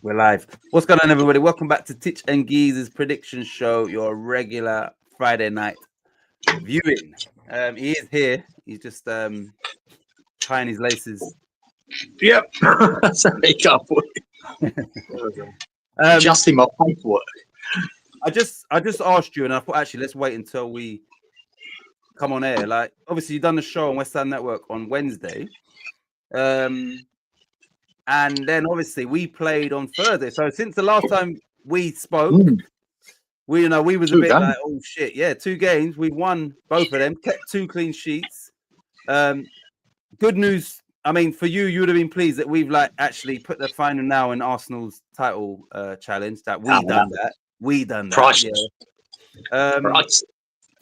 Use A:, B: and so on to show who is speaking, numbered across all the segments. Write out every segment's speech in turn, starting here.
A: We're live. What's going on, everybody? Welcome back to Titch and Geez's prediction show, your regular Friday night viewing. He is here. He's just tying his laces.
B: Yep. Sorry, can't adjusting my paperwork.
A: I just asked you, and I thought actually let's wait until we come on air. Like, obviously, you've done the show on West Ham Network on Wednesday. And then obviously we played on Thursday. So since the last time we spoke, we was a bit like, oh shit, yeah, 2 games. We won both of them, kept 2 clean sheets. Good news. I mean, for you, you would have been pleased that we've like actually put the final now in Arsenal's title challenge. That we done that. We done that.
B: Priceless.
A: Yeah.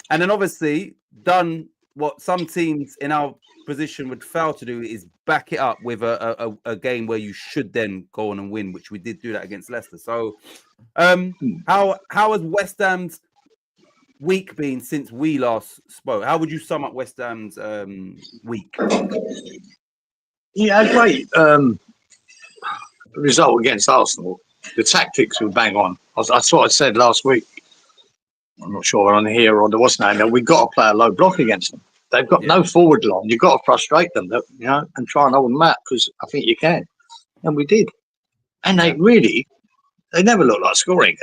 A: And then obviously done what some teams in our position would fail to do is back it up with a game where you should then go on and win, which we did do that against Leicester. So how has West Ham's week been since we last spoke? How would you sum up West Ham's week?
B: Yeah, great result against Arsenal. The tactics were bang on. That's what I said last week. I'm not sure on here or there was no. We've got to play a low block against them. They've got no forward line. You've got to frustrate them, and try and hold them out, because I think you can. And we did. And they never looked like scoring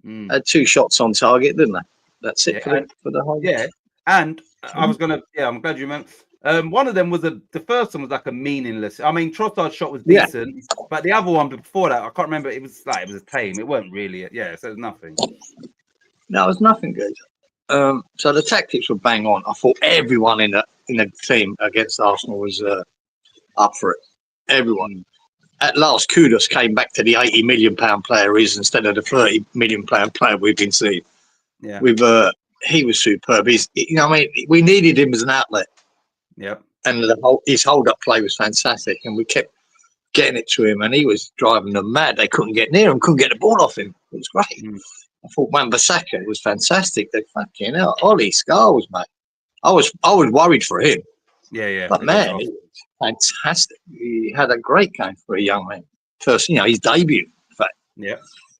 B: games. Had 2 shots on target, didn't they? That's it for the whole.
A: Yeah. And I'm glad you remember. One of them was the first one was like a meaningless. I mean, Trossard's shot was decent, but the other one before that, I can't remember. It was a tame. It weren't really. So it was nothing.
B: No, it was nothing good. So the tactics were bang on. I thought everyone in the team against Arsenal was up for it. Everyone. At last, Kudus came back to the £80 million player is instead of the £30 million player we've been seeing.
A: Yeah,
B: he was superb. We needed him as an outlet.
A: Yep.
B: And his hold-up play was fantastic, and we kept getting it to him, and he was driving them mad. They couldn't get near him, couldn't get the ball off him. It was great. I thought Wan-Bissaka was fantastic. They fucking hell, Ollie Scholes, mate. I was worried for him.
A: Yeah.
B: But man, he was fantastic. He had a great game for a young man. First, his debut, in fact.
A: Yeah.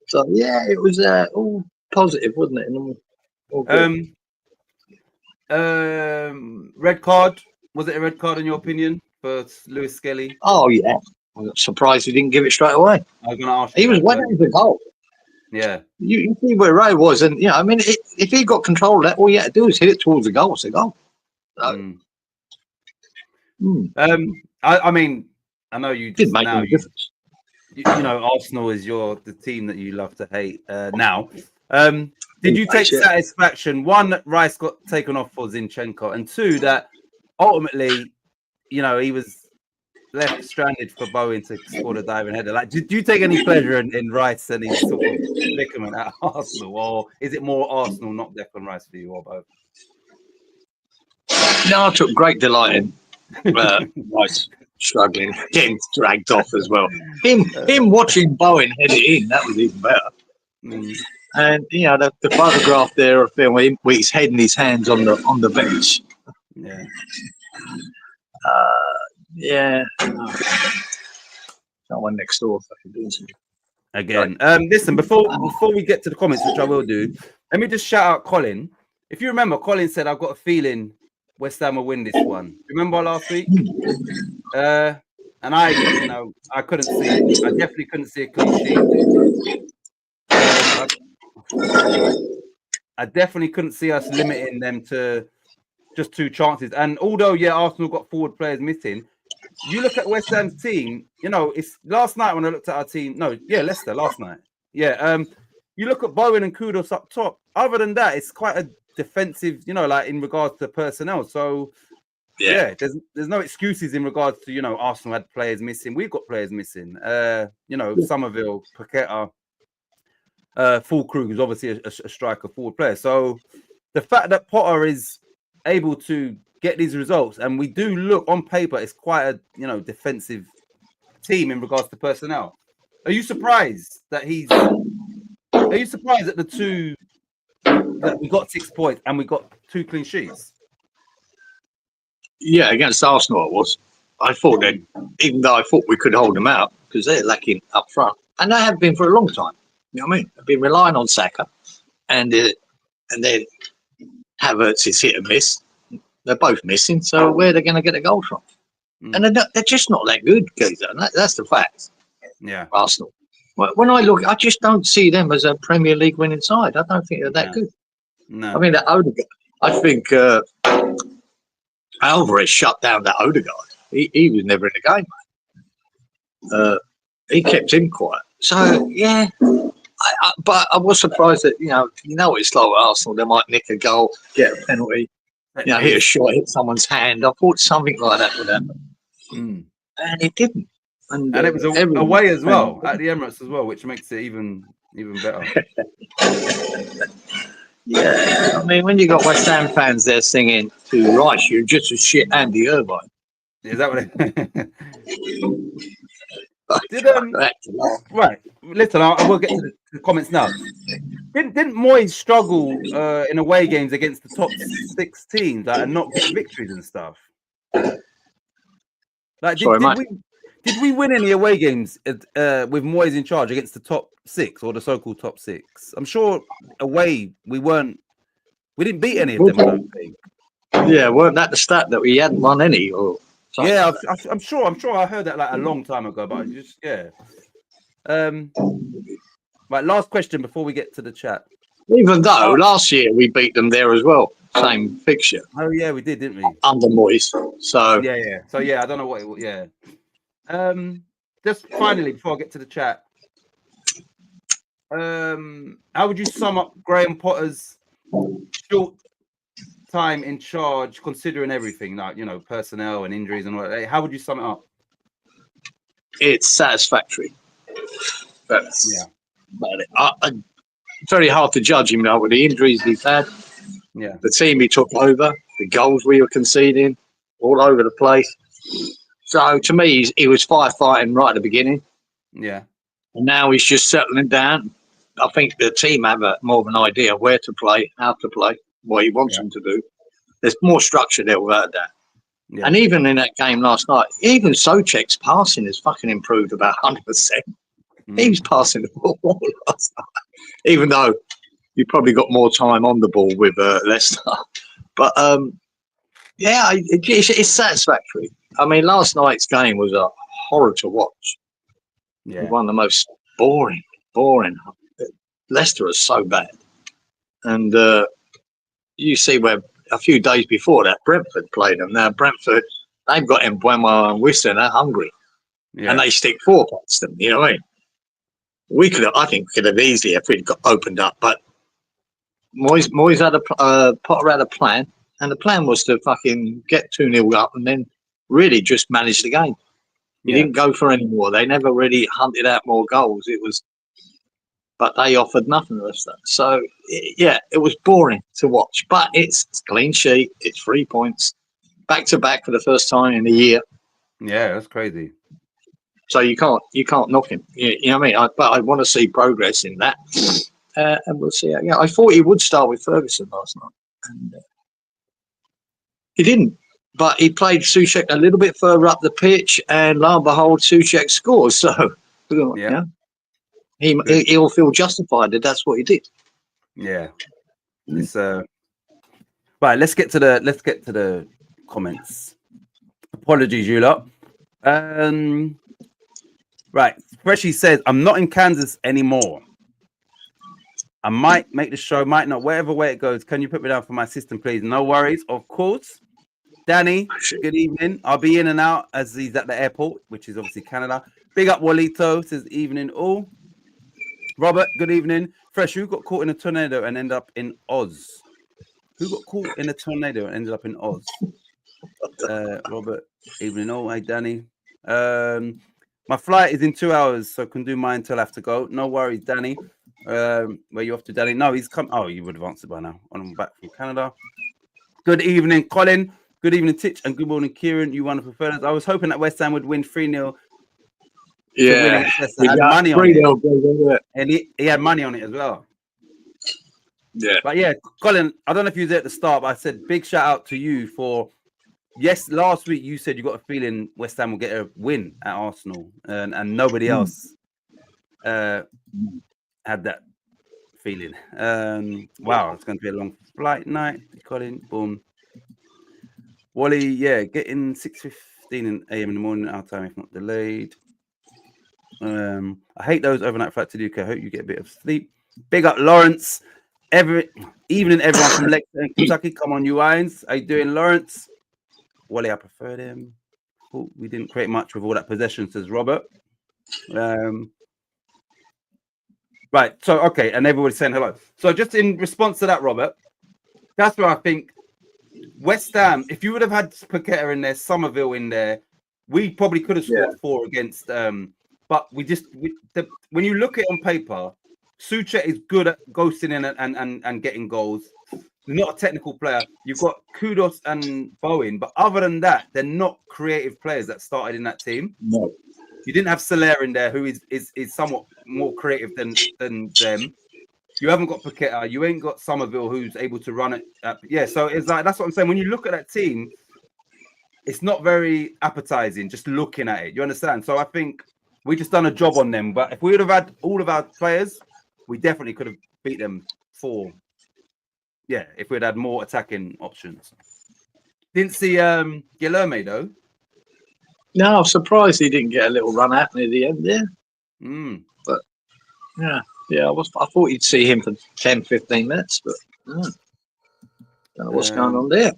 B: So it was all positive, wasn't it? And all good.
A: Red card. Was it a red card in your opinion for Lewis Skelly?
B: Oh yeah. I was surprised he didn't give it straight away.
A: I was going to ask you.
B: He was winning the goal.
A: Yeah.
B: You see where Ray was, and if he got control of that, all you had to do is hit it towards the goal. It's a goal. So,
A: I mean, I know you
B: did make any difference.
A: Arsenal is the team that you love to hate now. Did you take satisfaction? 1, that Rice got taken off for Zinchenko, and 2, that ultimately, he was left stranded for Bowen to score the diving header. Like, did you take any pleasure in Rice and his sort of predicament at Arsenal, or is it more Arsenal, not Declan Rice for you, or both?
B: No, I took great delight in Rice struggling, getting dragged off as well. Him watching Bowen head it in, that was even better. And the photograph there of him with his head and his hands on the bench. Yeah. Someone next door fucking doing something.
A: Again. Listen, before we get to the comments, which I will do, let me just shout out Colin. If you remember, Colin said, I've got a feeling West Ham will win this one. Remember last week? And I couldn't see it. I definitely couldn't see a clean sheet. I definitely couldn't see us limiting them to just 2 chances. And although, Arsenal got forward players missing, you look at West Ham's team, it's last night when I looked at our team. No, Leicester last night. You look at Bowen and Kudus up top. Other than that, it's quite a defensive, like in regards to personnel. So, there's no excuses in regards to, Arsenal had players missing. We've got players missing. Somerville, Paqueta, Füllkrug is obviously a striker forward player. So the fact that Potter is able to get these results, and we do look on paper, it's quite a defensive team in regards to personnel. Are you surprised that the 2 that we got 6 points and we got 2 clean sheets?
B: Yeah, against Arsenal it was. I thought that, even though I thought we could hold them out because they're lacking up front, and they have been for a long time. You know what I mean? They've been relying on Saka, and then Havertz is hit and miss. They're both missing, so where are they going to get the goals from? And they're just not that good, Geezer. That's the fact.
A: Yeah.
B: Arsenal. When I look, I just don't see them as a Premier League winning side. I don't think they're that good.
A: No.
B: I mean, that Odegaard. I think Alvarez shut down that Odegaard. He was never in the game, mate. He kept him quiet. So yeah, but I was surprised that you know it's like with Arsenal. They might nick a goal, get a penalty, hit a shot, hit someone's hand. I thought something like that would happen, and it didn't. And
A: it was away as well at the Emirates as well, which makes it even better.
B: Yeah, I mean, when you got West Ham fans there singing to Rice, you're just as shit Andy Irvine.
A: Is that what it right, listen, I will get to the comments now. Didn't Moyes struggle in away games against the top 6 teams and not get victories and stuff? Like, did we win any away games with Moyes in charge against the top 6 or the so-called top 6? I'm sure away we didn't beat any of them. I don't think.
B: Yeah, weren't that the stat that we hadn't won any? Or
A: yeah, I'm sure I heard that like a long time ago, but just Right, last question before we get to the chat.
B: Even though last year we beat them there as well, same fixture.
A: Oh yeah, we did, didn't we?
B: Under Moyes. So
A: yeah. So yeah, I don't know what it was. Yeah. Just finally before I get to the chat, how would you sum up Graham Potter's short time in charge, considering everything, like personnel and injuries and all that? How would you sum it up?
B: It's satisfactory. That's very hard to judge him now with the injuries he's had.
A: Yeah,
B: the team he took over, the goals we were conceding, all over the place. So to me, he was firefighting right at the beginning.
A: Yeah,
B: and now he's just settling down. I think the team have more of an idea of where to play, how to play, what he wants them to do. There's more structure there without that. Yeah. And even in that game last night, even Souček's passing has fucking improved about 100%. He was passing the ball last night, even though you probably got more time on the ball with Leicester. But it's satisfactory. I mean, last night's game was a horror to watch. Yeah, one of the most boring. Leicester is so bad, and you see where a few days before that Brentford played them. Now Brentford, they've got Mbeumo and Wissa, they're hungry, and they stick 4 past them. You know what I mean? I think we could have easily if we'd got opened up, but Moyes had Potter had a plan, and the plan was to fucking get 2-0 up and then really just manage the game. He didn't go for any more. They never really hunted out more goals. But they offered nothing of that. So it was boring to watch. But it's clean sheet. It's 3 points, back to back for the first time in a year.
A: Yeah, that's crazy.
B: So you can't knock him. You know what I mean? But I want to see progress in that, and we'll see. Yeah, I thought he would start with Ferguson last night, and he didn't. But he played Souček a little bit further up the pitch, and lo and behold, Souček scores. So he'll feel justified that that's what he did.
A: Yeah, it's right. Let's get to the comments. Apologies, you lot. Right, Freshie says, I'm not in Kansas anymore. I might make the show, might not. Whatever way it goes, can you put me down for my assistant, please? No worries, of course. Danny, good evening. I'll be in and out as he's at the airport, which is obviously Canada. Big up Walito, says evening all. Robert, good evening. Fresh, who got caught in a tornado and ended up in Oz? Who got caught in a tornado and ended up in Oz? Robert, evening all. Hey, Danny. My flight is in 2 hours, so can do mine till I have to go. No worries, Danny. Where you off to, Danny? No, he's come. Oh, you would have answered by now. I'm back from Canada. Good evening, Colin. Good evening, Titch, and good morning, Kieran. You wonderful fellas. I was hoping that West Ham would win 3-0.
B: Yeah,
A: had money on it. And he had money on it as well.
B: Yeah.
A: But yeah, Colin, I don't know if you were there at the start, but I said big shout out to you for. Yes, last week you said you got a feeling West Ham will get a win at Arsenal, and nobody else had that feeling. Wow, it's going to be a long flight night. Colin, boom. Wally, yeah, getting 6:15 a.m. in the morning, our time if not delayed. I hate those overnight flights to the UK. I hope you get a bit of sleep. Big up Lawrence. Evening, everyone from Lexington, Kentucky. Come on, you irons. How you doing, Lawrence? Wally, I preferred him. Cool. We didn't create much with all that possession, says Robert. Right. So, okay. And everybody's saying hello. So, just in response to that, Robert, that's where I think West Ham, if you would have had Paqueta in there, Somerville in there, we probably could have scored 4 against. But when you look at it on paper, Souček is good at ghosting in and getting goals. Not a technical player. You've got Kudus and Bowen, but other than that, they're not creative players that started in that team.
B: No.
A: You didn't have Soler in there, who is somewhat more creative than them. You haven't got Paqueta. You ain't got Somerville, who's able to run it. So it's like that's what I'm saying. When you look at that team, it's not very appetizing just looking at it. You understand? So I think we just done a job on them. But if we would have had all of our players, we definitely could have beat them 4. Yeah, if we'd had more attacking options. Didn't see Guilherme though.
B: No, I'm surprised he didn't get a little run out near the end there. But yeah, I thought you'd see him for 10, 15 minutes, but don't know what's going on there.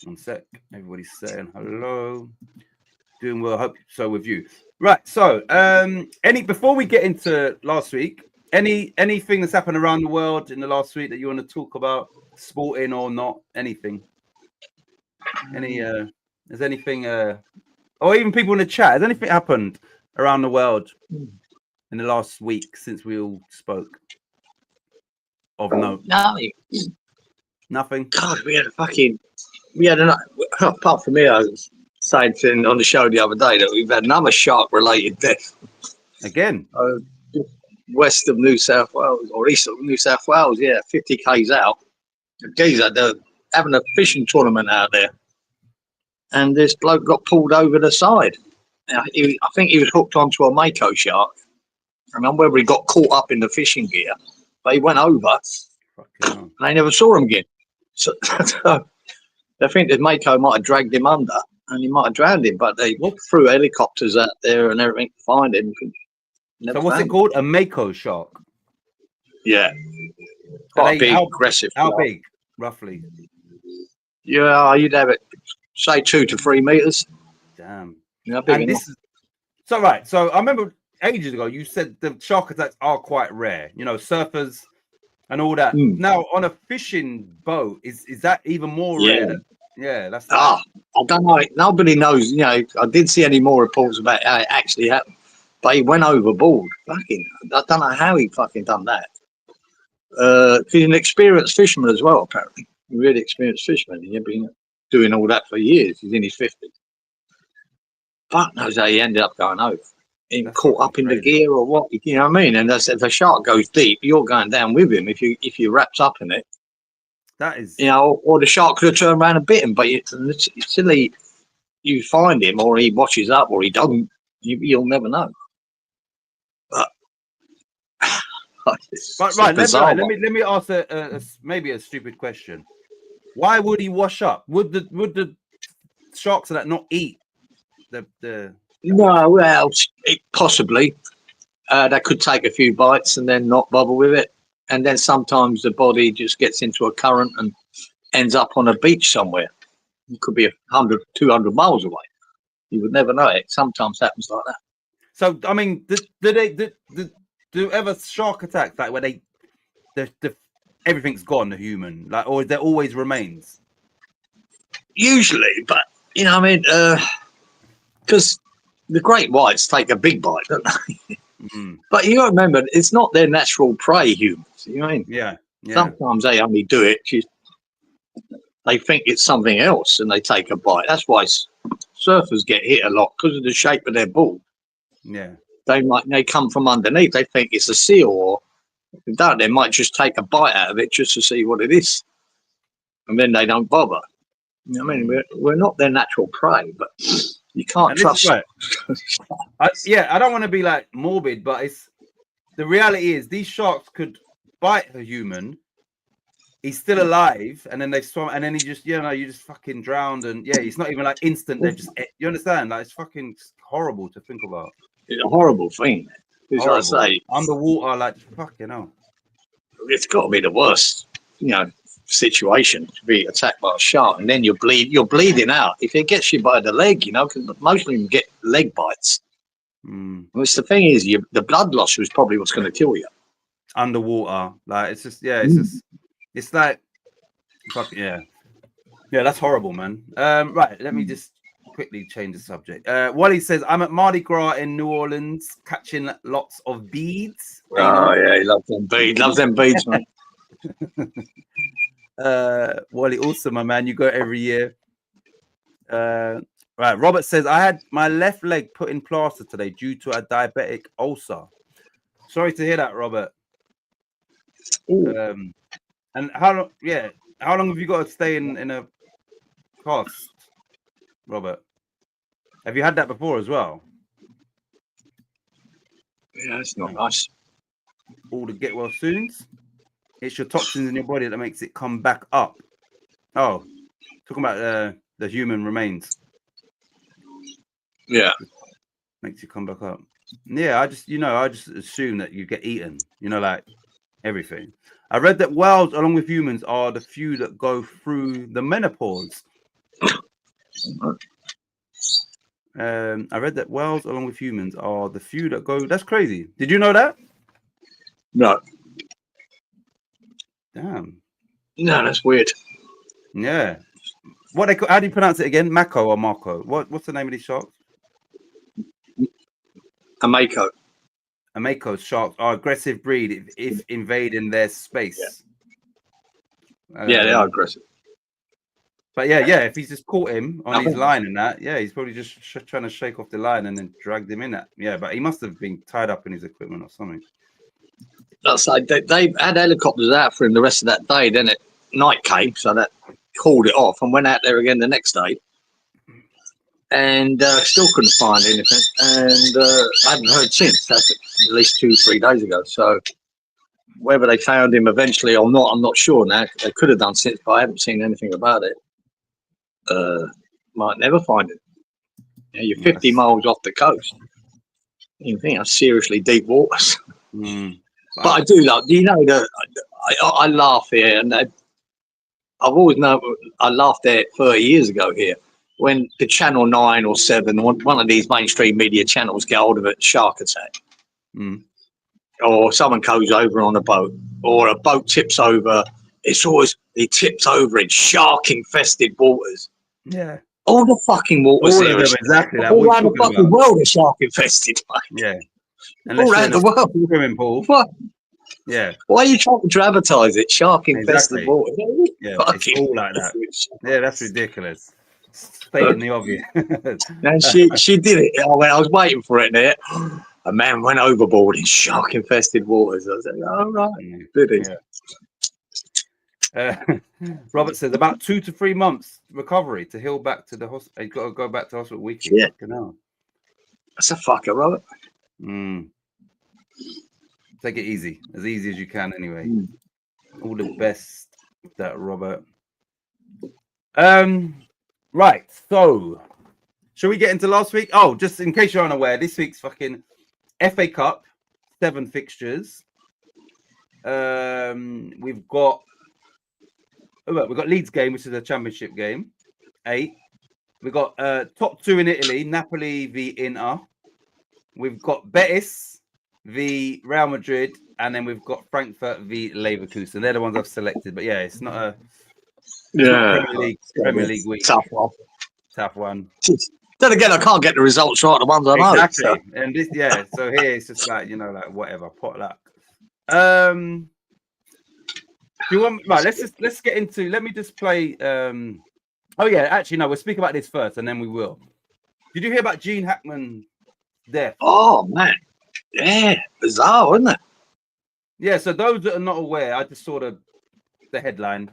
A: One sec. Everybody's saying hello. Doing well. Hope so with you. Right. So, before we get into last week, anything that's happened around the world in the last week that you want to talk about, sporting or not? Anything? Has anything? Or even people in the chat. Has anything happened around the world in the last week since we all spoke? Of note?
B: No.
A: Nothing.
B: God, apart from me, I was saying on the show the other day that we've had another shark-related death.
A: Again?
B: West of New South Wales, or east of New South Wales, 50 k's out. The geezer, they're having a fishing tournament out there. And this bloke got pulled over the side. Now, I think he was hooked onto a Mako shark. I don't know whether he got caught up in the fishing gear, but he went over and they never saw him again. So I think that Mako might have dragged him under and he might have drowned him, but they threw helicopters out there and everything to find him.
A: So what's it called? A Mako shark?
B: Yeah. Quite big, aggressive.
A: How big, roughly?
B: Yeah, you'd have it, say 2 to 3 meters.
A: Damn.
B: Yeah, big enough.
A: So I remember ages ago you said the shark attacks are quite rare. You know, surfers and all that. Now on a fishing boat, is that even more rare? That's.
B: I don't know. Nobody knows. You know, I didn't see any more reports about how it actually happened. But he went overboard. I don't know how he fucking done that. He's an experienced fisherman as well, apparently. A really experienced fisherman. He's been doing all that for years. He's in his 50s. Fuck knows how he ended up going over. He caught up in the gear or what? You know what I mean? And if the shark goes deep, you're going down with him if you wrapped up in it.
A: That is,
B: or the shark could have turned around and bit him. But until you find him, or he washes up, or he doesn't, you'll never know. But
A: let me ask maybe a stupid question. Why would he wash up? Would the sharks that not eat the?
B: No, well, possibly. They could take a few bites and then not bother with it, and then sometimes the body just gets into a current and ends up on a beach somewhere. It could be 100, 200 miles away. You would never know. It sometimes happens like that.
A: So, I mean, do ever shark attacks like where the everything's gone, the human, like, or there always remains?
B: Usually, but you know, I mean, because the great whites take a big bite, don't they? But you got to remember, it's not their natural prey, humans. You know what I mean?
A: Yeah.
B: Sometimes they only do it. They think it's something else, and they take a bite. That's why surfers get hit a lot because of the shape of their ball.
A: Yeah.
B: They come from underneath. They think it's a seal, or if they don't, they might just take a bite out of it just to see what it is, and then they don't bother. You know what I mean? We're not their natural prey, but You can't
A: And this
B: trust.
A: is right. I don't want to be like morbid, but it's the reality is these sharks could bite a human. He's still alive, and then they swim, and then he just, you just fucking drowned, and it's not even like instant. They're just, you understand? Like it's fucking horrible to think about.
B: It's a horrible thing. As I say,
A: underwater, like fucking hell.
B: It's got to be the worst, situation to be attacked by a shark, and then you're bleeding out. If it gets you by the leg, because most of them get leg bites. Which the thing is, the blood loss was probably what's going to kill you.
A: Underwater, like it's just, it's like, fucking that's horrible, man. Right, let me just quickly change the subject. Wally says, I'm at Mardi Gras in New Orleans catching lots of beads.
B: Oh yeah, he loves them beads. Loves them beads, man.
A: Wally, also, my man, you go every year. Right, Robert says, I had my left leg put in plaster today due to a diabetic ulcer. Sorry to hear that, Robert. And how long have you got to stay in a cast, Robert? Have you had that before as well?
B: Yeah, it's not nice.
A: All the get well soons. It's your toxins in your body that makes it come back up. Oh, talking about the human remains.
B: Yeah,
A: makes you come back up. Yeah, I just assume that you get eaten. Like everything. I read that whales, along with humans, are the few that go through the menopause. I read that whales, along with humans, are the few that go. That's crazy. Did you know that?
B: No.
A: Damn.
B: No, that's weird.
A: Yeah. How do you pronounce it again? Mako or Marco? What's the name of these sharks?
B: A Mako.
A: A Mako sharks are aggressive breed if invading their space.
B: Yeah, they are aggressive.
A: But if he's just caught him on his line and that, he's probably just trying to shake off the line and then dragged him in that. Yeah, but he must have been tied up in his equipment or something.
B: That's like they had helicopters out for him the rest of that day. Then night came, so that called it off and went out there again the next day. And still couldn't find anything. And I haven't heard since. That's at least 2-3 days ago. So whether they found him eventually or not, I'm not sure now. They could have done since, but I haven't seen anything about it. Might never find it. You're 50 miles off the coast. You think that's seriously deep waters. But I do love, that I laugh here, and I've always known I laughed there 30 years ago here when the Channel 9 or 7, one of these mainstream media channels get hold of a shark attack. Or someone goes over on a boat, or a boat tips over. It's always, it tips over in shark-infested waters.
A: Yeah.
B: All the fucking waters there.
A: Exactly.
B: All around the fucking world are shark-infested.
A: Yeah.
B: All around the world.
A: Swimming pool.
B: What?
A: Yeah.
B: Why are you trying to advertise it? Shark-infested water.
A: Yeah, it's all like that. Yeah, that's ridiculous. Stating the obvious.
B: And she did it. I was waiting for it there. A man went overboard in shark-infested waters. I was like, oh, right. Did he?
A: Yeah. Robert says about 2 to 3 months recovery to heal back to the hospital. You've got to go back to hospital weekly.
B: Yeah. That's a fucker, Robert.
A: Take it easy as you can anyway. All the best, that Robert. Right, so shall we get into last week? Oh, just in case you're unaware, this week's fucking FA Cup, 7 fixtures. We've got Leeds game, which is a championship game, 8. We've got top 2 in Italy, Napoli v Inter. We've got Betis v Real Madrid, and then we've got Frankfurt v Leverkusen. They're the ones I've selected, but it's not a Premier League week.
B: Tough one. Then again, I can't get the results right. The ones I know.
A: Exactly. So. And this, so here it's just like like whatever, pot luck. Do you want? Right. Let's get into. Let me just play. Oh yeah, actually no. We'll speak about this first, and then we will. Did you hear about Gene Hackman's death?
B: Oh man, yeah, bizarre, wasn't it?
A: Yeah. So those that are not aware, I just saw the headline.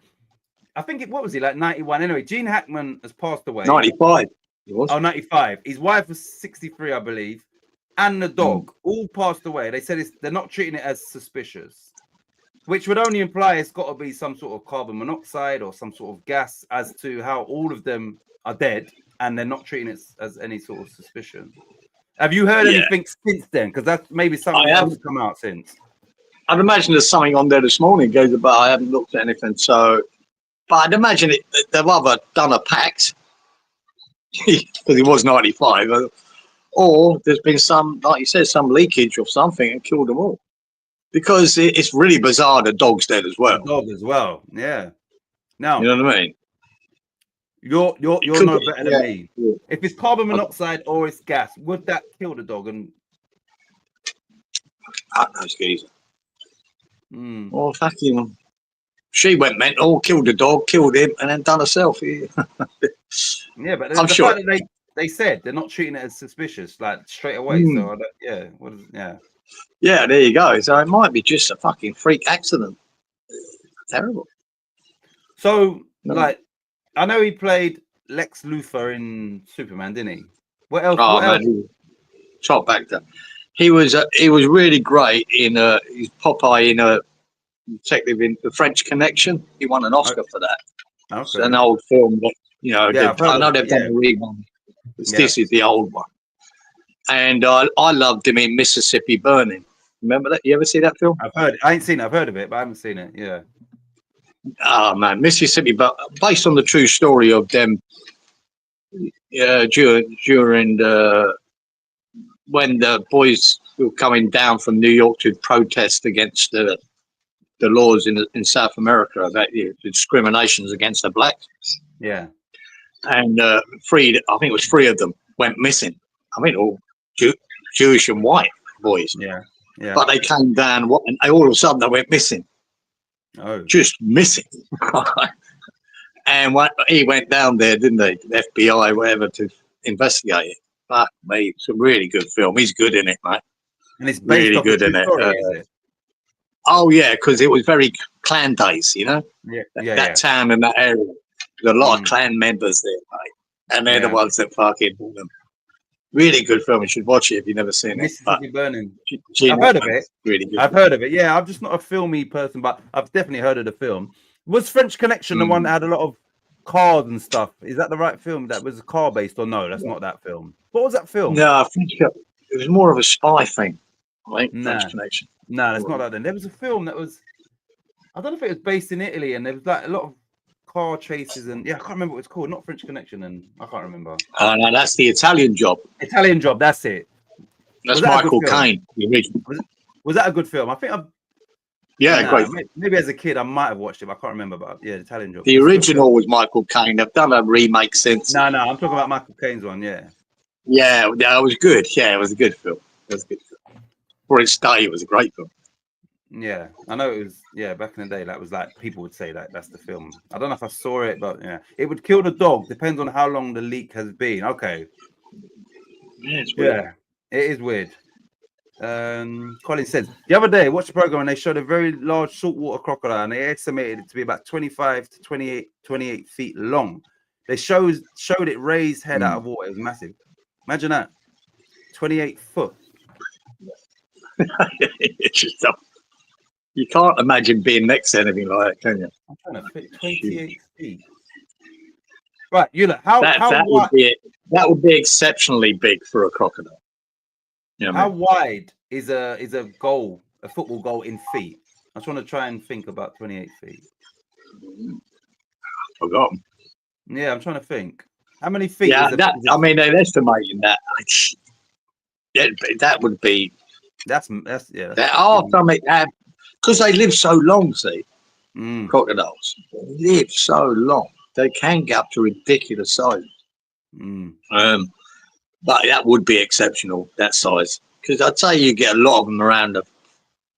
A: I think what was he like 91? Anyway, Gene Hackman has passed away.
B: 95. He was.
A: Oh, 95. His wife was 63, I believe, and the dog all passed away. They said they're not treating it as suspicious, which would only imply it's got to be some sort of carbon monoxide or some sort of gas, as to how all of them are dead, and they're not treating it as any sort of suspicion. Have you heard anything since then? Because that's maybe something else has come out since.
B: I'd imagine there's something on there this morning goes about. I haven't looked at anything, so. But I'd imagine they've either done a pact because he was 95, or there's been some, like you said, some leakage or something and killed them all. Because it's really bizarre the dog's dead as well.
A: The dog as well, yeah. Now,
B: you know what I mean?
A: You're no better than me.
B: Yeah.
A: If it's carbon monoxide or it's gas, would that kill the dog? And
B: that's easy. Well, fucking. She went mental, killed the dog, killed him, and then done herself.
A: Yeah, but
B: I'm sure
A: fact that they said they're not treating it as suspicious, like straight away. So
B: yeah, there you go. So it might be just a fucking freak accident. Terrible.
A: So, like, I know he played Lex Luthor in Superman, didn't he? What else?
B: Oh man, top actor. He was really great in his Popeye in a detective in The French Connection. He won an Oscar for that. Okay. It's an old film, but I know they've done a rerun. This is the old one, and I loved him in Mississippi Burning. Remember that? You ever see that film?
A: I've heard it. I ain't seen it. I've heard of it, but I haven't seen it. Yeah.
B: Oh man, Mississippi, but based on the true story of them during when the boys were coming down from New York to protest against the laws in South America about the discriminations against the blacks.
A: Yeah. And
B: I think it was 3 of them went missing. I mean, all Jewish and white boys.
A: Yeah. Yeah.
B: But they came down and all of a sudden they went missing.
A: Oh.
B: Just missing. And he went down there, didn't he? The FBI, whatever, to investigate it. Fuck me, it's a really good film. He's good in it, mate.
A: And it's really good in
B: it. Oh yeah, because it was very clan days, that town and that area. There's a lot of clan members there, mate, and they're the ones that fucking bought them. Really good film. You should watch it if you've never seen it.
A: Mississippi Burning. I've heard of it.
B: Really good.
A: I've heard of it. Yeah, I'm just not a filmy person, but I've definitely heard of the film. Was French Connection the one that had a lot of cars and stuff? Is that the right film? That was car based or no? That's not that film. What was that film?
B: No, I think it was more of a spy thing. I think French Connection.
A: No, that's not that. Then there was a film that was, I don't know if it was based in Italy, and there was like a lot of car chases and I can't remember what it's called. Not French Connection, and I can't remember.
B: Oh no, that's the Italian Job.
A: Italian Job, that's it.
B: That's Michael Caine.
A: Was that a good film? I think
B: great.
A: Maybe as a kid I might have watched it, but I can't remember. But yeah, the Italian Job.
B: The original was Michael Caine. They've done a remake since.
A: No, I'm talking about Michael Caine's one. Yeah,
B: it was good. Yeah, it was a good film. For its day, it was a great film.
A: Yeah, I know it was. Yeah, back in the day, that was like people would say that that's the film. I don't know if I saw it, but it would kill the dog. Depends on how long the leak has been. Okay.
B: Yeah, it's weird.
A: It is weird. Colin says the other day I watched the program and they showed a very large saltwater crocodile and they estimated it to be about 25 to 28 feet long. They showed it raised head out of water. It was massive. Imagine that. 28 foot.
B: You can't imagine being next to anything like that, can you?
A: I'm trying to fit 28 feet. Right, how
B: that would be exceptionally big for a crocodile.
A: How wide is a football goal in feet? I just want to try and think about 28 feet.
B: Forgotten.
A: Yeah, I'm trying to think. How many feet?
B: Yeah, they're estimating that. That would be.
A: That's
B: There are some because they live so long. See, crocodiles live so long. They can get up to ridiculous size. But that would be exceptional, that size, because I'd say you get a lot of them around the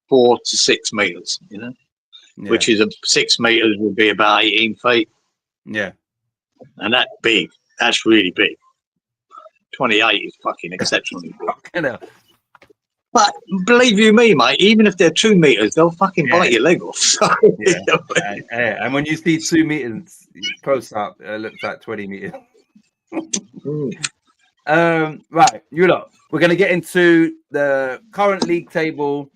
B: 4 to 6 meters, which is 6 meters would be about 18 feet.
A: Yeah,
B: and that's really big. 28 is fucking exceptionally big. But believe you me, mate, even if they're 2 meters, they'll fucking bite your leg off. So,
A: and when you see 2 meters close up, it looks like 20 meters. Right, you lot. We're going to get into the current league table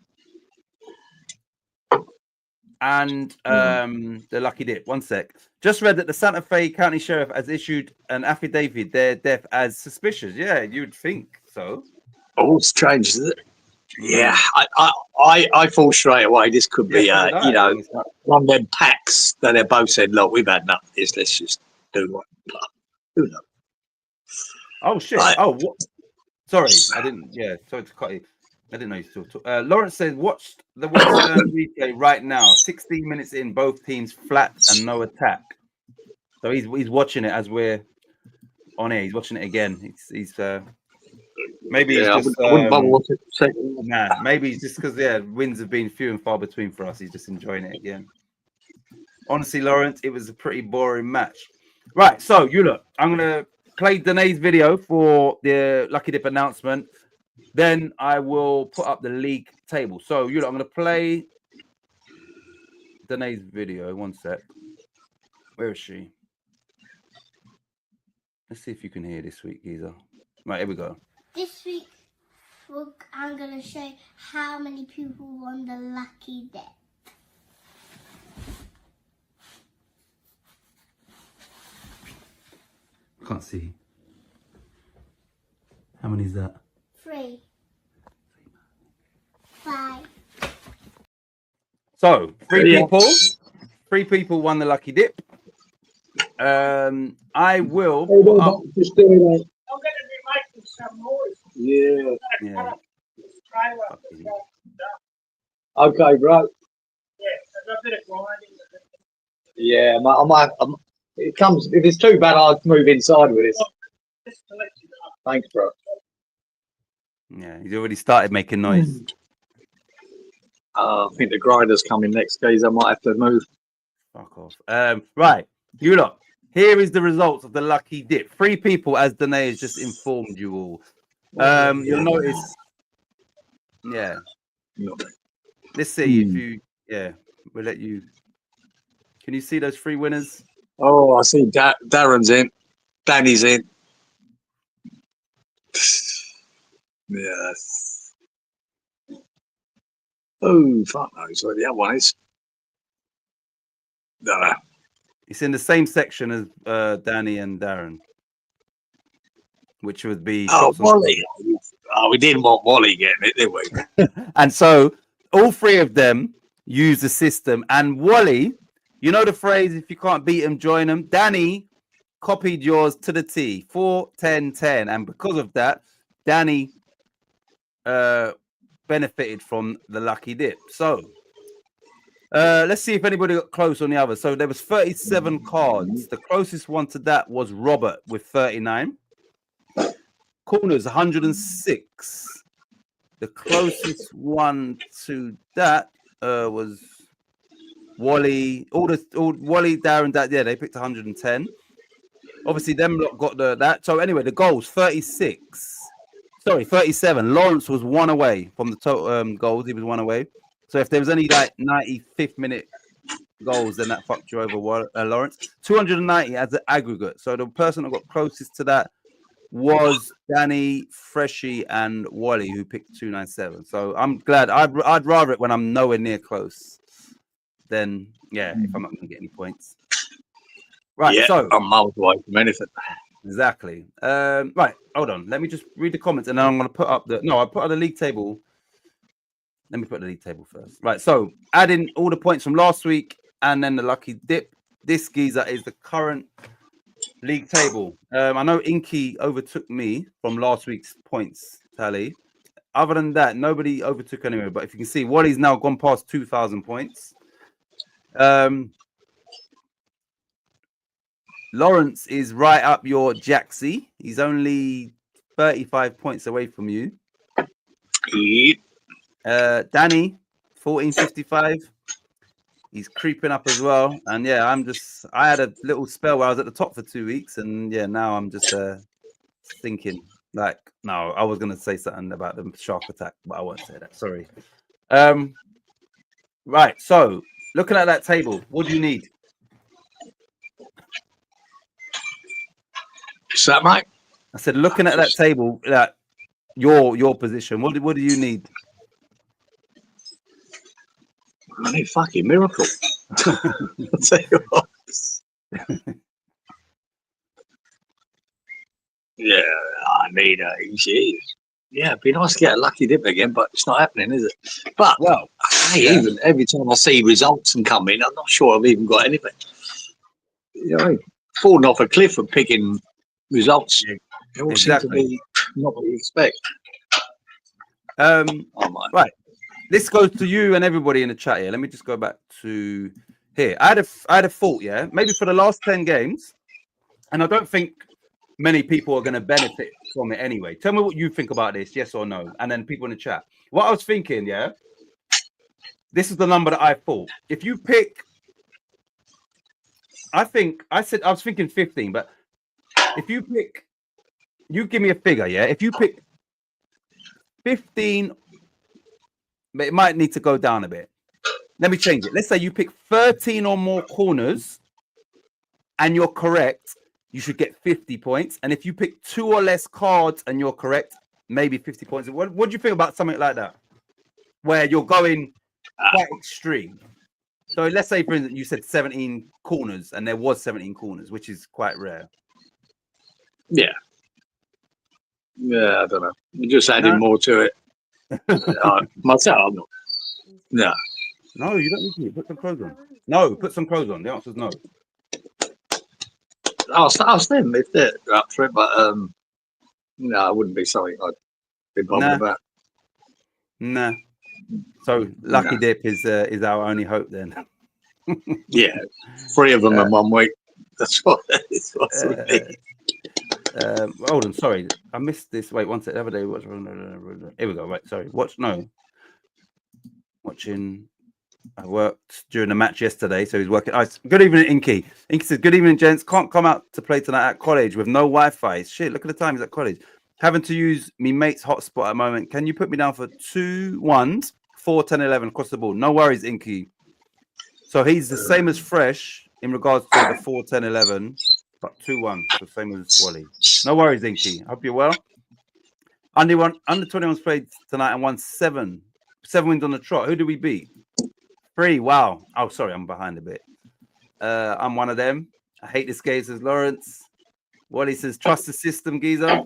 A: and the lucky dip. One sec. Just read that the Santa Fe County Sheriff has issued an affidavit their death as suspicious. Yeah, you'd think so.
B: Oh, strange, isn't it? Yeah, I thought straight away this could be, you know, one of them packs that they both said, look, we've had enough of this. Let's just do what. Who knows?
A: Oh shit! What? Sorry, I didn't. Yeah, sorry to cut you. I didn't know you still talk. Lawrence says, watch the Western replay right now. 16 minutes in, both teams flat and no attack. So he's watching it as we're on air. He's watching it again. He's maybe he's just
B: I wouldn't bother watching it second.
A: nah. Maybe it's just because wins have been few and far between for us. He's just enjoying it again. Honestly, Lawrence, it was a pretty boring match. Right, so you look. I'm gonna play Danae's video for the Lucky Dip announcement. Then I will put up the league table. So you look, I'm gonna play Danae's video. One sec. Where is she? Let's see if you can hear this week, Giza. Right, here we go.
C: This week, I'm going to show how many people won the Lucky Dip.
A: Can't see. How many is that?
C: 3, 5.
A: So, three people won the Lucky Dip. I will put up...
B: I'm going to be making some noise. Yeah. Okay, bro. Yeah, it comes, if it's too bad, I'll move inside with this. Thanks, bro.
A: Yeah, he's already started making noise.
B: I think the grinder's coming next, guys. I might have to move.
A: Fuck off. Right, you lot. Here is the results of the Lucky Dip. 3 people, as Danae has just informed you all. You'll notice. Yeah. Let's see if you. Yeah, we'll let you. Can you see those 3 winners?
B: Oh, I see. Darren's in. Danny's in. Yes. Oh, fuck knows where the other one is. No.
A: It's in the same section as Danny and Darren, which would be.
B: Oh, Wally. Oh, we didn't want Wally getting it, did we?
A: And so all 3 of them use the system. And Wally, you know the phrase, if you can't beat him, join him. Danny copied yours to the T, 4, 10, 10. And because of that, Danny benefited from the Lucky Dip. So let's see if anybody got close on the other. So there was 37 cards. The closest one to that was Robert with 39. Corners 106. The closest one to that was Wally. Wally, Darren, that they picked 110. Obviously, them lot got that. So anyway, the goals 36. Sorry, 37. Lawrence was 1 away from the total goals. He was 1 away. So if there was any like 95th minute goals, then that fucked you over, Lawrence. 290 as an aggregate. So the person that got closest to that was Danny, Freshie, and Wally, who picked 297. So I'm glad. I'd rather it when I'm nowhere near close than if I'm not going to get any points. Right.
B: Yeah,
A: so
B: I'm miles away from anything.
A: Exactly. Right. Hold on. Let me just read the comments, and then I'm going to put up I'll put up the league table. Let me put the league table first. Right. So adding all the points from last week and then the Lucky Dip. This geezer is the current league table. I know Inky overtook me from last week's points tally. Other than that, nobody overtook anyway. But if you can see, Wally's now gone past 2,000 points. Lawrence is right up your Jaxie. He's only 35 points away from you. Danny, 1455. He's creeping up as well. And I had a little spell where I was at the top for 2 weeks. And now I'm just thinking I was going to say something about the shark attack, but I won't say that. Sorry. Right. So looking at that table, what do you need?
B: What's that, mate?
A: I said, looking at that table, that your position, what do you need?
B: I need fucking miracle. I'll tell you what. Yeah, I need a easy. Yeah, it'd be nice to get a lucky dip again, but it's not happening, is it? But
A: Well,
B: hey, even every time I see results and come in, I'm not sure I've even got anything. You know, falling off a cliff and picking results. They all seem to be not what you expect.
A: Right. This goes to you and everybody in the chat here. Let me just go back to here. I had a thought, yeah, maybe for the last 10 games, and I don't think many people are going to benefit from it anyway. Tell me what you think about this, yes or no, and then people in the chat. What I was thinking, yeah, this is the number that I thought. If you pick, I was thinking 15, but if you pick, you give me a figure, yeah. If you pick 15, but it might need to go down a bit. Let me change it. Let's say you pick 13 or more corners and you're correct, you should get 50 points. And if you pick 2 or less cards and you're correct, maybe 50 points. What do you think about something like that? Where you're going quite extreme. So let's say, for instance, you said 17 corners and there was 17 corners, which is quite rare.
B: Yeah. Yeah, I don't know. We're just adding more to it. Myself, no.
A: No, you don't need to. Put some clothes on. No, put some clothes on. The answer is no.
B: I'll stand if they're up for it, but no, it wouldn't be something I'd be bothered about.
A: Nah. So lucky dip is our only hope then.
B: Yeah, 3 of them in 1 week. That's what it's supposed to be.
A: Hold on, sorry, I missed this. Wait, one sec. The other day, here we go. Right, sorry. Watching. I worked during the match yesterday, so he's working. Good evening, Inky. Inky says, "Good evening, gents. Can't come out to play tonight at college with no Wi-Fi. Shit, look at the time. He's at college. Having to use me mate's hotspot at the moment. Can you put me down for 2 1s, 4, 10, 11 across the board? No worries, Inky. So he's the same as Fresh in regards to the 4, 10, 11, but 2 1, the same as Wally. No worries, Inky. Hope you're well. Under 21s played tonight and won 7 wins on the trot. Who do we beat? 3. Wow. Oh, sorry, I'm behind a bit. I'm one of them. I hate this game, says Lawrence. Wally says, trust the system, Geezer.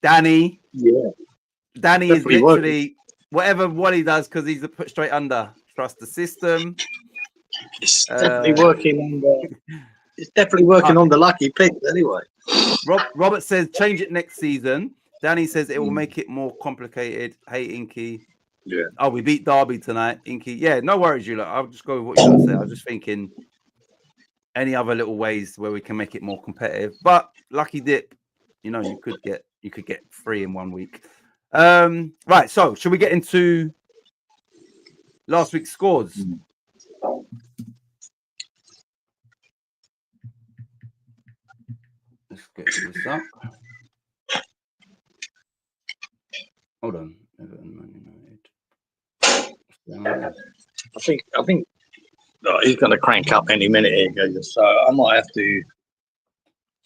A: Danny.
B: Yeah.
A: Danny is literally whatever Wally does because he's put straight under. Trust the system.
B: It's definitely working on the. It's definitely working on the lucky pick anyway.
A: Robert says change it next season. Danny says it will make it more complicated. Hey, Inky.
B: Yeah.
A: Oh, we beat Derby tonight, Inky. Yeah, no worries, you lot. I'll just go with what you say. I was just thinking any other little ways where we can make it more competitive. But lucky dip, you know, you could get 3 in 1 week. Right. So should we get into last week's scores? Let's get this up. Hold on.
B: I think he's going to crank up any minute here, so I might have to.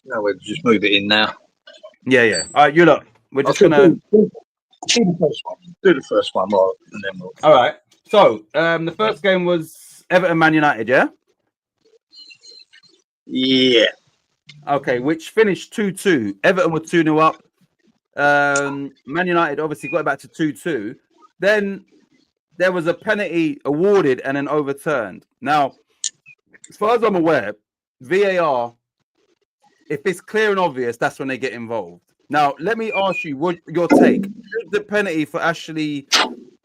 B: No, we'll just move it in now.
A: Yeah. All right, you look. We're just gonna
B: do the first one. Do the first one, and then we'll.
A: All right. So the first game was Everton Man United, yeah.
B: Yeah.
A: Okay, which finished 2-2. Everton were 2-0 up. Man United obviously got it back to 2-2. Then there was a penalty awarded and then overturned. Now, as far as I'm aware, VAR, if it's clear and obvious, that's when they get involved. Now, let me ask you what your take. Should the penalty for Ashley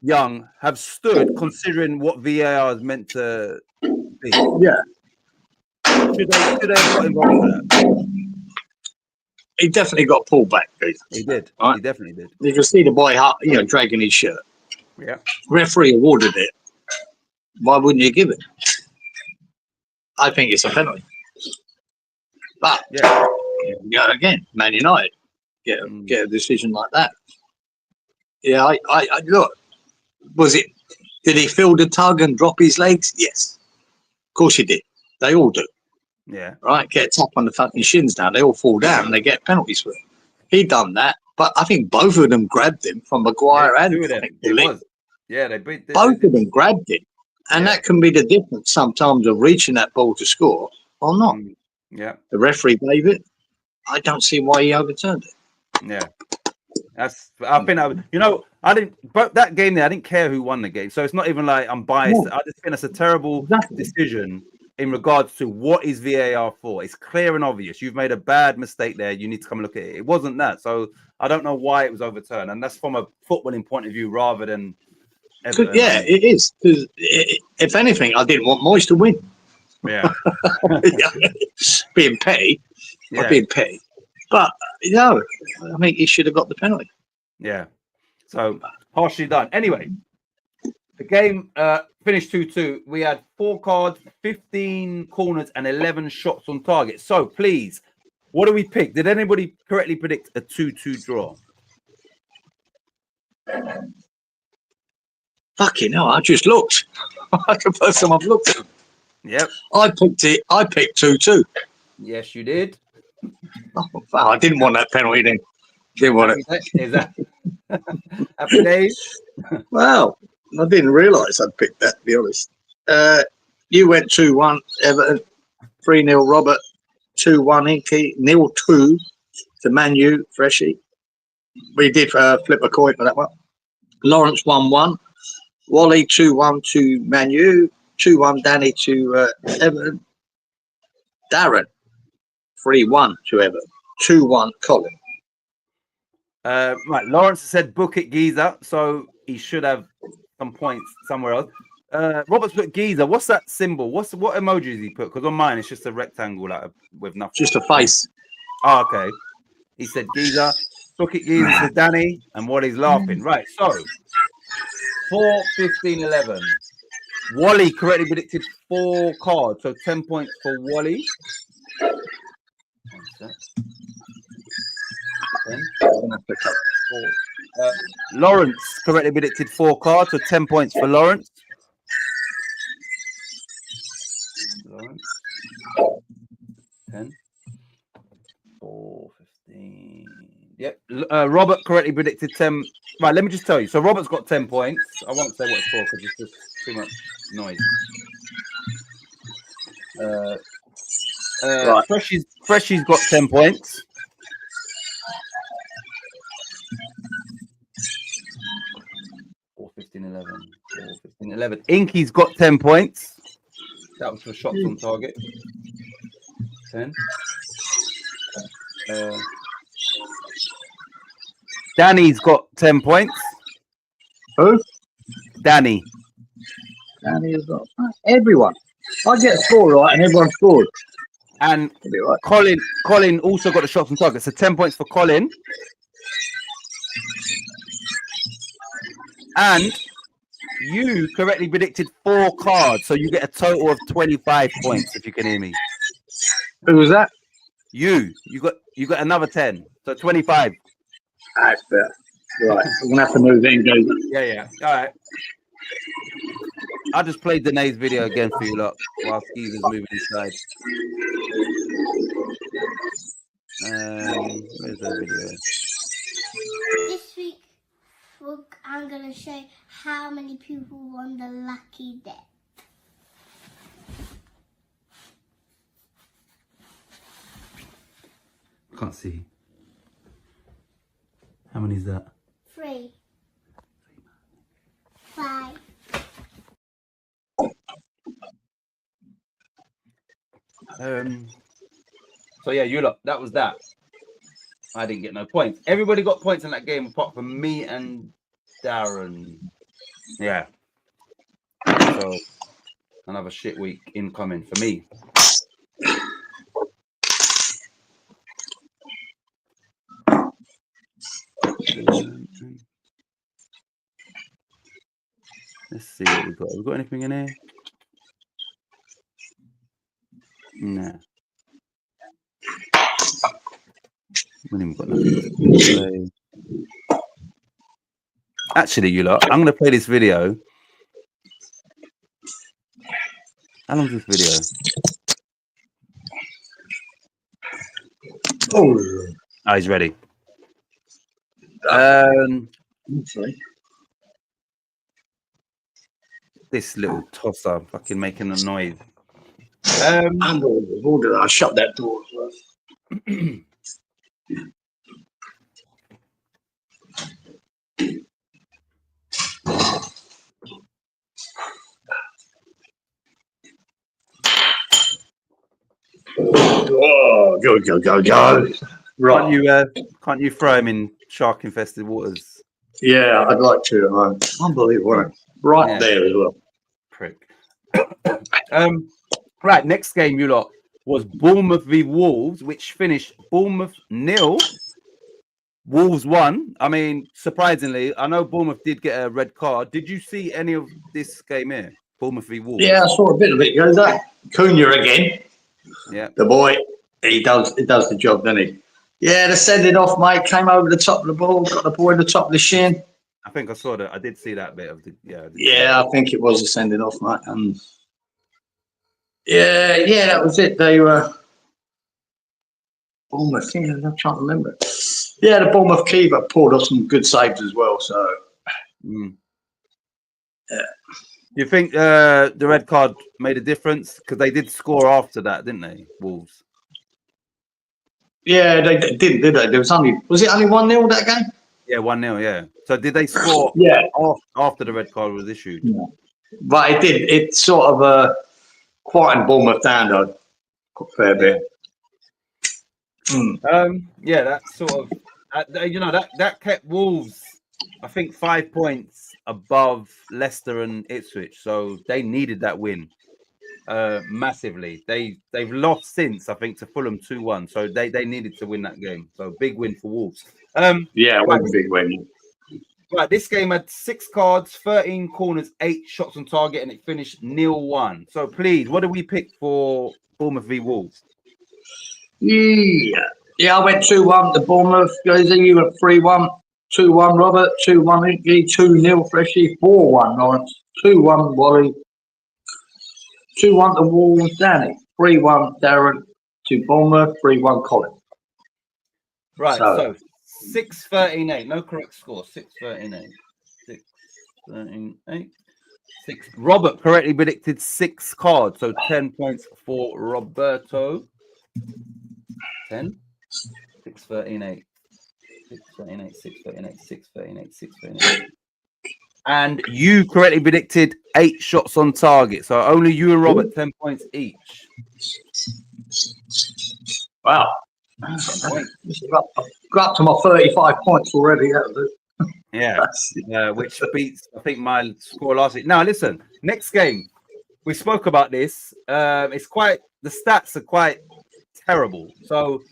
A: Young have stood considering what VAR is meant to be?
B: Yeah.
A: Should they have got involved with that?
B: He definitely got pulled back.
A: He did.
B: Right?
A: He definitely did.
B: You can see the boy, dragging his shirt.
A: Yeah.
B: Referee awarded it. Why wouldn't you give it? I think it's a penalty. But again, Man United get a decision like that. Yeah, I look. Was it? Did he feel the tug and drop his legs? Yes, of course he did. They all do.
A: Yeah.
B: right? Get a tap on the fucking shins now. They all fall down and they get penalties for it. He done that, but I think both of them grabbed him from Maguire
A: Yeah,
B: and
A: two of them. It
B: Lee.
A: was. Yeah, they beat.
B: Both of them grabbed it. And
A: Yeah.
B: that can be the difference sometimes of reaching that ball to score or not.
A: Yeah.
B: The referee gave it. I don't see why he overturned it.
A: Yeah. I think I didn't, but that game there, I didn't care who won the game. So it's not even like I'm biased.
B: No.
A: I just think it's a terrible
B: Exactly.
A: decision in regards to what is VAR for. It's clear and obvious. You've made a bad mistake there. You need to come and look at it. It wasn't that. So I don't know why it was overturned. And that's from a footballing point of view rather than Everton.
B: Yeah, it is. Because if anything, I didn't want Moyes to win.
A: Yeah.
B: Being petty.
A: Yeah.
B: Being petty. But, I think he should have got the penalty.
A: Yeah. So harshly done. Anyway, the game finished 2-2. We had 4 cards, 15 corners, and 11 shots on target. So please, what do we pick? Did anybody correctly predict a 2-2 draw?
B: Fucking hell, I just looked. That's the first time I've looked at them.
A: Yep.
B: I picked 2-2.
A: Yes, you did.
B: Oh, wow, I didn't want that penalty then. Didn't want it.
A: Is that happy days?
B: Well, I didn't realise I'd picked that, to be honest. You went 2-1, Everton, 3-0, Robert, 2-1, Inky, 0-2 to Man U, Freshy. We did flip a coin for that one. Lawrence 1-1, Wally 2-1 to Man U, 2-1 Danny to Everton, Darren 3-1 to Everton, 2-1 Colin.
A: Right, Lawrence said book it Giza, so he should have some points somewhere else. Robert's put Giza. What's that symbol? What emoji has he put? Because on mine it's just a rectangle with nothing.
B: Just a face.
A: Oh, okay. He said Giza. Book it Giza to Danny, and Wally's laughing. Right, so 4, 15, 11. Wally correctly predicted 4 cards, so 10 points for Wally. Lawrence correctly predicted 4 cards, so 10 points for Lawrence. 10, 4, 15. Yep. Robert correctly predicted 10. Right, let me just tell you. So Robert's got 10 points. I won't say what it's for because it's just too much noise.
B: Right.
A: Freshy's got 10 points. Four, 15, 11. Inky's got 10 points. That was for shots on target. 10. Danny's got 10 points.
B: Who?
A: Danny.
B: Danny has got everyone. I get a score right and everyone scored.
A: And
B: Right.
A: Colin also got the shots on target. So 10 points for Colin. And you correctly predicted 4 cards. So you get a total of 25 points, if you can hear me.
B: Who was that?
A: You got another 10. So 25.
B: That's better. Right. We're gonna have to move in, guys.
A: Yeah. All right. I just played Danae's video again for you lot while Skeezer's moving inside. Where's the video?
C: This week, I'm going to show you how many people won the lucky dip.
A: Can't see. How many is that?
C: 3, 5.
A: So yeah, you lot, that was that. I didn't get no points. Everybody got points in that game apart from me and Darren. Yeah. So another shit week incoming for me. Let's see what we've got. Have we got anything in here? Nah. We haven't got nothing. Actually, you lot, I'm going to play this video. How long is this video?
B: Oh,
A: Oh, he's ready.
B: sorry.
A: This little tosser fucking making a noise.
B: Unbelievable. I shut that door as well. Oh, go. Right.
A: Can't you throw him in shark infested waters?
B: Yeah, I'd like to. Unbelievable. Isn't it? Right
A: Yeah.
B: there as well.
A: Prick. Right, next game, you lot, was Bournemouth v Wolves, which finished Bournemouth 0, Wolves 1. I mean, surprisingly, I know Bournemouth did get a red card. Did you see any of this game here? Bournemouth v Wolves.
B: Yeah, I saw a bit of it. Goes that Cunha again.
A: Yeah.
B: The boy, he does the job, doesn't he? Yeah, the sending off, mate. Came over the top of the ball, got the boy in the top of the shin.
A: I think I saw that. I did see that bit of the. Yeah.
B: Yeah, I think it was a sending off, mate. Yeah, that was it. They were Bournemouth. Yeah, I'm trying to remember. Yeah, the Bournemouth keeper pulled off some good saves as well. So,
A: yeah. You think the red card made a difference because they did score after that, didn't they, Wolves?
B: Yeah, they did they? There was it only 1-0 that game?
A: Yeah, 1-0. Yeah. So did they score?
B: Yeah,
A: after the red card was issued.
B: Yeah. But it did. It sort of quietened Bournemouth down though, a fair bit.
A: Yeah, that sort of that kept Wolves, I think, 5 points above Leicester and Ipswich, so they needed that win massively. They've lost since, I think, to Fulham 2-1, so they needed to win that game. So big win for Wolves.
B: Yeah, it was a big win.
A: Right, this game had 6 cards, 13 corners, 8 shots on target, and it finished 0-1. So please, what do we pick for Bournemouth v Wolves?
B: Yeah, I went 2-1 to Bournemouth. You went 3-1, 2-1 Robert, 2-1 Inky, 2-0 Freshie, 4-1 Lawrence, 2-1 Wally, 2-1 to Wolves Danny, 3-1 Darren to Bournemouth, 3-1 Colin.
A: Right, so 6-13-8, no correct score. 6-13-8. 6-13-8. 6. Robert correctly predicted 6 cards, so 10 points for Roberto. 10. 6-13-8. 6-13-8. 6-13-8. 6-13-8. 6-13-8. And you correctly predicted 8 shots on target. So only you and Robert 10 points each.
B: Wow. Got up to my 35 points already.
A: Yeah, which beats, I think, my score last week. Now, listen, next game, we spoke about this. The stats are quite terrible. So,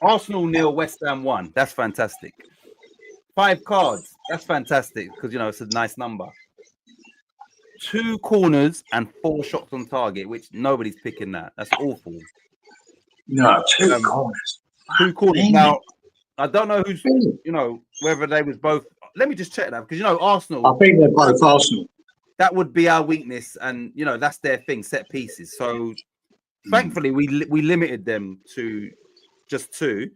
A: Arsenal 0, West Ham 1. That's fantastic. 5 cards. That's fantastic because, it's a nice number. 2 corners and 4 shots on target, which nobody's picking that. That's awful.
B: No, 2 corners.
A: 2 corners. Now, I don't know who's, whether they was both. Let me just check that because, Arsenal.
B: I think they're both Arsenal.
A: That would be our weakness, and that's their thing, set pieces. So, thankfully, we limited them to just 2.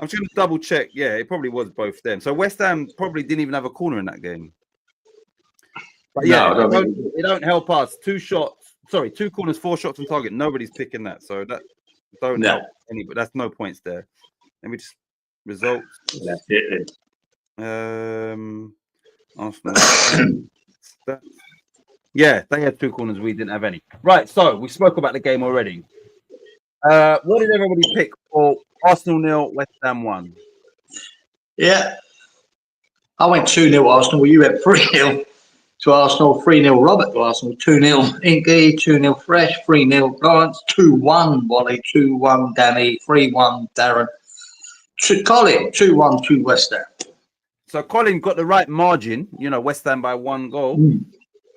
A: I'm just going to double check. Yeah, it probably was both them. So West Ham probably didn't even have a corner in that game. But yeah, it don't help us. 2 corners, 4 shots on target. Nobody's picking that, so that don't help anybody. That's no points there. Let me just results.
B: That's it.
A: Arsenal. Yeah, they had 2 corners. We didn't have any. Right, so we spoke about the game already. What did everybody pick for Arsenal 0, West Ham 1?
B: Yeah, I went 2-0 Arsenal. Well, you went 3-0 to Arsenal, 3-0 Robert to Arsenal, 2-0 Inky, 2-0 Fresh, 3-0 Lawrence, 2-1 Wally, 2-1 Danny, 3-1 Darren, Colin, 2-1 to West Ham.
A: So Colin got the right margin, West Ham by 1 goal.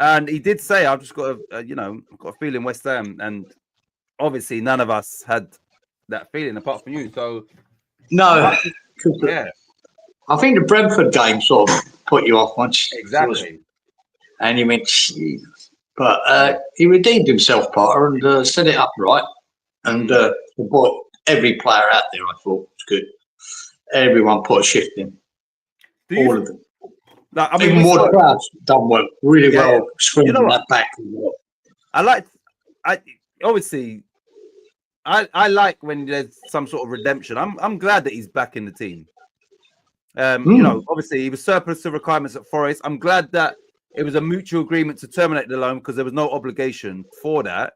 A: And he did say, I've just got I've got a feeling West Ham, and obviously none of us had that feeling apart from you. So
B: no,
A: yeah,
B: I think the Brentford game sort of put you off once.
A: Exactly.
B: And you went, Jesus. But he redeemed himself, Potter, and set it up right. And the boy, every player out there, I thought, was good. Everyone put a shift in.
A: Do you,
B: All of them.
A: like, I mean,
B: Even
A: we
B: Ward
A: saw-
B: Prowse done well, really
A: Yeah,
B: well, screening
A: You know
B: that back as well.
A: I obviously I like when there's some sort of redemption. I'm glad that he's back in the team. You know, obviously he was surplus to requirements at Forest. I'm glad that it was a mutual agreement to terminate the loan because there was no obligation for that.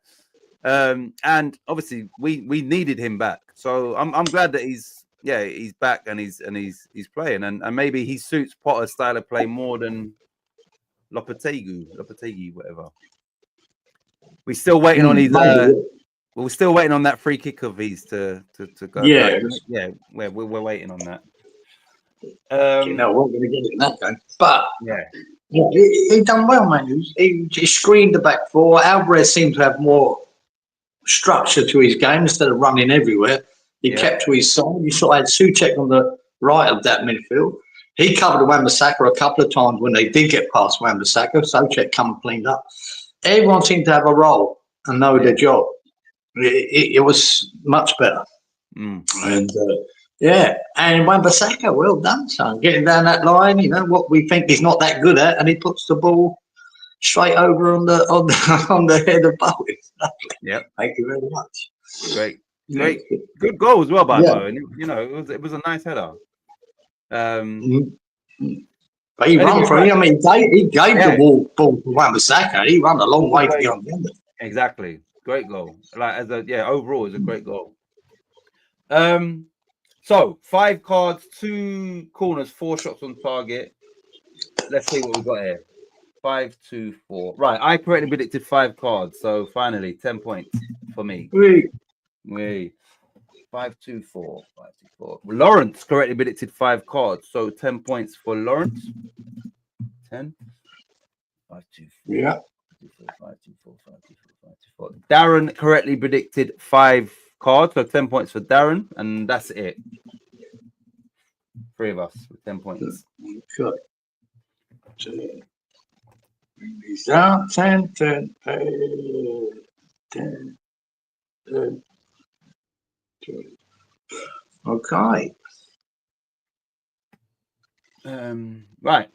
A: And obviously we needed him back. So I'm glad that he's back and he's playing and maybe he suits Potter's style of play more than Lopetegui, whatever. We're still waiting on his we're still waiting on that free kick of his to go.
B: Yeah.
A: We're waiting on that.
B: You know, we're going to get it in that game. But
A: Yeah.
B: yeah, he done well, man. He screened the back four. Alvarez seemed to have more structure to his game instead of running everywhere. He kept to his side. You sort of had Souček on the right of that midfield. He covered Wan-Bissaka a couple of times when they did get past Wan-Bissaka. Souček come and cleaned up. Everyone seemed to have a role and know their job. It was much better. And and Wan-Bissaka, well done, son. Getting down that line, you know what we think he's not that good at, and he puts the ball straight over on the head of Bowen.
A: Yep.
B: Thank you very much.
A: Great. Good goal as well by
B: Yeah.
A: Bowen. You know, it was a nice header.
B: But he ran for him. I mean, he gave the ball to Wan-Bissaka. He ran a long way to get on the end.
A: Exactly. Great goal. Like overall, it's a great goal. So 5 cards, 2 corners, 4 shots on target. Let's see what we got here. 5, 2, 4. Right, I correctly predicted 5 cards. So finally, 10 points for me. Wait. 5, 2, 4. 5, 2, 4. Lawrence correctly predicted 5 cards. So 10 points for Lawrence. 10. 5, 2, 4.
B: Yeah.
A: 5, 2, 4, 5, 2, 4, 5, 2, 4. Darren correctly predicted 5 cards, so 10 points for Darren, and that's it. 3 of us with 10 points.
B: Good. He's out 10, 10, 10, 10. Okay.
A: Right.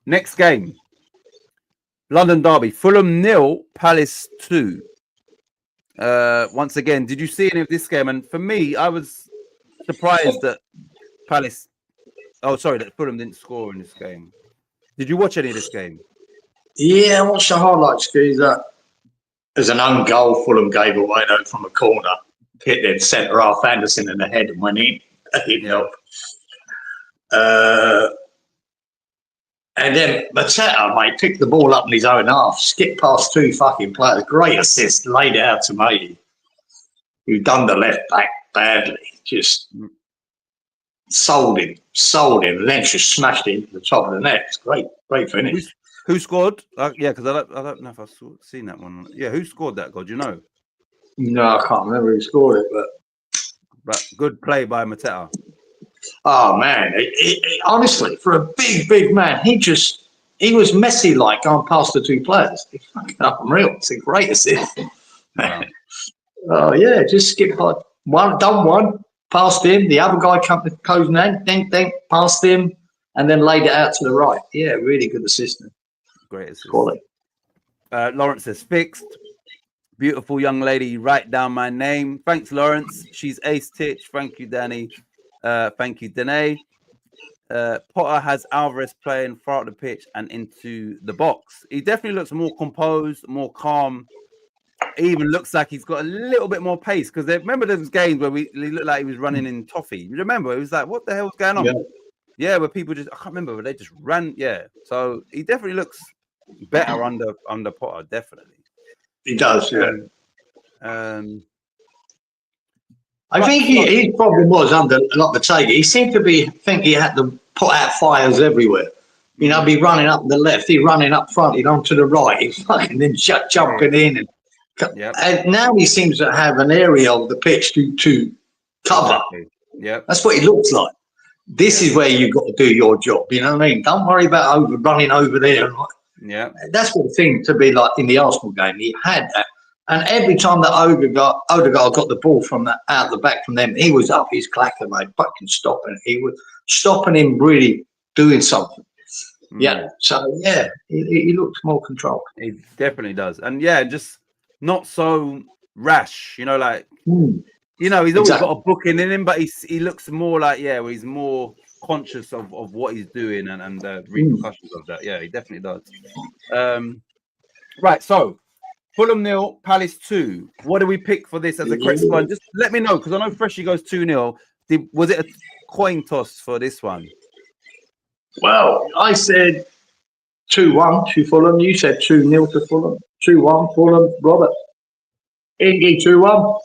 A: Next game. London Derby. Fulham 0, Palace 2. Once again, did you see any of this game? And for me, I was surprised that that Fulham didn't score in this game. Did you watch any of this game?
B: Yeah, I watched the highlights because there's an own goal Fulham gave away though from a corner. Hit their centre half Anderson in the head and went in. And then Mateta, mate, picked the ball up in his own half, skipped past 2 fucking players. Great assist, laid it out to me. Who done the left back badly. Just sold him. Then just smashed it into the top of the net. It's great finish.
A: Who scored? Because I don't know if I've seen that one. Yeah, who scored that goal? Do you know?
B: No, I can't remember who scored it, but
A: Right, good play by Mateta.
B: oh man, honestly, for a big man, he was Messi like going past the 2 players. It's fucking unreal. It's a great assist.
A: Wow.
B: Oh yeah, just skip like done one, past him. The other guy closing in, think, past him, and then laid it out to the right. Yeah, really good assistant.
A: Great assist.
B: Quality.
A: Lawrence says fixed. Beautiful young lady, write down my name. Thanks, Lawrence. She's ace titch. Thank you, Danny. Thank you, Danae. Potter has Alvarez playing far out the pitch and into the box. He definitely looks more composed, more calm. He even looks like he's got a little bit more pace because remember those games where he looked like he was running in toffee. You remember? It was like, what the hell's going on? Yeah, where people I can't remember, but they just ran. Yeah, so he definitely looks better under Potter. Definitely,
B: he does. Yeah. I think his problem was under Lopetegui. He seemed to think he had to put out fires everywhere. You know, be running up the left, he running up front, he'd on to the right, he's fucking then jumping in. And now he seems to have an area of the pitch to cover.
A: Yeah,
B: that's what he looks like. This is where you've got to do your job. You know what I mean? Don't worry about running over there.
A: Yeah,
B: that's what it seemed to be like in the Arsenal game. He had that, And every time that Odegaard got the ball from that out the back from them, he was up his clacker, mate, fucking stopping. He was stopping him, really doing something. Yeah. So yeah, he looks more controlled.
A: He definitely does, and yeah, just not so rash. You know, like he's always got a booking in him, but he looks more like he's more conscious of what he's doing and the repercussions of that. Yeah, he definitely does. Right, so Fulham 0, Palace 2. What do we pick for this as a correct score? Just let me know, because I know Freshie goes 2-0. Was it a coin toss for this one?
B: Well, I said 2-1 to Fulham. You said 2-0 to Fulham. 2-1 Fulham. Robert. Ingy 2-1.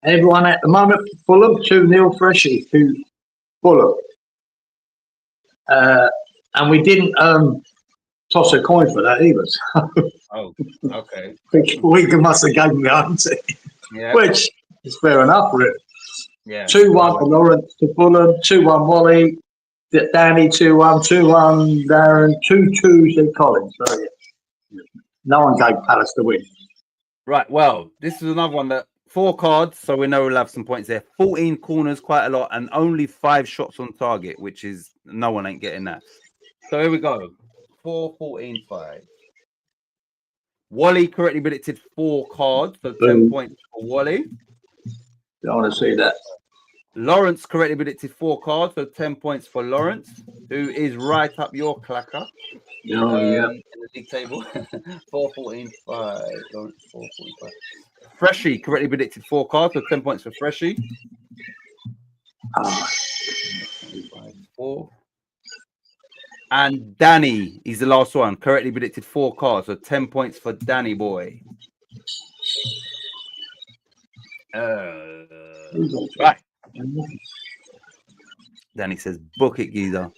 B: Everyone at the moment, Fulham 2-0 Freshie to Fulham. And we didn't toss a coin for that either.
A: Oh, okay.
B: We must have given the answer, which is fair enough, really.
A: Yeah.
B: 2-1 for Lawrence to Fulham, 2-1 Wally, Danny 2-1, 2-1 Darren, 2-2 to Collins. So, yeah. No one gave Palace the win.
A: Right, well, this is another one that 4 cards, so we know we'll have some points there. 14 corners, quite a lot, and only 5 shots on target, which is no one ain't getting that. So here we go. 4, 14, 5. Wally correctly predicted 4 cards, so 10 points for Wally.
B: Don't want to see that.
A: Lawrence correctly predicted 4 cards, so 10 points for Lawrence, who is right up your clacker. In the league table. 4, 14, 5. Lawrence 4, 45. Freshie correctly predicted 4 cards, so 10 points for Freshie. 4. And Danny, he's the last one, correctly predicted 4 cards, so 10 points for Danny boy. Right. Danny says, book it, geezer.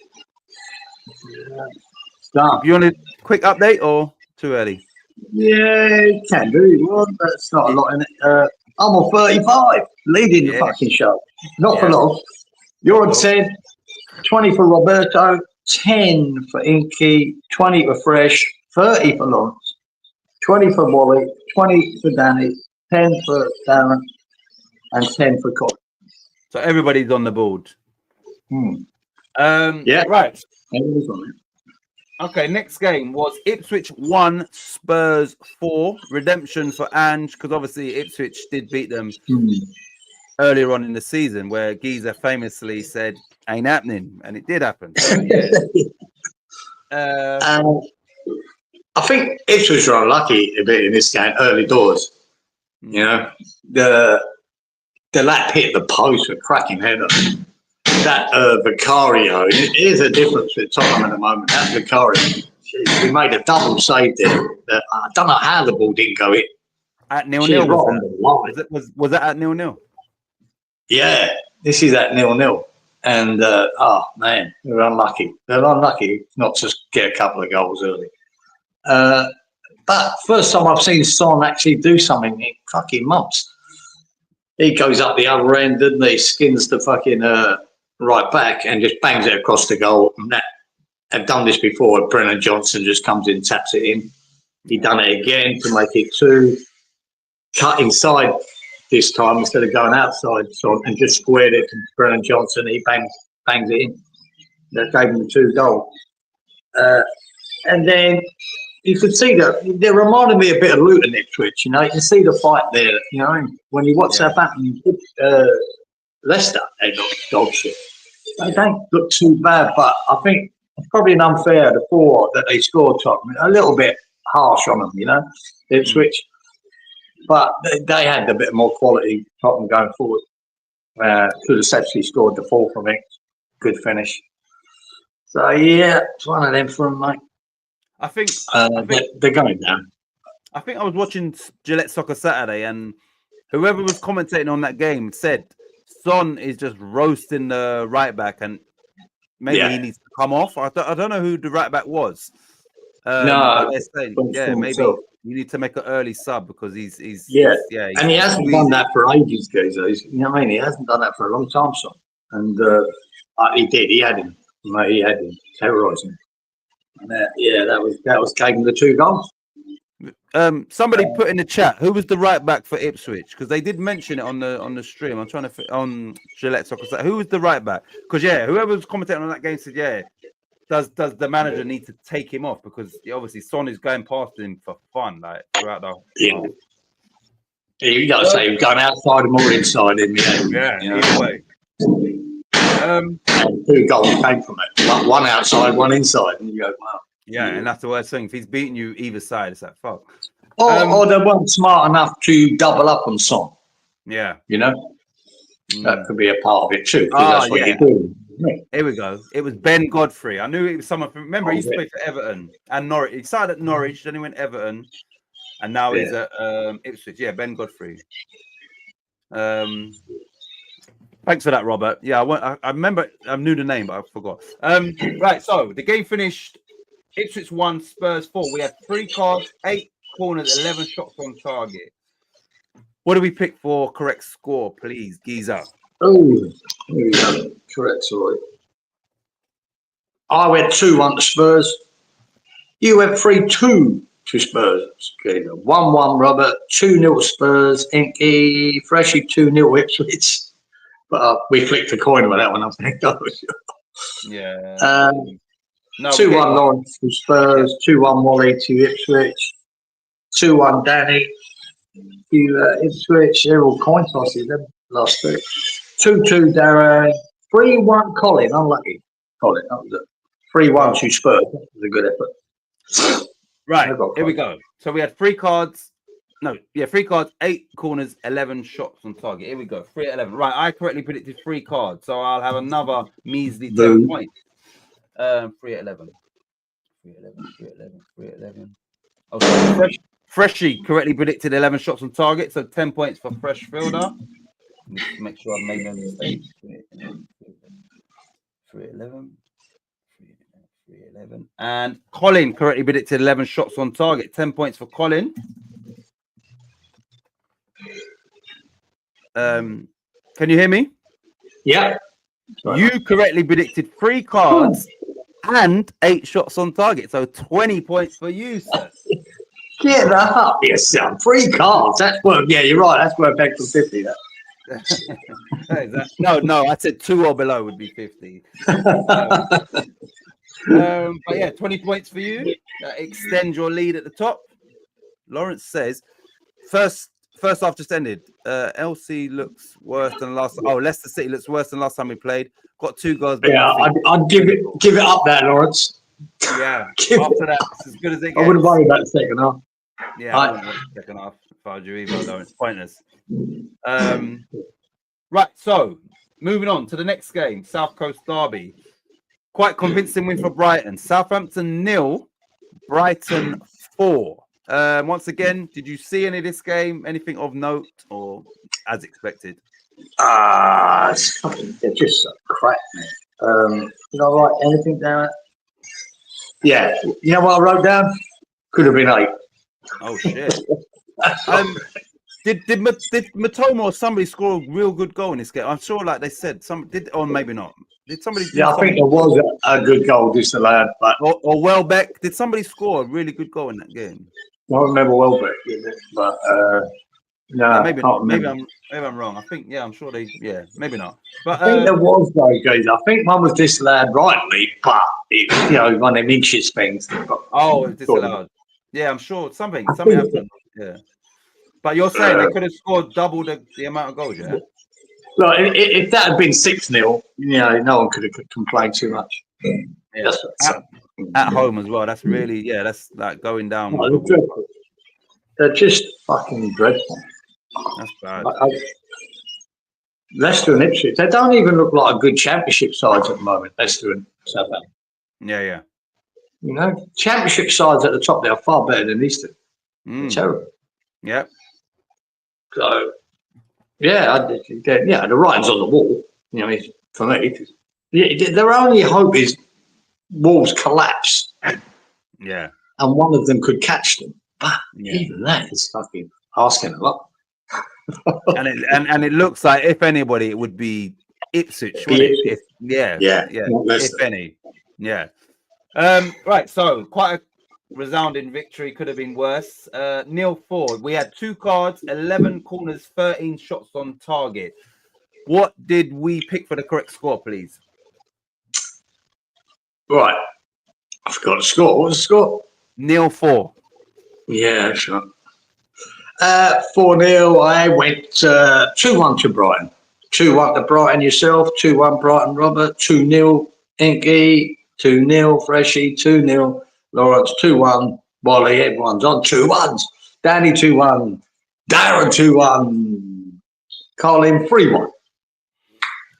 B: Stop.
A: You want a quick update or too early?
B: Yeah, can do. That's not a lot in it. I'm on 35, leading the fucking show. Not for long. You're on 10, 20 for Roberto, 10 for Inky, 20 for Fresh, 30 for Lawrence, 20 for Wally, 20 for Danny, 10 for Darren, and 10 for Colin.
A: So everybody's on the board. Right. Okay, next game was Ipswich 1, Spurs 4. Redemption for Ange, because obviously Ipswich did beat them earlier on in the season, where Geezer famously said, ain't happening, and it did happen. So,
B: I think Ipswich were unlucky a bit in this game, early doors. You know, the lap hit the post with cracking header. That Vicario, here's a difference with Tottenham at the moment. That Vicario, we made a double save there. I don't know how the ball didn't go in.
A: At 0-0, was that at 0-0?
B: Yeah, this is at 0-0. And, oh, man, they're unlucky. They're unlucky not to get a couple of goals early. But first time I've seen Son actually do something in fucking months. He goes up the other end, doesn't he? Skins the fucking right back and just bangs it across the goal. And that, I've done this before. Brennan Johnson just comes in, taps it in. He done it again to make it 2. Cut inside this time instead of going outside, and just squared it to Brennan Johnson. He bangs it in. That gave him the 2 goals. And then you could see that they reminded me a bit of Luton Ipswich. You know, you can see the fight there. You know, when you watch Southampton, Leicester, they got dog shit. They don't look too bad, but I think it's probably an unfair the 4 that they scored. Tottenham, a little bit harsh on them. You know, Ipswich, but they had a bit more quality. Tottenham going forward. Could have actually scored the 4th from it. Good finish. So yeah, it's one of them for them, mate.
A: I think
B: they're going down.
A: I think I was watching Gillette Soccer Saturday, and whoever was commentating on that game said Son is just roasting the right back, and maybe he needs to come off. I don't know who the right back was.
B: No,
A: saying, maybe you need to make an early sub because he's and
B: he hasn't done that for ages, guys. You know what I mean? He hasn't done that for a long time, Son. And he did. He had him. He had him terrorising. And that was gave him the 2 goals.
A: Somebody put in the chat who was the right back for Ipswich, because they did mention it on the stream. I'm trying to on Gillette Soccer. Who was the right back? Because whoever was commentating on that game said, does the manager need to take him off, because obviously Son is going past him for fun, like throughout the whole.
B: You got to say he's going outside and more inside in the end.
A: Either way.
B: 2 goals came from it. Like one outside, one inside, and you go, wow.
A: Yeah, and that's the worst thing. If he's beating you either side, it's like fuck.
B: Or they weren't smart enough to double up on Son.
A: Yeah.
B: You know? That could be a part of it too. That's what you do.
A: Here we go. It was Ben Godfrey. I knew it was someone from. Remember, he used to play for Everton and Norwich. He started at Norwich, then he went Everton, and now he's at Ipswich. Yeah, Ben Godfrey. Thanks for that, Robert. Yeah, I remember. I knew the name, but I forgot. Right. So the game finished. Ipswich 1, Spurs 4. We had 3 cards, 8 corners, 11 shots on target. What do we pick for correct score, please, Giza?
B: Oh, here we go. Correct, sorry. I went 2-1 to Spurs. You went 3-2 to Spurs. Okay, 1-1 Robert, 2-0 Spurs, Inky, Freshy 2-0 Ipswich. But we flicked a coin with that one, I think.
A: Yeah.
B: 2-1 Lawrence to Spurs, 2-1 Wally to Ipswich, 2-1 Danny to Ipswich. They're all coin tosses, them last 2. 2-2 Darren, 3-1 Colin, unlucky. Colin, that was it. 3-1 to Spurs. That was a good effort.
A: Right, here we go. So we had 3 cards. 3 cards, 8 corners, 11 shots on target. Here we go. 3-11. Right, I correctly predicted 3 cards, so I'll have another measly 10 points. 3-11. Oh, so Freshie correctly predicted 11 shots on target, so 10 points for Fresh Fielder. Make sure I've made no mistakes. 3-11. And Colin correctly predicted 11 shots on target, 10 points for Colin. Can you hear me?
B: Yeah.
A: You correctly predicted 3 cards and 8 shots on target, so 20 points for you, sir.
B: Get that up, yes, son. 3 cards. That's worth. Yeah, you're right. That's worth extra 50.
A: No, I said 2 or below would be 50. But yeah, 20 points for you. Extend your lead at the top. Lawrence says, first half just ended. LC looks worse than last. Leicester City looks worse than last time we played. Got 2 goals.
B: Yeah, I'd give it up there, Lawrence.
A: Yeah. After that, it's as good as it gets.
B: I wouldn't worry about the second half.
A: Yeah, I wouldn't worry about the second half if I was you either, though. It's pointless. Right, so moving on to the next game, South Coast Derby. Quite convincing win for Brighton. Southampton 0, Brighton 4. Once again, did you see any of this game? Anything of note or as expected?
B: They're just so crap, man. Did I write anything down? Yeah. You know what I wrote down? Could have been 8.
A: Oh, shit. Did Matoma or somebody score a real good goal in this game? I'm sure, like they said, or maybe not. Did somebody?
B: I think there was a good goal, just a lad. But
A: or Welbeck. Did somebody score a really good goal in that game?
B: I don't remember Welbeck, but no,
A: maybe I'm wrong. I think I'm sure they. Yeah, maybe not. But
B: I think there was though, guys. I think one was disallowed rightly, but one of them inches things.
A: Oh, it's disallowed. Yeah, I'm sure something happened. Yeah. But you're saying they could have scored double the amount of goals, yeah?
B: Look, if that had been 6-0, no one could have complained too much.
A: Yeah. At home as well. That's really, that's like going down.
B: They're just fucking dreadful.
A: That's bad.
B: Leicester and Ipswich, they don't even look like a good championship sides at the moment, Leicester and Southampton.
A: Yeah.
B: Championship sides at the top, they are far better than these two. They're terrible.
A: Yeah.
B: So, the writing's on the wall. For me, their only hope is Wolves collapse.
A: Yeah.
B: And one of them could catch them. But even that is fucking asking a lot.
A: and it looks like, if anybody, it would be Ipswich. If any. Yeah. Right. So quite resounding victory. Could have been worse. Neil 4. We had 2 cards, 11 corners, 13 shots on target. What did we pick for the correct score, please?
B: Right. I forgot the score. What was the score?
A: Neil 4.
B: Yeah, sure. 4-0. I went 2-1 to Brighton. 2-1 to Brighton yourself. 2-1 Brighton Robert. 2-0 Inky. 2-0 Freshie. 2-0 Lawrence. 2-1 Wally. Everyone's on 2-1s. Danny 2-1. Darren 2-1. Colin 3-1.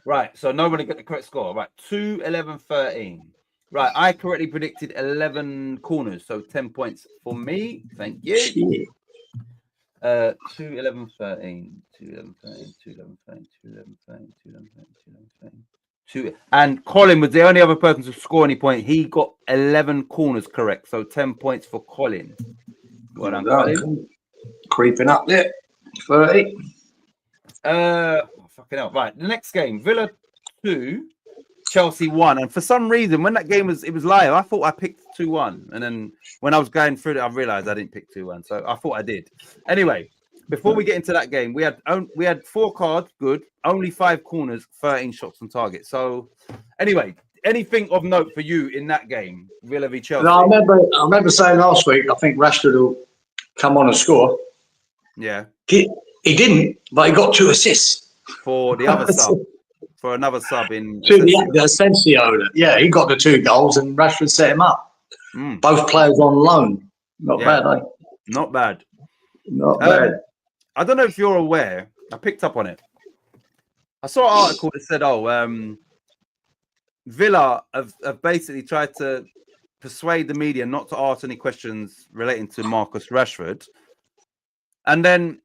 A: Right, so nobody got the correct score. Right, 2, 11, 13. Right, I correctly predicted 11 corners, so 10 points for me. Thank you.
B: Shit.
A: 2, 11, 13. 2, 11, 13. 2, 11, 13. 2, 11, 13. 2, 11, 13. 2, 11, 13. 2. And Colin was the only other person to score any point. He got 11 corners correct, so 10 points for Colin. Well done, Colin.
B: Creeping up there. 30.
A: Fucking hell. Right, the next game, Villa 2, Chelsea 1. And for some reason, when that game was live, I thought I picked 2-1. And then when I was going through it, I realized I didn't pick 2-1. So I thought I did. Anyway, before we get into that game, we had 4 cards, good, only 5 corners, 13 shots on target. So anyway, anything of note for you in that game, Villa v Chelsea?
B: No, I remember saying last week, I think Rashford will come on and score.
A: Yeah.
B: He didn't, but he got 2 assists.
A: For the other sub. For another sub in
B: the Asensio. Yeah, he got the 2 goals and Rashford set him up. Both players on loan. Not bad, eh?
A: Not bad.
B: Not bad.
A: I don't know if you're aware. I picked up on it. I saw an article that said, Villa have basically tried to persuade the media not to ask any questions relating to Marcus Rashford. And then,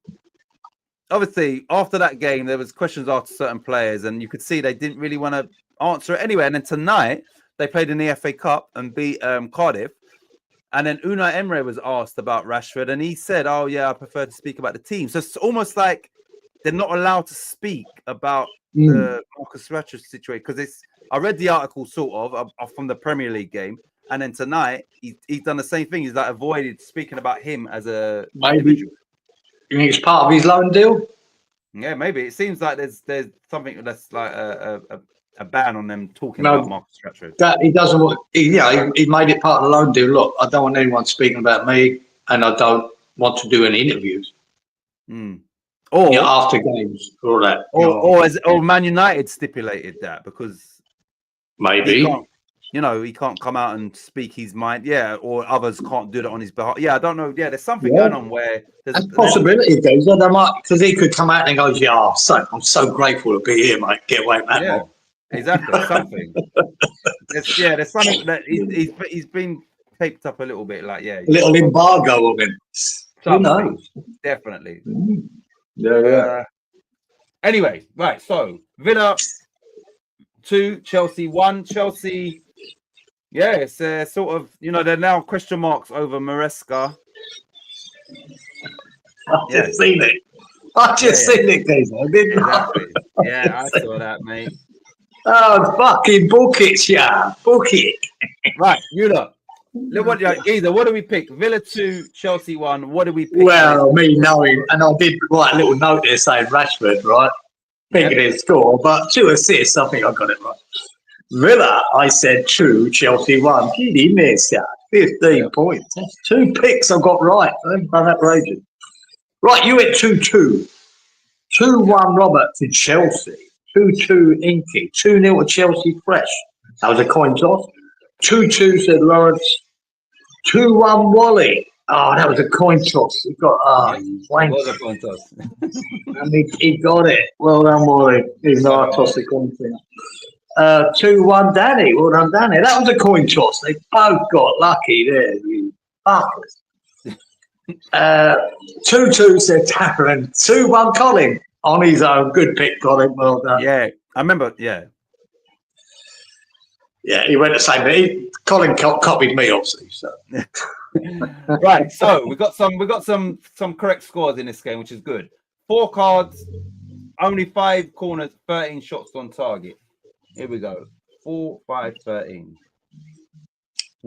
A: obviously, after that game, there was questions asked to certain players, and you could see they didn't really want to answer it anyway. And then tonight, they played in the FA Cup and beat Cardiff. And then Unai Emery was asked about Rashford, and he said, "Oh yeah, I prefer to speak about the team." So it's almost like they're not allowed to speak about the Marcus Rashford situation because I read the article sort of from the Premier League game, and then tonight he's done the same thing. He's like avoided speaking about him as a individual.
B: You think it's part of his loan deal?
A: Yeah, maybe. It seems like there's something that's like a ban on them talking about Marcus Rashford.
B: That he doesn't want. He made it part of the loan deal. Look, I don't want anyone speaking about me, and I don't want to do any interviews.
A: Or
B: after games, all that.
A: Or Man United stipulated that because
B: maybe
A: he can't come out and speak his mind. Yeah, or others can't do that on his behalf. Yeah, I don't know. Yeah, there's something going on where there's
B: a possibility. They might, because he could come out and go, "Yeah, I'm so grateful to be here, mate. Get away, man."
A: Yeah, exactly. Something. There's something that he's been taped up a little bit. Like a
B: little embargo on him. Who knows?
A: Definitely.
B: Yeah.
A: Anyway, right. So Villa 2, Chelsea 1. Chelsea. Yeah, it's sort of, there are now question marks over Maresca.
B: I've just seen it. I've just seen it, guys. I didn't know.
A: Yeah, I saw that, mate.
B: Oh, fucking book it, yeah. Book it.
A: Right, you look. What do we pick? Villa 2, Chelsea 1. What do we pick?
B: Well, me knowing, and I did write a little note there saying Rashford, right? Thinking he'd score, but 2 assists, I think I got it right. Villa, I said 2, Chelsea 1. Giddy miss, 15 points. That's 2 picks I got right. I'm outrageous. Right, you went 2-2. 2-1 Robert to Chelsea. 2-2 Inky. 2-0 to Chelsea Fresh. That was a coin toss. 2-2 said Lawrence. 2-1 Wally. Oh, that was a coin toss. He got
A: It was a coin toss.
B: And he got it. Well done, Wally. Even though I tossed the coin thing. 2-1 Danny. Well done, Danny. That was a coin toss. They both got lucky there. You fuckers. 2-2 said Darren. 2-1 Colin on his own. Good pick, Colin. Well done.
A: Yeah, I remember. Yeah.
B: Yeah, he went the same way. Colin copied me, obviously. So.
A: Right, so we got some correct scores in this game, which is good. 4 cards, only 5 corners, 13 shots on target. Here we go. 4, 5, 13.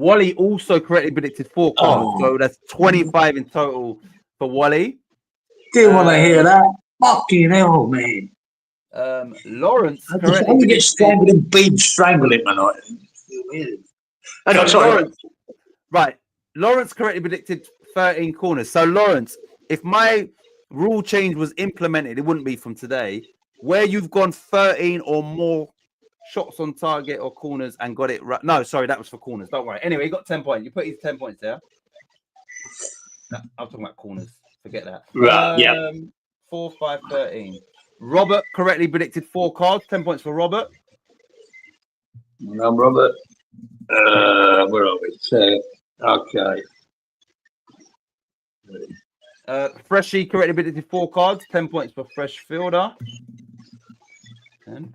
A: Wally also correctly predicted 4 cards, so that's 25 in total for Wally.
B: Didn't want to hear that. Fucking hell, man.
A: Lawrence
B: I'm
A: correctly
B: going to get
A: predicted.
B: strangled and being strangled him tonight. Hang on, sorry.
A: Lawrence, right. Lawrence correctly predicted 13 corners. So, Lawrence, if my rule change was implemented, it wouldn't be from today. Where you've gone 13 or more shots on target or corners and got it right. No, sorry, that was for corners. Don't worry. Anyway, he got 10 points. You put his 10 points there. No, I'm talking about corners. Forget that.
B: Right, yeah.
A: 4, 5, 13. Robert correctly predicted 4 cards. 10 points for Robert.
B: I'm Robert. Where are we? So, okay.
A: Freshie correctly predicted 4 cards. 10 points for Fresh Fielder. 10.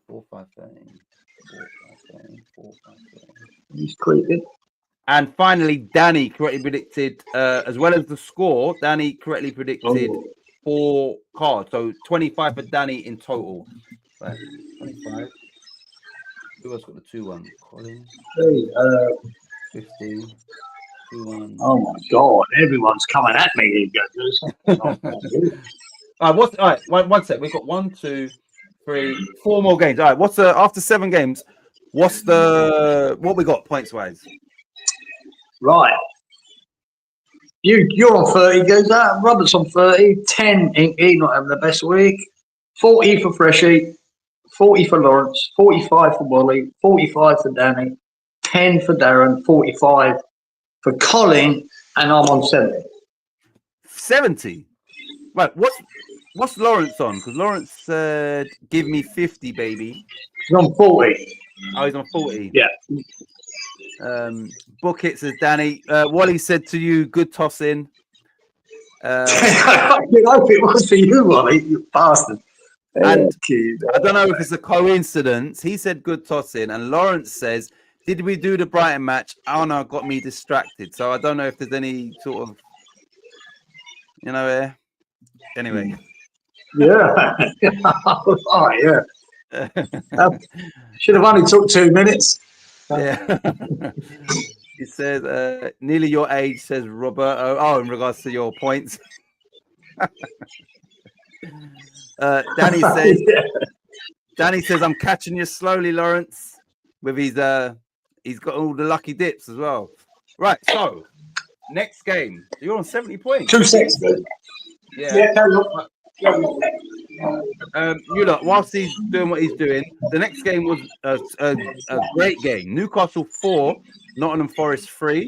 A: 4, 5, 13. 4, 5, 13. 4, 5, 13.
B: He's creeping.
A: And finally, Danny correctly predicted, as well as the score, Danny correctly predicted 4 cards. So 25 for Danny in total. Right, 25. Who else got the 2-1? Colin.
B: Hey,
A: 15. 2-1.
B: oh my God! Everyone's coming at me.
A: All right, one sec. We've got 1, 2, 3, 4 more games. All right, what's after 7 games? What we got points wise?
B: Right. You're on 30, goes that. Robert's on 30. 10, Inky, not having the best week. 40 for Freshie. 40 for Lawrence. 45 for Wally. 45 for Danny. 10 for Darren. 45 for Colin. And I'm on 70.
A: 70. Right. What's Lawrence on? Because Lawrence said, "Give me 50, baby."
B: He's on 40.
A: Oh, he's on 40.
B: Yeah.
A: Book it, says Danny. Wally said to you, "Good toss in."
B: I hope it was for you, Wally, you bastard.
A: And I don't know if it's a coincidence. He said good toss in, and Lawrence says, "Did we do the Brighton match? Oh no, got me distracted." So I don't know if there's any sort of, anyway.
B: Yeah. All right, yeah. Should have only took 2 minutes.
A: Yeah. He says, nearly your age, says Roberto. Oh, in regards to your points. Danny says, Danny says, I'm catching you slowly, Lawrence, with his, he's got all the lucky dips as well. Right, so next game. You're on 70 points.
B: 2 seconds.
A: Yeah.
B: Carry on.
A: You look, whilst he's doing what he's doing, the next game was a great game. Newcastle 4, Nottingham Forest 3.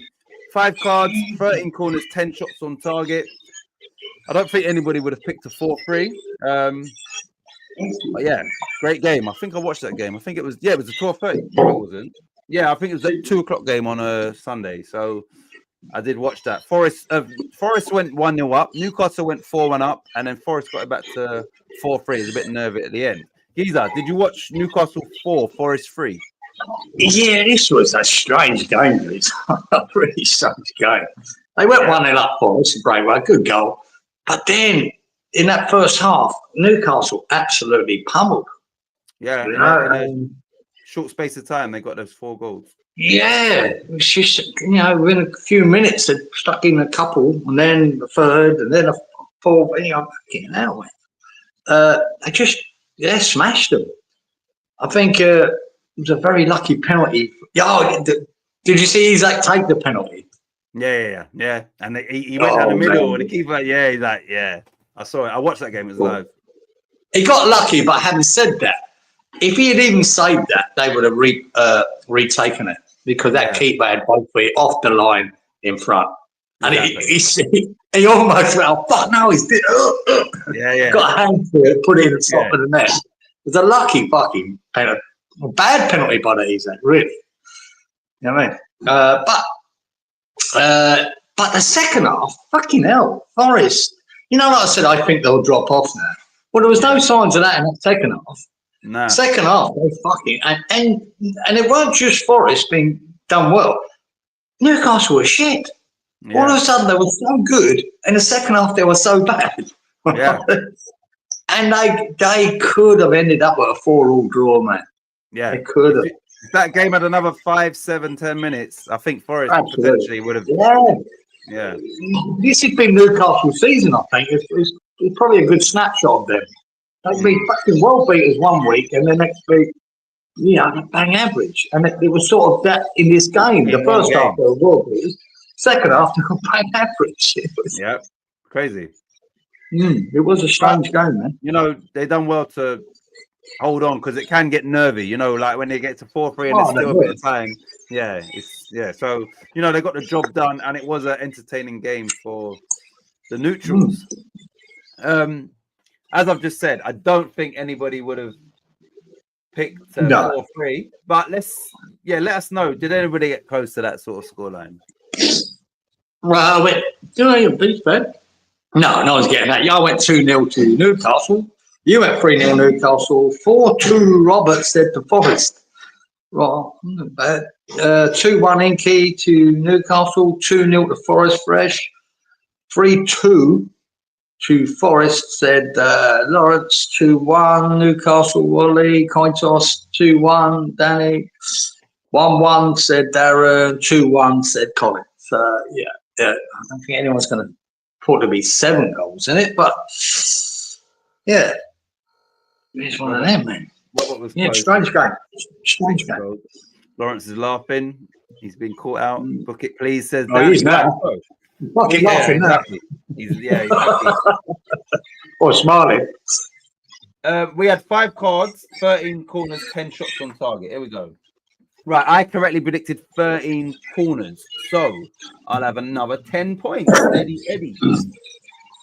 A: 5 cards, 13 corners, 10 shots on target. I don't think anybody would have picked a 4-3. But yeah, great game. I think I watched that game. I think it was a 12:30. It wasn't. Yeah, I think it was a 2:00 game on a Sunday. So I did watch that. Forest went 1-0 up. Newcastle went 4-1 up, and then Forest got it back to 4-3. It was a bit nervy at the end. Giza, did you watch Newcastle 4, Forest 3?
B: Yeah, this was a strange game. This a really strange game. They went 1-0 up for us, Brayway, good goal. But then in that first half, Newcastle absolutely pummeled.
A: Yeah,
B: You
A: in
B: know,
A: a short space of time, they got those 4 goals.
B: yeah, it was just, within a few minutes, they stuck in a couple, and then the third, and then a fourth. Fucking hell, man. They smashed them. I think it was a very lucky penalty. Did you see Isaac take the penalty?
A: Yeah. And he went down the middle,
B: man.
A: and the keeper, he's like, yeah. I saw it. I watched that game. It was live.
B: He got lucky, but having said that, if he had even saved that, they would have retaken it because that keeper had both feet off the line in front. And he almost went, oh, fuck, no, he's got a hand to it, put it in the top of the net. It was a lucky fucking penalty. A bad penalty by the Isaac, really. You know what I mean? But the second half, fucking hell, Forest. Like I said, I think they'll drop off now. Well, there was no signs of that in that second half.
A: No.
B: Second half, they fucking and it weren't just Forest being done well. Newcastle were shit.
A: Yeah.
B: All of a sudden, they were so good. In the second half, they were so bad.
A: Yeah.
B: And they could have ended up with a 4-4 draw, man.
A: Yeah.
B: They could have.
A: If that game had another 5, 7, 10 minutes, I think Forest
B: Absolutely.
A: potentially would have.
B: Yeah.
A: Yeah.
B: This has been Newcastle's season, I think. It's probably a good snapshot of them. They've been fucking world beaters one week, and the next week, bang average. And it was sort of that in this game.
A: In
B: The
A: one
B: first
A: game.
B: half, they were world beaters. Second half, they were bang average.
A: Yeah. Crazy.
B: It was a strange game, man.
A: You know, they done well to hold on because it can get nervy, you know, like when they get to 4-3 and there's still a bit of time. Yeah, so you know, they got the job done, and it was an entertaining game for the neutrals. As I've just said, I don't think anybody would have picked 4-3, but let us know, did anybody get close to that sort of scoreline?
B: Well, I went, do I have beef, man? No one's getting that. I went 2-0 to Newcastle. You went 3-0 Newcastle. 4-2 Robert said to Forest. Well, 2-1 Inky to Newcastle. 2-0 to Forest Fresh. 3-2 to Forest said Lawrence. 2-1 Newcastle Wally. Coin toss 2-1 Danny. 1-1 said Darren. 2-1 said Colin. So yeah, I don't think anyone's going to put to be 7 goals in it, but yeah, it's one of them, man. Strange game.
A: Lawrence is laughing. He's been caught out. Book it, please. Says
B: he's now. Fucking laughing now.
A: He's happy.
B: Or smiling.
A: We had 5 cards, 13 corners, 10 shots on target. Here we go. Right, I correctly predicted 13 corners, so I'll have another 10 points. Eddie.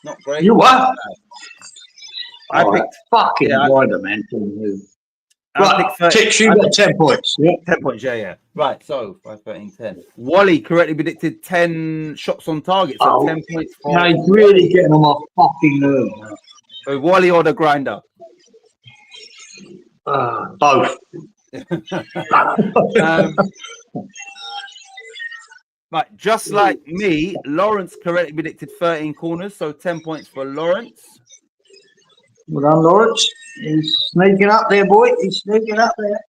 A: Not great.
B: You what?
A: I picked
B: fucking wider, man. Right, Tix, you got 10 points.
A: Yeah. 10 points, yeah. Right, so 5, 13, 10. Wally correctly predicted 10 shots on target, so 10 points.
B: No, he's really getting on my fucking nerves.
A: So Wally or the grinder?
B: Both.
A: Right, just like me, Lawrence correctly predicted 13 corners, so 10 points for Lawrence.
B: Well done, Lawrence. He's sneaking up there, boy. He's sneaking up there.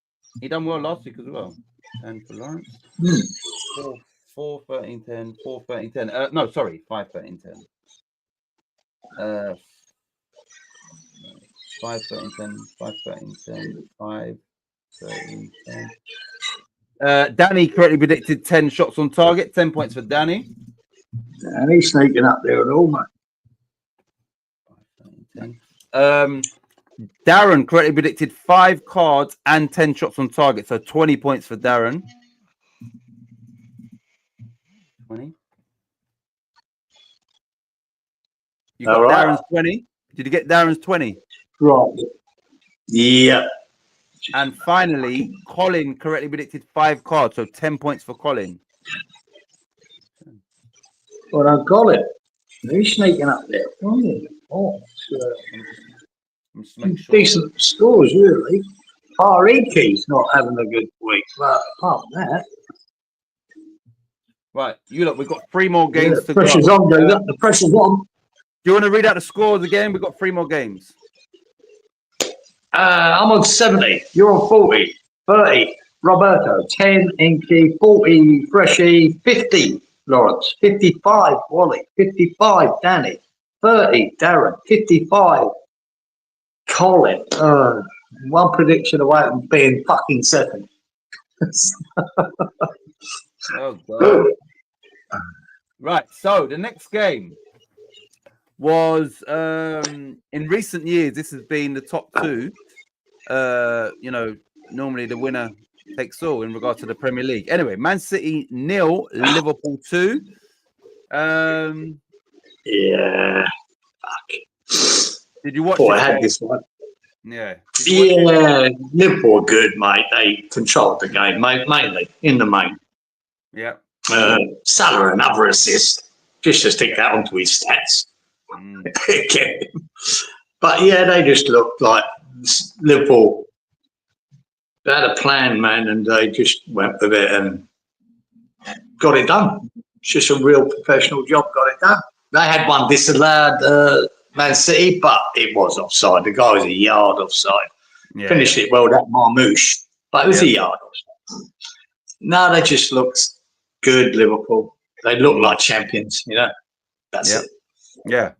A: He done well last week as well. And for Lawrence, 4, 13, 10, 4, 13, 10. No, sorry, 5, 13, 10. 5, 13, 10, 5, 13, 10, 5, 13, 10. Danny correctly predicted 10 shots on target. 10 points for Danny.
B: And he's sneaking up there at all, mate.
A: 5, 13, 10. Darren correctly predicted 5 cards and 10 shots on target. So 20 points for Darren. 20. You got Darren's 20. Did you get Darren's 20?
B: Right. Yeah.
A: And finally, Colin correctly predicted 5 cards, so 10 points for Colin.
B: Well, I've got it. He's sneaking up there. Decent scores, really. Iky's not having a good week, but apart from that.
A: Right, we've got 3 more games to go.
B: Pressure's on, the pressure's on.
A: Do you want to read out the scores again? We've got 3 more games.
B: I'm on 70. You're on 40. 30. Roberto. 10. Inky. 40. Freshy. 50. Lawrence. 55. Wally. 55. Danny. 30. Darren. 55. Colin. 1 prediction away from being fucking 2nd.
A: Oh, God. Right, so the next game was in recent years, this has been the top 2. Normally the winner takes all in regard to the Premier League. Anyway, Man City 0, Liverpool 2.
B: Yeah. Fuck.
A: Did you watch
B: I had this one.
A: Yeah.
B: Yeah, Liverpool are good, mate. They controlled the game, mainly in the main.
A: Yeah.
B: Salah, another assist. Just to stick that onto his stats. But yeah, they just looked like Liverpool. They had a plan, man, and they just went with it and got it done. It's just a real professional job, got it done. They had one disallowed, Man City, but it was offside. The guy was a yard offside. Yeah. Finished it well, that Marmouche, but it was a yard offside. No, they just looked good, Liverpool. They look like champions, you know. That's it.
A: Yeah.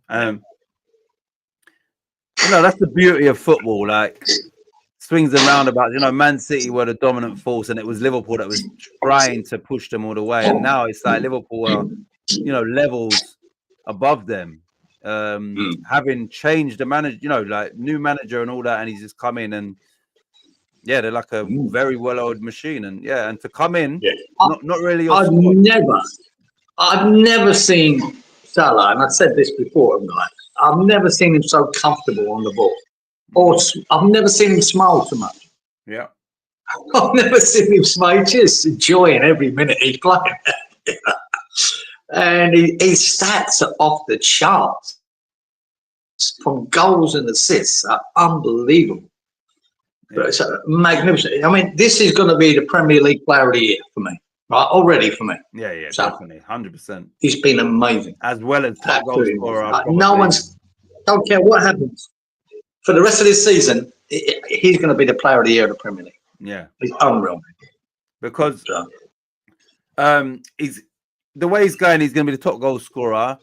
A: That's the beauty of football. Like swings and roundabouts. Man City were the dominant force, and it was Liverpool that was trying to push them all the way. And now it's like Liverpool are, levels above them. Having changed the manager, like new manager and all that, and he's just come in and they're like a very well-oiled machine, and to come in, not really.
B: I've never seen Salah, and I've said this before, guys. I've never seen him so comfortable on the ball, or I've never seen him smile so much.
A: Yeah,
B: I've never seen him smile, just enjoying every minute he's playing. And his stats are off the charts. From goals and assists are unbelievable. Yeah. It's magnificent. I mean, this is going to be the Premier League Player of the Year for me, right? Already for me.
A: Yeah, so, definitely, 100%.
B: He's been amazing,
A: as well as top goal scorer.
B: No one's. Don't care what happens for the rest of this season. He's going to be the Player of the Year of the Premier League.
A: Yeah,
B: he's unreal.
A: Because he's the way he's going. He's going to be the top goal scorer,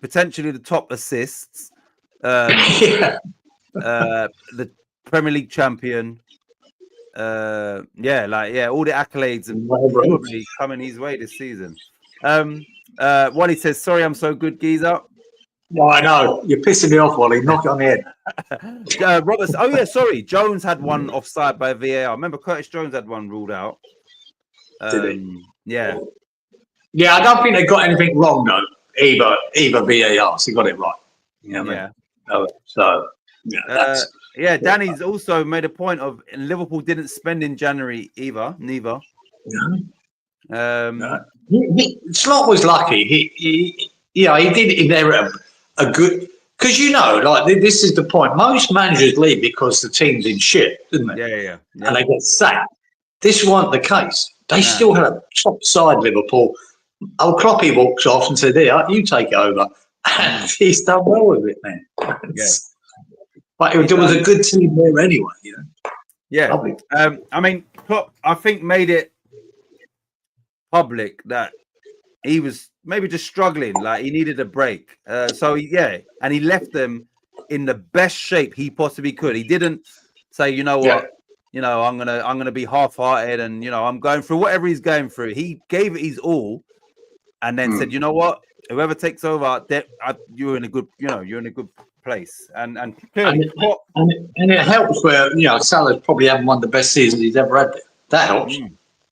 A: potentially the top assists. The Premier League champion, all the accolades and probably coming his way this season. Wally says, "Sorry, I'm so good, geezer."
B: No, I know you're pissing me off, Wally. Knock it on the head.
A: Roberts. Oh yeah, sorry. Jones had one offside by VAR. Remember, Curtis Jones had one ruled out.
B: Did he?
A: Yeah.
B: Yeah, I don't think they got anything wrong though. Either VAR, so he got it right. You know what I mean? So yeah,
A: Danny's also made a point of Liverpool didn't spend in January either. Neither.
B: No. Slot was lucky. He did inherit a good, because this is the point. Most managers leave because the team's in shit, didn't they?
A: Yeah.
B: And they get sacked. This wasn't the case. They still had a top side, Liverpool. Old Kloppy walks off and said, "There, you take it over." And he's done well with it, man. But there was a good team there anyway,
A: Yeah. Lovely. I mean, Klopp, I think, made it public that he was maybe just struggling, like he needed a break. And he left them in the best shape he possibly could. He didn't say, you know what, I'm gonna be half-hearted, and I'm going through whatever he's going through. He gave it his all, and then said, you know what, whoever takes over, you're in a good, you're in a good place. And clearly,
B: and it helps where Salah's probably haven't won the best season he's ever had. That helps.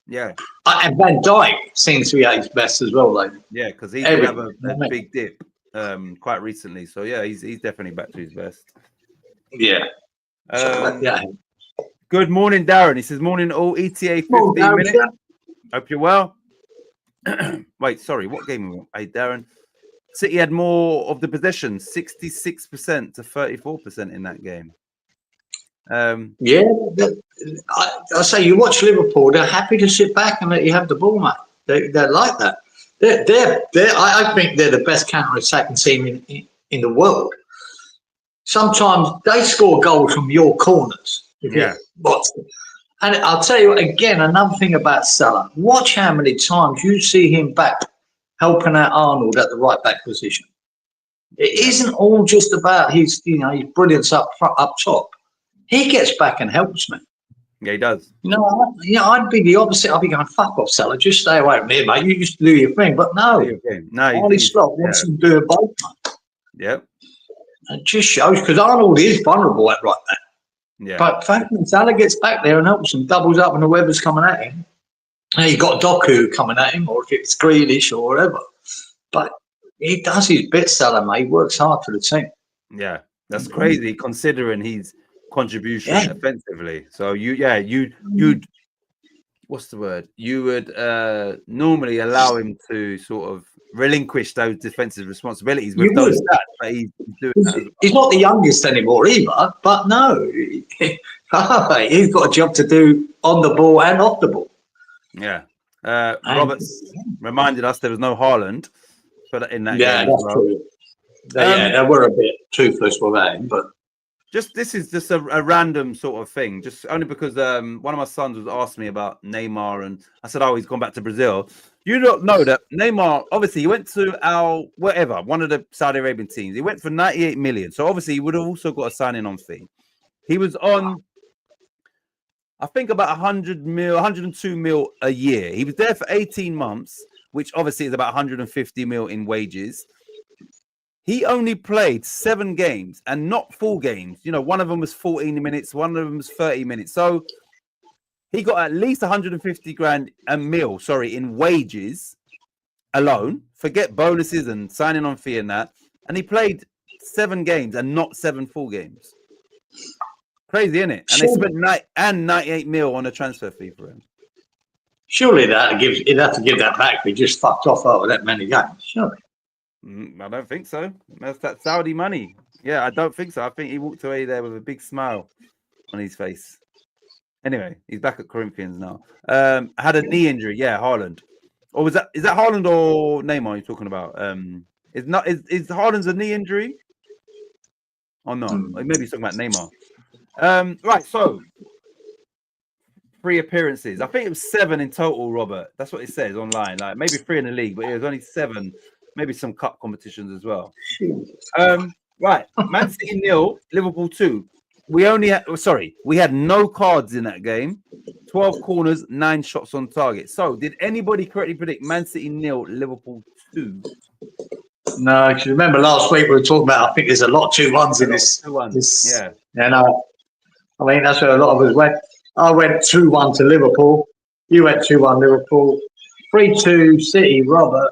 A: Yeah.
B: And Van Dijk seems to be at his best as well, like.
A: Yeah, because he's gonna have a big dip quite recently. So yeah, he's definitely back to his best.
B: Yeah.
A: Good morning, Darren. He says, "Morning all, ETA 15 minutes. Hope you're well." Wait, sorry, what game we won? Hey, Darren. City had more of the possession, 66% to 34% in that game.
B: I say, you watch Liverpool, they're happy to sit back and let you have the ball, mate. They're like that. I think they're the best counter-attacking team in the world. Sometimes they score goals from your corners. And I'll tell you again, another thing about Salah. Watch how many times you see him back helping out Arnold at the right back position. It isn't all just about his brilliance up top. He gets back and helps me.
A: Yeah, he does.
B: I'd be the opposite. I'd be going, "Fuck off, Salah. Just stay away from me, mate. You used to do your thing." But no, Arnie Slot wants to do it both.
A: Yeah.
B: It just shows, because Arnold is vulnerable at right back.
A: Yeah.
B: But frankly, Salah gets back there and helps him, doubles up when the weather's coming at him. And you've got Doku coming at him, or if it's Grealish or whatever. But he does his bit, Salah, mate. He works hard for the team.
A: Yeah, that's crazy considering his contribution offensively. So you'd what's the word? You would normally allow him to sort of relinquish those defensive responsibilities with those stats, but he's doing that.
B: He's not the youngest anymore either, but no, he's got a job to do on the ball and off the ball.
A: Yeah. Roberts reminded us there was no Haaland in that game.
B: That's true. They were a bit toothless without him, but
A: this is just a random sort of thing, just only because one of my sons was asking me about Neymar, and I said, oh, he's gone back to Brazil. You don't know that Neymar, obviously, he went to one of the Saudi Arabian teams. He went for 98 million. So obviously, he would have also got a signing on fee. He was on, I think, about 102 mil a year. He was there for 18 months, which obviously is about 150 mil in wages. He only played 7 games and not full games. You know, one of them was 14 minutes, one of them was 30 minutes. So he got at least 150 grand in wages alone. Forget bonuses and signing on fee and that. And he played 7 games and not 7 full games. Crazy, isn't it? And they spent 98 mil on a transfer fee for him.
B: Surely he'd have to give that back if he just fucked off over that many games. Surely.
A: I don't think so. That's that Saudi money. Yeah, I don't think so. I think he walked away there with a big smile on his face. Anyway, he's back at Corinthians now. Had a knee injury. Yeah, Haaland. Or is that Haaland or Neymar you're talking about? Is Haaland's a knee injury? Or not? Maybe he's talking about Neymar. Right, so 3 appearances. I think it was 7 in total, Robert. That's what it says online. Like maybe 3 in the league, but it was only 7. Maybe some cup competitions as well. Right, Man City 0, Liverpool 2. We had no cards in that game. 12 corners, 9 shots on target. So, did anybody correctly predict Man City 0, Liverpool 2?
B: No, because remember last week we were talking about. I think there's a lot of 2-1s in this.
A: 2-1. Yeah.
B: You know, I mean that's where a lot of us went. I went 2-1 to Liverpool. You went 2-1 Liverpool. 3-2 City. Robert.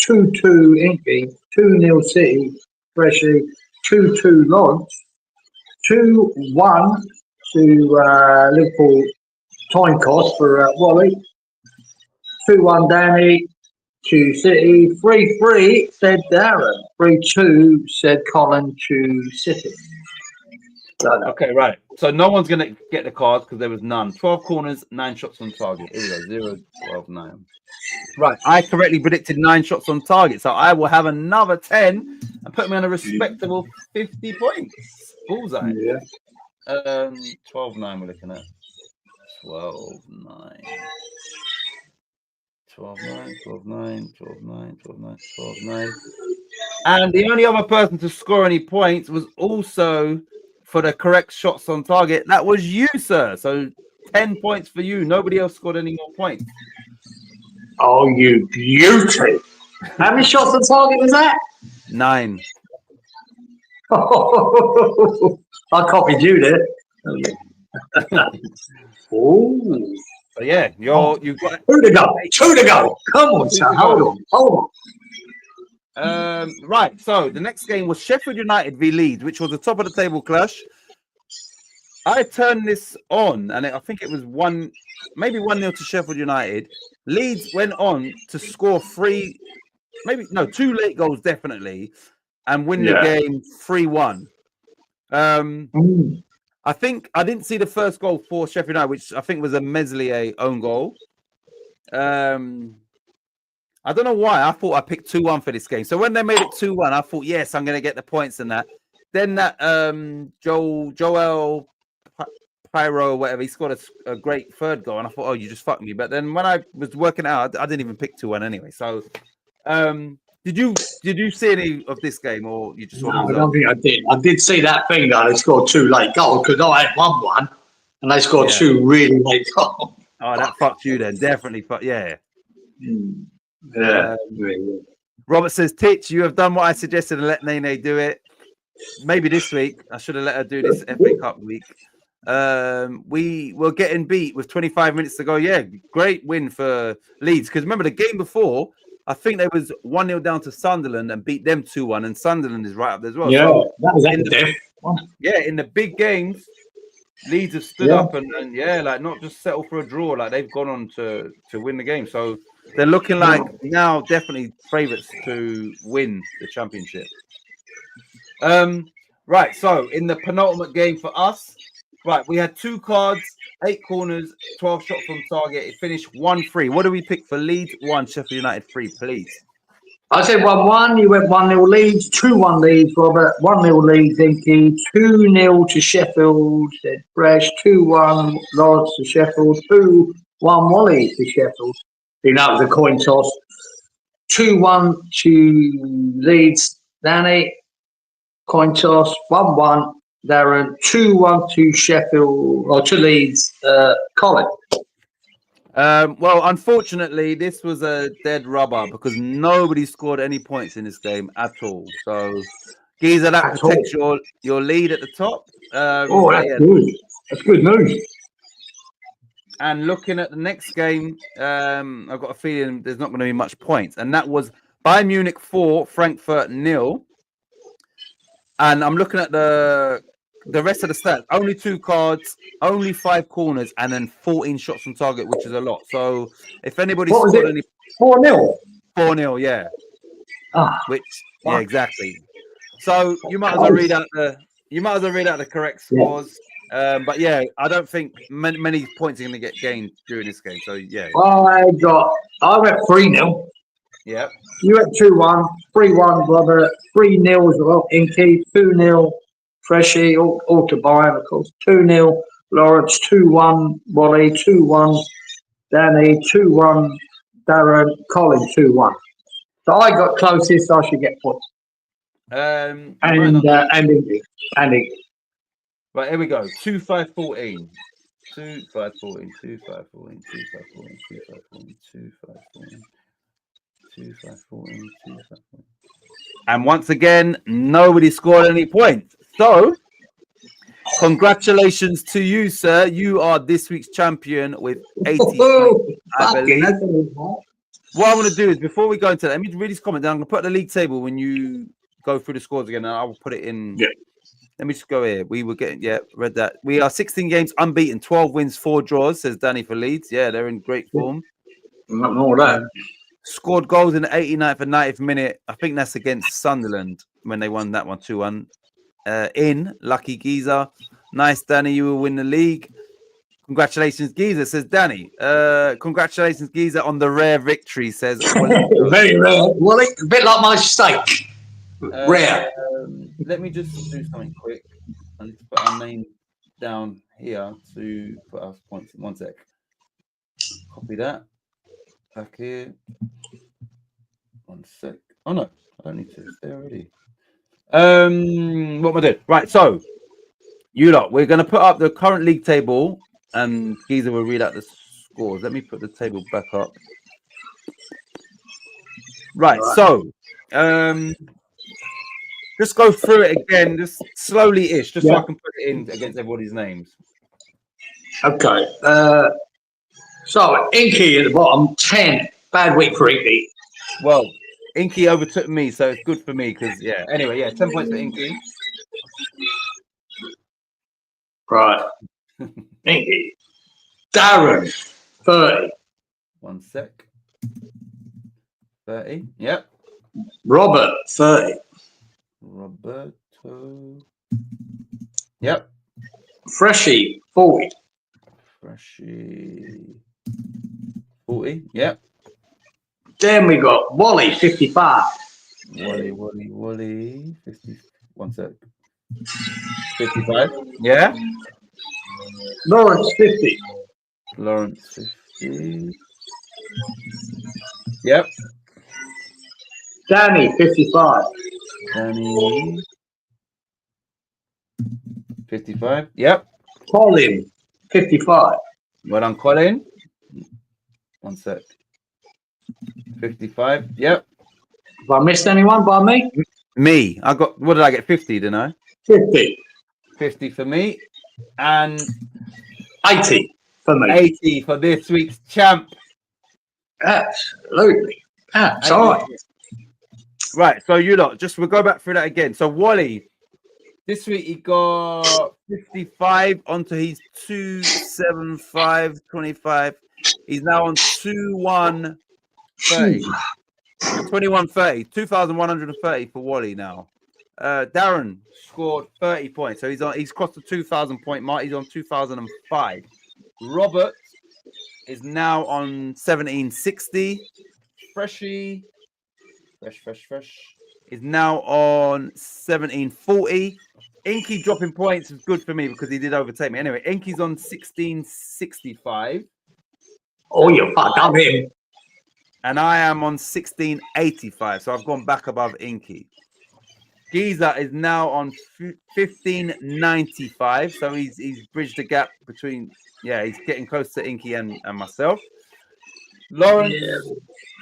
B: 2-2 Inky, 2-0 City, Freshie, 2-2 Lodge, 2-1 to Liverpool time cost for Wally, 2-1 Danny to City, 3-3 said Darren, 3-2 said Colin to City.
A: Okay, right. So no one's going to get the cards because there was none. 12 corners, 9 shots on target. Here we go, 0, 12, 9. Right, I correctly predicted 9 shots on target, so I will have another 10 and put me on a respectable 50 points. Bullseye.
B: Yeah.
A: 12-9 we're looking at. 12-9. 12-9, 12-9, 12-9, 12-9, 12-9. And the only other person to score any points was also for the correct shots on target. That was you, sir. So 10 points for you. Nobody else scored any more points.
B: Oh, you beauty. How many shots on target was that?
A: 9.
B: I copied you there. Oh, yeah. Oh.
A: But yeah, you've got
B: 2 to go. 2 to go. Come on, son. Hold on.
A: Right, so the next game was Sheffield United v Leeds, which was the top of the table clash. I turned this on, and I think it was 1-0 to Sheffield United. Leeds went on to score 2 late goals definitely, and win the game 3-1. I think I didn't see the first goal for Sheffield United, which I think was a Meslier own goal. I don't know why. I thought I picked 2-1 for this game. So when they made it 2-1, I thought, yes, I'm going to get the points and that. Then that Joel Pyro, whatever, he scored a great 3rd goal. And I thought, oh, you just fucked me. But then when I was working out, I didn't even pick 2-1 anyway. So did you see any of this game, or you just?
B: No, I don't think I did. I did see that thing though. They scored 2 late goals because I had 1-1 and they scored 2 really late goals.
A: Oh, that fucked you then. Definitely fucked. Yeah.
B: Yeah.
A: Robert says, Titch, you have done what I suggested and let Nene do it. Maybe this week. I should have let her do this FA Cup week. We were getting beat with 25 minutes to go. Yeah, great win for Leeds. Because remember, the game before, I think they was 1-0 down to Sunderland and beat them 2-1. And Sunderland is right up there as well.
B: Yeah,
A: so
B: that was
A: in the big games, Leeds have stood up and like not just settle for a draw. Like they've gone on to win the game. So they're looking like now definitely favourites to win the championship. Right. So in the penultimate game for us, right, we had 2 cards, 8 corners, 12 shots on target. It finished 1-3. What do we pick for Leeds? 1, Sheffield United 3, please.
B: I said 1-1. You went 1-0 leads, 2-1 leads, Robert. 1-0 leads, Inky. 2-0 to Sheffield, said Fresh. 2-1 Lawrence to Sheffield. 2-1 Wally to Sheffield. You know, it was a coin toss. 2-1 to Leeds, Danny. Coin toss. 1-1, Darren. 2-1 to Sheffield, or to Leeds, Colin.
A: Well, unfortunately, this was a dead rubber because nobody scored any points in this game at all. So, Giza, that
B: At
A: protects your lead at the top.
B: Oh,
A: but
B: that's
A: yeah,
B: good. That's good news.
A: and looking at the next game, I've got a feeling there's not going to be much points. And that was Bayern Munich 4, Frankfurt 0. And I'm looking at the rest of the stats. Only 2 cards, only 5 corners, and then 14 shots on target, which is a lot. So if anybody
B: What was
A: scored
B: it?
A: any
B: 4-0.
A: 4-0, yeah.
B: Ah,
A: Which yeah, exactly. So you might as well read out the correct scores. But yeah, I don't think many points are going to get gained during this game. So yeah,
B: I went 3-0.
A: yeah.
B: You went 2-1, 3-1, Robert, 3-0 as well, Inky, 2-0, Freshy, all to Bayern, of course, 2-0, Lawrence, 2-1, Wally, 2-1, Danny, 2-1, Darren, Colin, 2-1. So I got closest, I should get points. And Inky.
A: Right, here we go. 2-5-14. 2-5-14. 2-5-14. 2-5-14. 2-5-14. 2-5-14. 2-5-14. 2-5-14. And once again, nobody scored any points. So, congratulations to you, sir. You are this week's champion with 80 points, I believe. What I want to do is, before we go into that, let me read this comment down. I'm going to put the league table when you go through the scores again, and I will put it in.
B: Yeah.
A: Let me just go here. We were getting, read that. We are 16 games unbeaten, 12 wins, 4 draws, says Danny for Leeds. Yeah, they're in great form.
B: Not more that.
A: Scored goals in the 89th and 90th minute. I think that's against Sunderland when they won that one 2-1. In Lucky Giza. Nice, Danny. You will win the league. Congratulations, Giza, says Danny. Congratulations, Giza, on the rare victory, says
B: Very rare. Well, a bit like my steak. Rare.
A: Let me just do something quick. I need to put our name down here to put our points in 1 sec. Copy that. Back here. 1 sec. Oh no, I don't need to. It's there already. What am I doing? Right, so you lot, we're gonna put up the current league table and Giza will read out the scores. Let me put the table back up. Right, so just go through it again, just slowly-ish, just so I can put it in against everybody's names.
B: Okay. So Inky at the bottom, 10. Bad week for Inky.
A: Well, Inky overtook me, so it's good for me because Anyway, 10 points for Inky.
B: Right. Inky. Darren, 30.
A: 1 sec. 30. Yep.
B: Robert, 30.
A: Roberto. Yep.
B: Freshy, 40.
A: Freshy. 40. Yep.
B: Then we got Wally, 55.
A: Wally. 50. 1 sec. 55. Yeah.
B: Lawrence, 50.
A: Lawrence, 50. Yep.
B: Danny, 55.
A: Danny. 55. Yep.
B: Colin, 55.
A: Well done, Colin. 1 sec. 55. Yep.
B: Have I missed anyone by me?
A: Me. I got, what did I get? 50, didn't I?
B: 50.
A: 50 for me. And
B: 80 for me.
A: 80 for this week's champ.
B: Absolutely. That's all right.
A: Right. So you lot, we'll go back through that again. So Wally, this week he got 55 onto his 275 25. He's now on 2130. 2130. 2,130 for Wally now. Darren scored 30 points, so he's crossed the 2,000 point mark. He's on 2,005. Robert is now on 1,760. Freshy Fresh. Is now on 1740. Inky dropping points is good for me because he did overtake me. Anyway, Inky's on 1665.
B: Oh, you fuck up him.
A: And I am on 1685. So I've gone back above Inky. Giza is now on 1595. So he's bridged the gap between, he's getting close to Inky and myself. Lawrence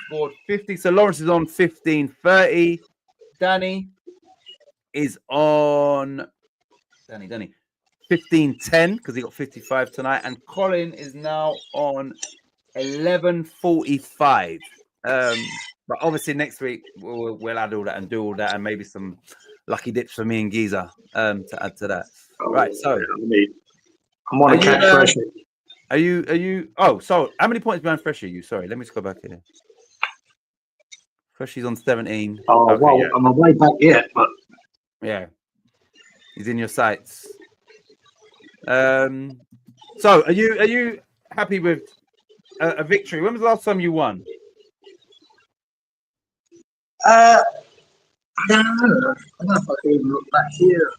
A: scored 50. So Lawrence is on 1530. Danny is on 1510 because he got 55 tonight. And Colin is now on 1145. But obviously next week we'll add all that and do all that and maybe some lucky dips for me and Giza to add to that. Right. So
B: I'm on a catch Freshie.
A: Are you? Oh, so how many points behind Freshie are you? Sorry, let me just go back here. Freshie's on 17.
B: Oh, okay, well, I'm way back yet, but
A: yeah, he's in your sights. So are you happy with a victory? When was the last time you won?
B: I don't know if I can even look back here.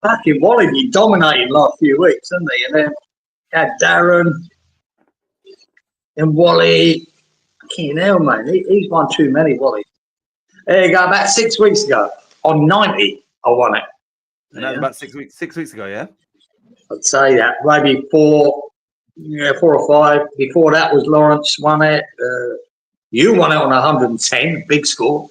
B: Back in Wally, he dominated last few weeks, didn't he? And then had Darren and Wally. Fucking hell, man. He's won too many, Wally. There you go. About 6 weeks ago, on 90, I won it.
A: And that was about 6 weeks. 6 weeks ago, yeah.
B: I'd say that. Maybe 4 or 5. Before that was Lawrence won it. You won it on 110, big score.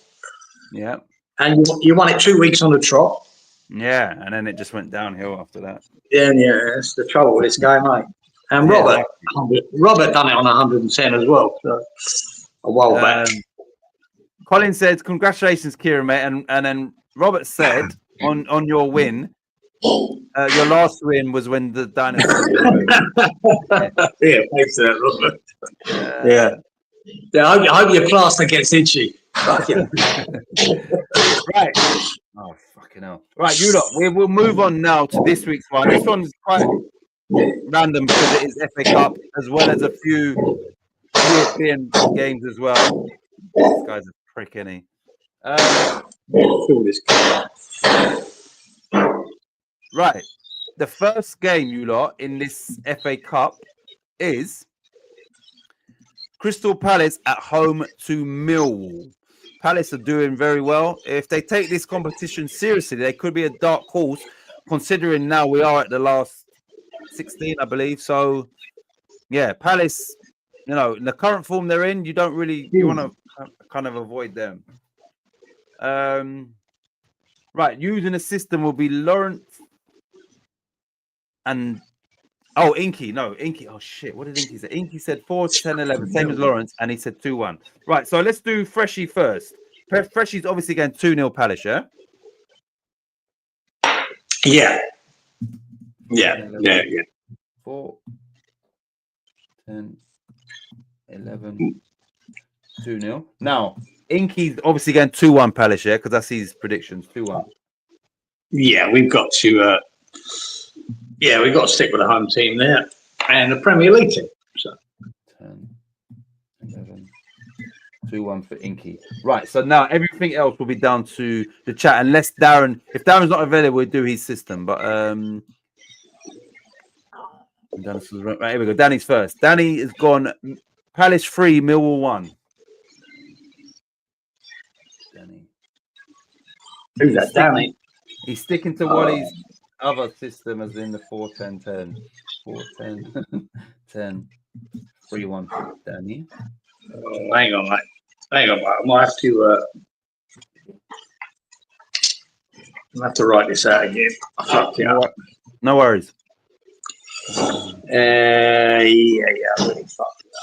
A: Yeah.
B: And you won it 2 weeks on the trot.
A: Yeah, and then it just went downhill after that.
B: Yeah, that's the trouble with this game, mate. And Robert done it on 110 as well. So a while back.
A: Colin said, "Congratulations, Kieran, mate." And then Robert said, "On your win, your last win was when the dinosaurs."
B: Yeah, thanks for that, Robert. Yeah. I hope your plaster gets itchy. Fuck yeah.
A: Right. Oh, fucking hell. Right, you lot, we will move on now to this week's one. This one's quite random because it is FA Cup as well as a few European games as well. This guy's a prick, isn't he? Right. The first game, you lot, in this FA Cup is Crystal Palace at home to Millwall. Palace are doing very well. If they take this competition seriously, they could be a dark horse, considering now we are at the last 16, I believe. So, yeah, Palace, in the current form they're in, you want to kind of avoid them. Right, using the system will be Lawrence and Inky. Oh shit, what did Inky say? Inky said 4, 10, 11, same as Lawrence, and he said 2-1. Right, so let's do Freshie first. Freshie's obviously going 2-0 Palace, yeah?
B: Yeah.
A: 4, 10, 11, 2-0. Now, Inky's obviously going 2-1 Palace, yeah? Because that's his predictions, 2-1.
B: Yeah, we've got to stick with the home team there and the Premier League team. So
A: 10, 11, 2-1 for Inky. Right, so now everything else will be down to the chat, unless if Darren's not available, we'll do his system. But right, here we go. Danny's first. Danny has gone Palace 3, Millwall 1. Danny.
B: Who's that? Danny.
A: He's sticking to Wally's other system as in the 4-10-10. 4-10-10. 3-1 for Danny.
B: Oh, hang on, mate. I might have to write this out again.
A: No worries.
B: I really fucked it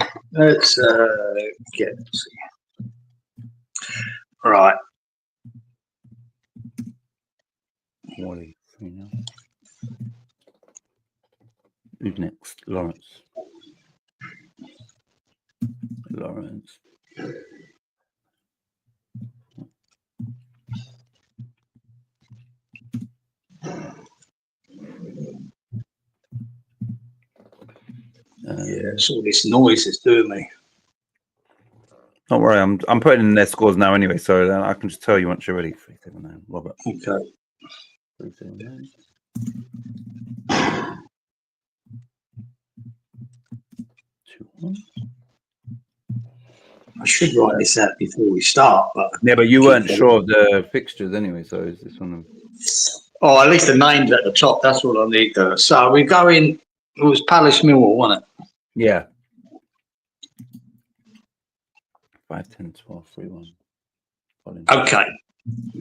B: up. Let's get right.
A: Wally. Who's next? Lawrence.
B: It's all this noise is doing me.
A: Don't worry. I'm putting in their scores now anyway, so then I can just tell you once you're ready. 379, Robert.
B: Okay.
A: 379. 2-1.
B: I should write this out before we start, but
A: Yeah, but you weren't sure of the fixtures anyway, so is this one?
B: at least the names at the top. That's what I need. So we're going. It was Palace Millwall, wasn't it?
A: Yeah. 5, 10, 12, 3, 1.
B: Okay.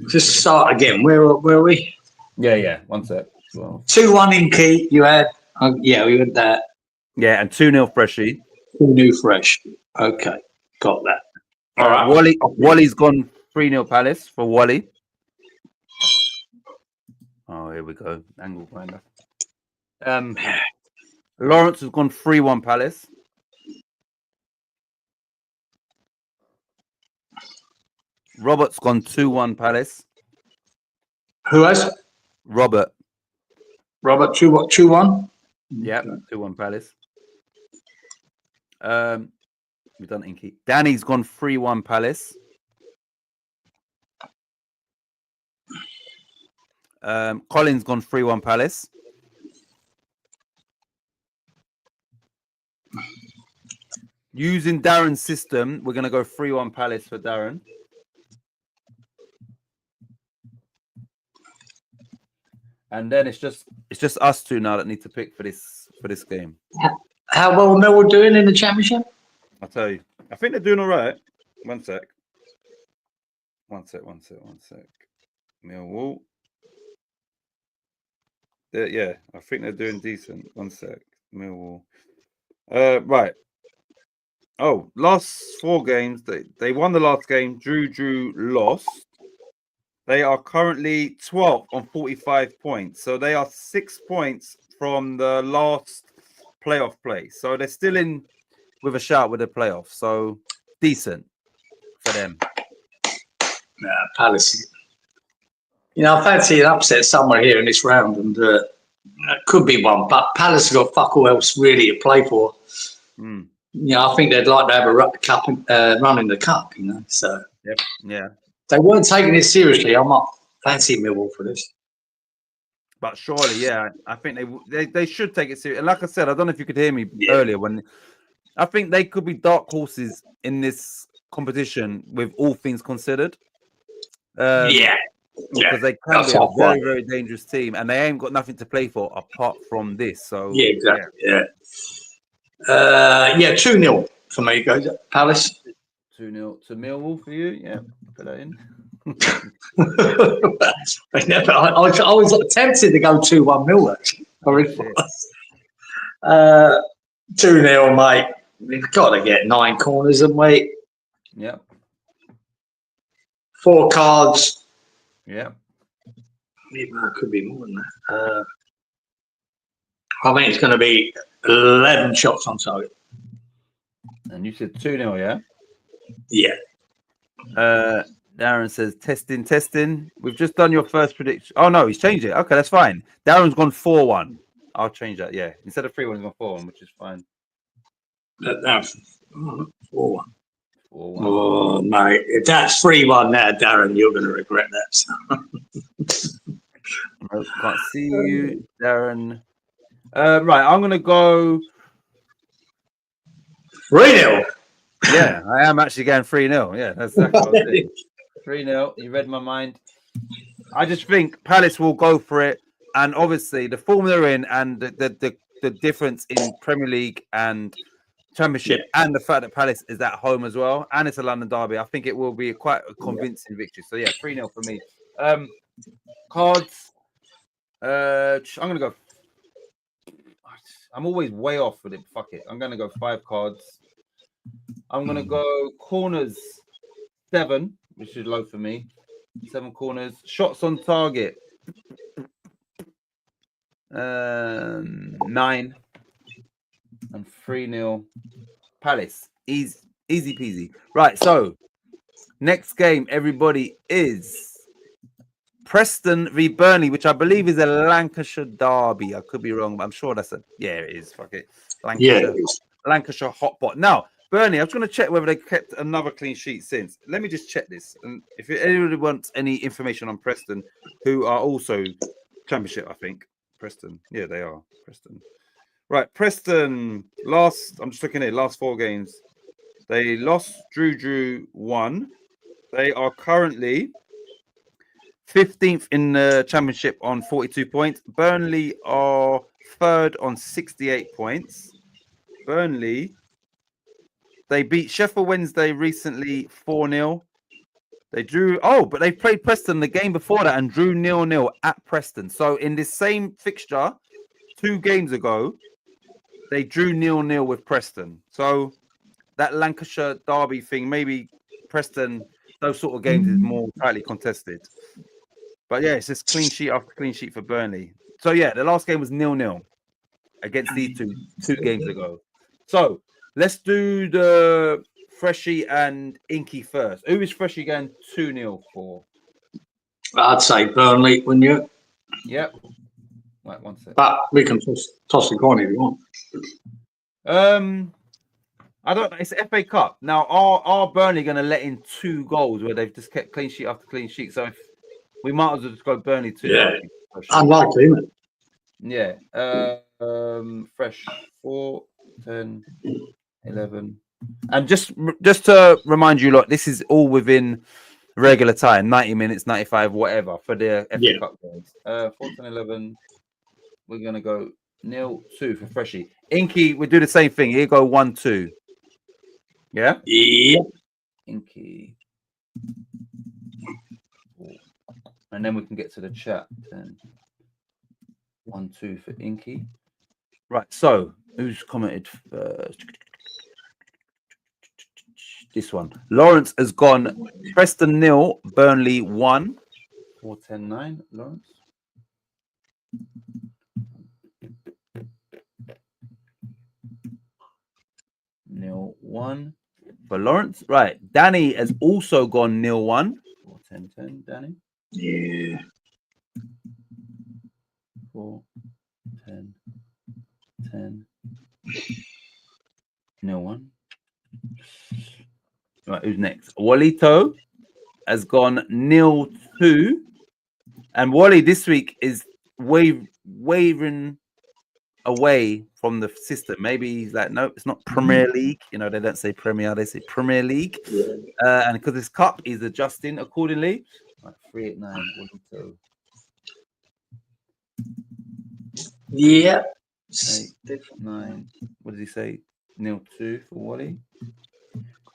B: Just start again. Where are we?
A: Yeah. 1 sec. 12.
B: 2-1 in key. You had. Yeah, we had that.
A: Yeah, and 2-0 Freshie.
B: New fresh. Okay, got that. All right.
A: Wally's gone 3-0 Palace for Wally. Oh, here we go. Angle grinder. Lawrence has gone 3-1 Palace. Robert's gone 2-1 Palace.
B: Who has?
A: Robert.
B: 2-1.
A: Yeah, 2-1 Palace. We've done Inky. Danny's gone 3-1 Palace. Colin's gone 3-1 Palace. Using Darren's system, we're going to go 3-1 Palace for Darren. And then it's just us two now that need to pick for this game.
B: How well are Millwall doing in the Championship?
A: I'll tell you. I think they're doing all right. 1 sec. Millwall. Yeah, I think they're doing decent. 1 sec. Millwall. Right. Oh, last 4 games. They won the last game. Drew, lost. They are currently 12th on 45 points. So they are 6 points from the last playoff place. So they're still in with a shout with the playoffs. So decent for them.
B: Palace. I fancy an upset somewhere here in this round, and could be one. But Palace have got fuck all else really to play for. I think they'd like to have a run in the cup. So
A: yeah.
B: They weren't taking it seriously. I'm not fancy Millwall for this.
A: But surely, yeah, I think they should take it seriously. And like I said, I don't know if you could hear me earlier when I think they could be dark horses in this competition with all things considered. Because they can be a very, very dangerous team, and they ain't got nothing to play for apart from this. So
B: exactly. Yeah. 2-0 for me, guys. Palace.
A: 2-0 to Millwall for you. Yeah, put that in.
B: I was tempted to go 2-1 Millwall. Actually, I really was. 2-0, mate. We've got to get 9 corners, haven't we?
A: Yeah.
B: 4 cards.
A: Yeah.
B: It could be more than that. I think it's going to be 11 shots on target.
A: And you said 2-0, yeah?
B: Yeah.
A: Darren says, testing. We've just done your first prediction. Oh, no, he's changed it. Okay, that's fine. Darren's gone 4-1. I'll change that, yeah. Instead of 3-1, he's gone 4-1, which is fine.
B: 4-1.
A: 4-1.
B: Oh, mate. If that's 3-1 now, Darren, you're going to regret that.
A: Nope, can't see you, Darren. Right, I'm going to go
B: 3-0.
A: Yeah, I am actually going 3-0. Yeah, that's exactly what I'm saying. 3-0. You read my mind. I just think Palace will go for it. And obviously, the form they're in and the difference in Premier League and Championship and the fact that Palace is at home as well, and it's a London derby, I think it will be quite a convincing victory. So, 3-0 for me. Cards. I'm going to go. I'm always way off with it. Fuck it. I'm going to go 5 cards. I'm going to go corners 7, which is low for me. 7 corners. Shots on target 9. And 3-0 Palace. Easy peasy. Right, so next game, everybody, is Preston v Burnley, which I believe is a Lancashire derby. I could be wrong, but I'm sure it is. Fuck it. Lancashire hotpot. Now, Bernie, I was going to check whether they kept another clean sheet since. Let me just check this. And if anybody wants any information on Preston, who are also Championship, I think. Preston. Yeah, they are. Preston. Right. Preston, I'm just looking at last 4 games. They lost, drew, won. They are currently 15th in the Championship on 42 points. Burnley are 3rd on 68 points. Burnley, they beat Sheffield Wednesday recently 4-0. They drew. Oh, but they played Preston the game before that and drew 0-0 at Preston. So in this same fixture, 2 games ago, they drew 0-0 with Preston. So that Lancashire derby thing, maybe Preston, those sort of games is more tightly contested. But yeah, it's just clean sheet after clean sheet for Burnley. So yeah, the last game was 0-0 against these two games ago. So let's do the Freshie and Inky first. Who is Freshie going 2-0 for?
B: I'd say Burnley, wouldn't you?
A: Yep. Right, 1 second.
B: But we can toss the coin if you want.
A: I don't know. It's FA Cup. Now, are Burnley going to let in 2 goals where they've just kept clean sheet after clean sheet? So if we might as well just go Burnley 2.
B: Yeah. Unlikely, isn't it?
A: Yeah. Fresh 4, 10, 11. And just to remind you, lot, this is all within regular time, 90 minutes, 95, whatever, for the FA Cup games. 4, 10, 11. We're going to go 0-2 for Freshie. Inky, we do the same thing. Here go 1-2. Yeah?
B: Yeah.
A: Inky. And then we can get to the chat. 1-2 for Inky. Right, so who's commented first? This one. Lawrence has gone Preston 0, Burnley 1. 4, 10, 9. Lawrence. Nil 1 for Lawrence. Right. Danny has also gone 0-1. 4, 10, 10. Danny.
B: Yeah.
A: 4, 10, 10. 0-1. Right, who's next? Walito has gone 0-2. And Wally this week is wavering away from the system. Maybe he's like, no, it's not Premier League. You know, they don't say Premier, they say Premier League.
B: Yeah.
A: And because it's cup, he's adjusting accordingly. Right, 389. Walito.
B: Yeah.
A: 8, 9. What did he say? 0-2 for Wally.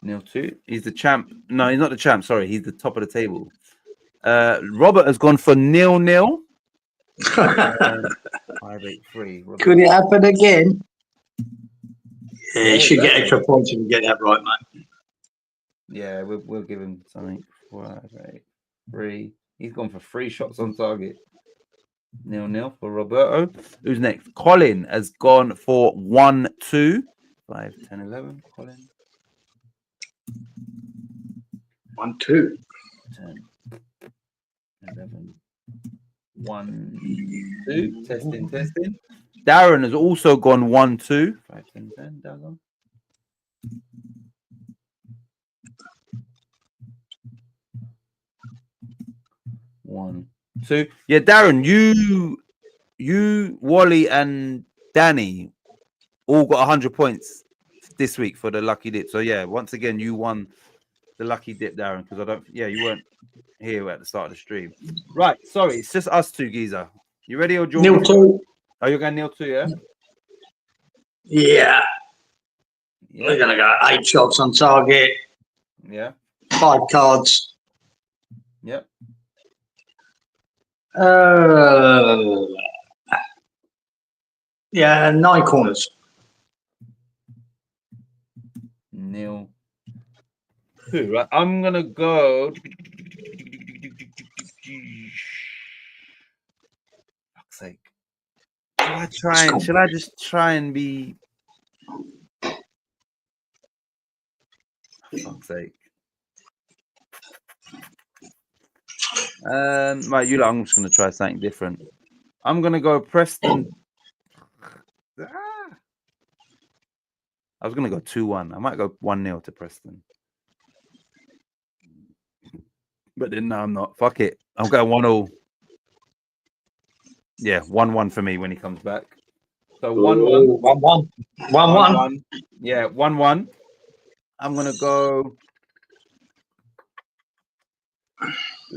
A: 0-2. He's the champ. No, he's not the champ. Sorry, he's the top of the table. Robert has gone for 0-0. 583.
B: Could it happen again? Yeah, you should get extra points if you get that right, mate.
A: Yeah, we'll give him something. 583. He's gone for 3 shots on target. 0-0 for Roberto. Who's next? Colin has gone for 1-2. 5, 10, 11. Colin.
B: 1-2.
A: 10, 11. 1, 2. Testing. Darren has also gone 1-2. 5, 10, 10. Darren. One, 2. Yeah, Darren, you, Wally, and Danny all got 100 points this week for the lucky dip. So yeah, once again, you won the lucky dip, Darren, because you weren't here at the start of the stream. Right, sorry, it's just us two, Geezer. You ready or do you want
B: 0-2.
A: Oh, you're going 0-2, yeah?
B: Yeah. We're going to go 8 shots on target.
A: Yeah.
B: 5 cards.
A: Yep.
B: Yeah, 9 corners.
A: 0-2. Right, I'm gonna go. Fuck's sake. Should I just try and be? Fuck's sake. Right, I'm just gonna try something different. I'm gonna go Preston. I was going to go 2-1. I might go 1-0 to Preston. But then no, I'm not. Fuck it. I'm going 1-0. Yeah, 1-1 for me when he comes back. So 1-1.
B: 1-1. 1-1.
A: Yeah, 1-1. I'm going to go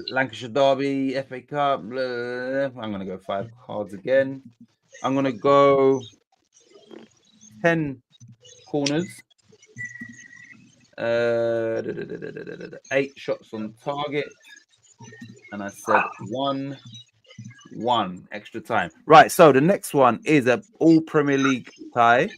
A: Lancashire Derby, FA Cup. Blah, blah, blah. I'm going to go 5 cards again. I'm going to go 10 corners. 8 shots on target. And I said 1-1 extra time. Right, so the next one is a all Premier League tie.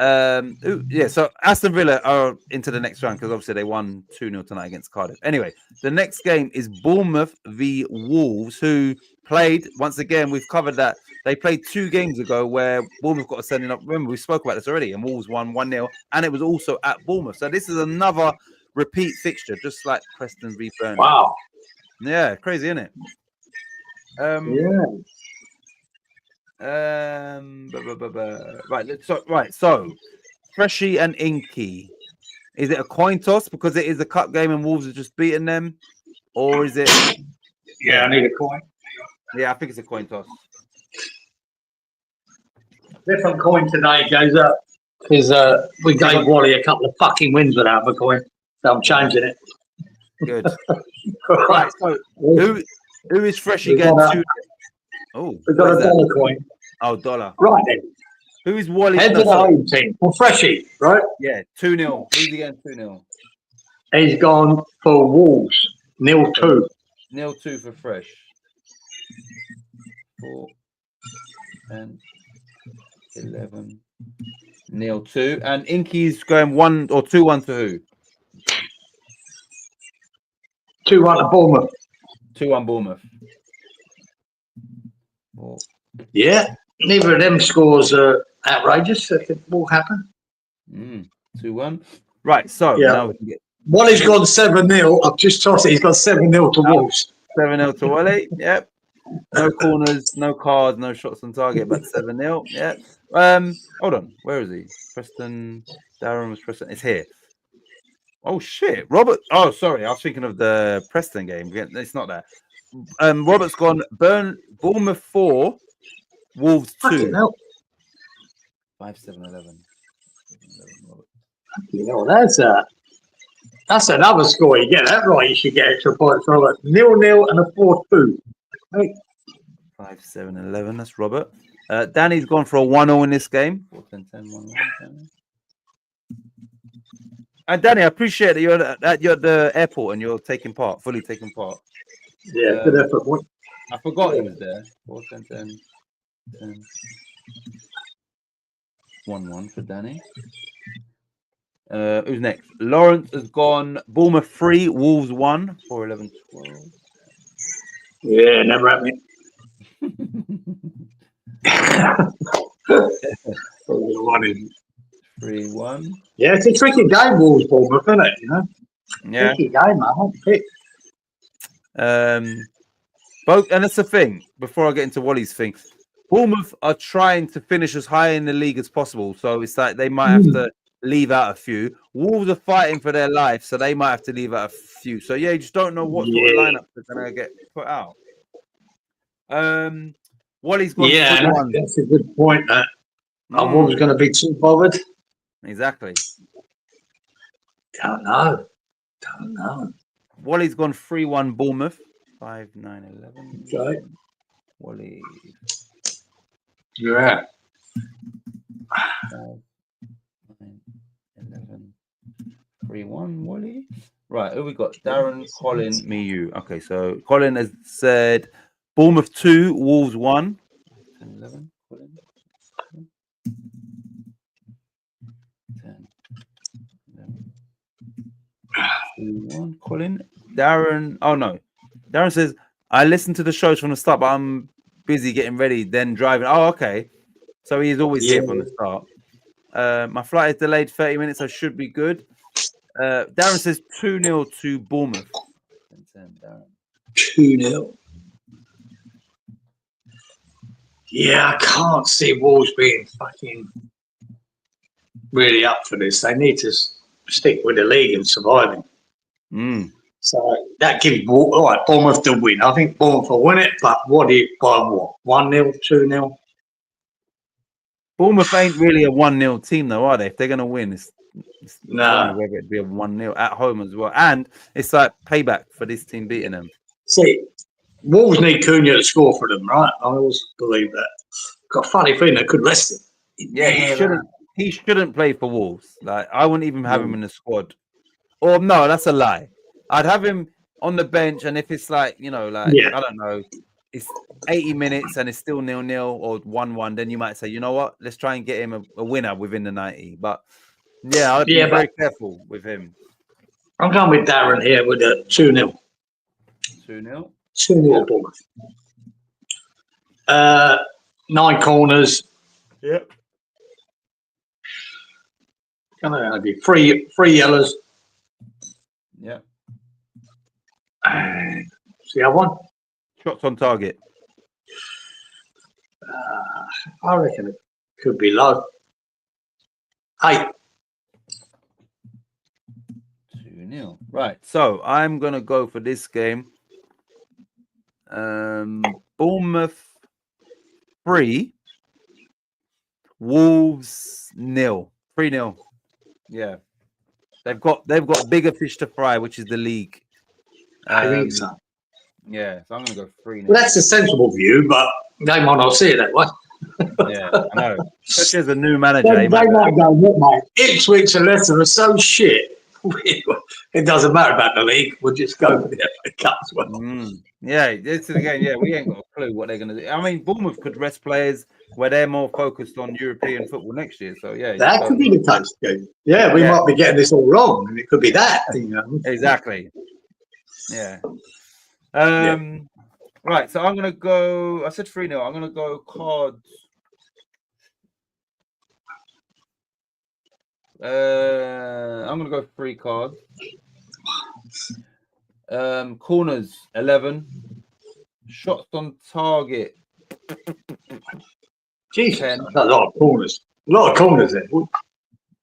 A: So Aston Villa are into the next round because obviously they won 2-0 tonight against Cardiff. Anyway, the next game is Bournemouth v Wolves, who played, once again, we've covered that. They played 2 games ago where Bournemouth got a sending up. Remember, we spoke about this already, and Wolves won 1-0, and it was also at Bournemouth. So this is another repeat fixture, just like Preston v Burnley.
B: Wow.
A: Yeah, crazy, isn't it? Right. So Freshy and Inky. Is it a coin toss because it is a cup game and Wolves have just beaten them? Or is it
B: Yeah, I need a coin.
A: Yeah, I think it's a coin toss.
B: Different coin today goes up. Because we gave Wally a couple of fucking wins without a coin. So I'm changing it.
A: Good. Right. So who is Freshy getting to? Oh,
B: we've got a dollar coin.
A: Oh, dollar.
B: Right then.
A: Who is Wally?
B: Head to the home team. Well, Freshy, right?
A: Yeah, 2-0. Who's he getting 2-0?
B: He's gone for Wolves. 0-2.
A: 0-2 for Fresh. 4, 10, 11. 0-2. And Inky's going 1 or 2-1 to who?
B: 2-1 to Bournemouth.
A: 2-1 Bournemouth. 4.
B: Yeah. Neither of them scores are outrageous. It could all happen.
A: 2-1. Right. So now we can get.
B: Wally's gone 7-0. I've just tossed it. He's got 7-0 to Wolves.
A: 7-0 to Wally. Yep. No corners, no cards, no shots on target, but 7-0. Yeah. Hold on. Where is he? Preston. Darren was Preston. It's here. Oh shit. Robert. Oh, sorry. I was thinking of the Preston game. It's not that. Robert's gone. Bournemouth 4. Wolves 2. 5-7-11.
B: You know, that's another score. You get that right, you should get extra points from it. 0-0 and a 4-2. Hey.
A: 5-7-11. That's Robert. Danny's gone for a 1-0 in this game. 4-10-10-1-1. And Danny, I appreciate that you're at the airport and you're fully taking part.
B: Yeah, good effort, boy.
A: I forgot he was there. 4-10-10. 1-1 for Danny. Who's next? Lawrence has gone Bournemouth 3, Wolves 1, 4-11-12.
B: Yeah, never happened.
A: 3-1.
B: Yeah, it's a tricky game, Wolves Bournemouth, isn't it? You know?
A: Yeah.
B: Tricky game, I won't pick.
A: Both, and that's the thing. Before I get into Wally's thing, Bournemouth are trying to finish as high in the league as possible, so it's like they might have to leave out a few. Wolves are fighting for their life, so they might have to leave out a few. So yeah, you just don't know what sort of lineup they're gonna get put out. Wally's got
B: that's a good point. I was going to be too bothered.
A: Exactly.
B: Don't know.
A: Wally's gone 3-1 Bournemouth. 5-9-11.
B: Okay.
A: Wally.
B: Yeah.
A: 5-9-11. 3-1 Wally. Right, who we got? Darren, Colin, me, you. Okay, so Colin has said Bournemouth 2, Wolves 1. 10-11. Colin. 2-1 Colin. Darren. Oh no. Darren says, I listened to the shows from the start, but I'm busy getting ready, then driving. Oh, okay. So he's always here from the start. My flight is delayed 30 minutes. I should be good. Darren says 2-0 to Bournemouth.
B: 2-0. Yeah, I can't see Wolves being fucking really up for this. They need to stick with the league and surviving.
A: Mm.
B: So that gives all right, Bournemouth to win. I think Bournemouth will win it, but by what? 1-0, 2-0?
A: Bournemouth ain't really a 1-0 team, though, are they? If they're going to win, it's
B: No.
A: funny whether it be a 1-0 at home as well. And it's like payback for this team beating them.
B: See, Wolves need Cunha to score for them, right? I always believe that. Got a funny feeling they could rest him.
A: Yeah, he shouldn't play for Wolves. Like, I wouldn't even have him in the squad. Or no, that's a lie. I'd have him on the bench, and if it's like, I don't know, it's 80 minutes and it's still 0-0 or 1-1, then you might say, you know what, let's try and get him a winner within the 90. But yeah, I'd be very careful with him.
B: I'm going with Darren here with a 2-0.
A: 2-0?
B: 2-0 Bournemouth. 9 corners.
A: Yep.
B: Gonna be three yellows.
A: Yeah.
B: See that one?
A: Shots on target.
B: I reckon it could be low. 8.
A: 2-0. Right. So I'm gonna go for this game. Bournemouth 3, Wolves 0. 3-0. Yeah. They've got bigger fish to fry, which is the league.
B: I think so.
A: Yeah, so I'm gonna go 3-0.
B: Well, that's a sensible view, but they might not see it that way.
A: Yeah, I know. Especially as a new manager.
B: They might go, look, mate, Ipswich and Leicester are so shit. It doesn't matter about the league. We'll just go for the FA Cup as well.
A: Yeah, this is again. Yeah, we ain't got a clue what they're going to do. I mean, Bournemouth could rest players where they're more focused on European football next year. So yeah,
B: that could be the case. Yeah, we might be getting this all wrong, and it could be that.
A: Exactly. Yeah. Right. So I'm going to go. I said 3-0. I'm going to go cards. I'm going to go 3 cards. Corners 11. Shots on target.
B: Jesus, 10. That's a lot of corners. A lot of corners there.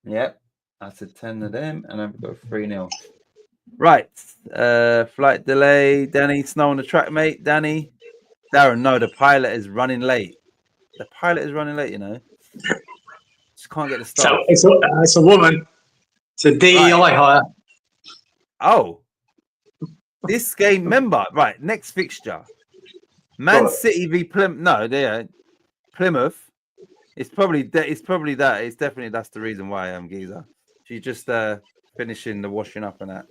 A: Yep. That's a 10 of them, and I've got 3-0. Right. Flight delay. Danny, snow on the track, mate. Danny. Darren, no, the pilot is running late. The pilot is running late, Just can't get the start.
B: So it's a woman. It's a DEI hire.
A: Oh. This game, remember, right, next fixture. Man City v Plymouth. No, Plymouth. It's probably that. It's definitely that's the reason why Giza. She's just finishing the washing up and that.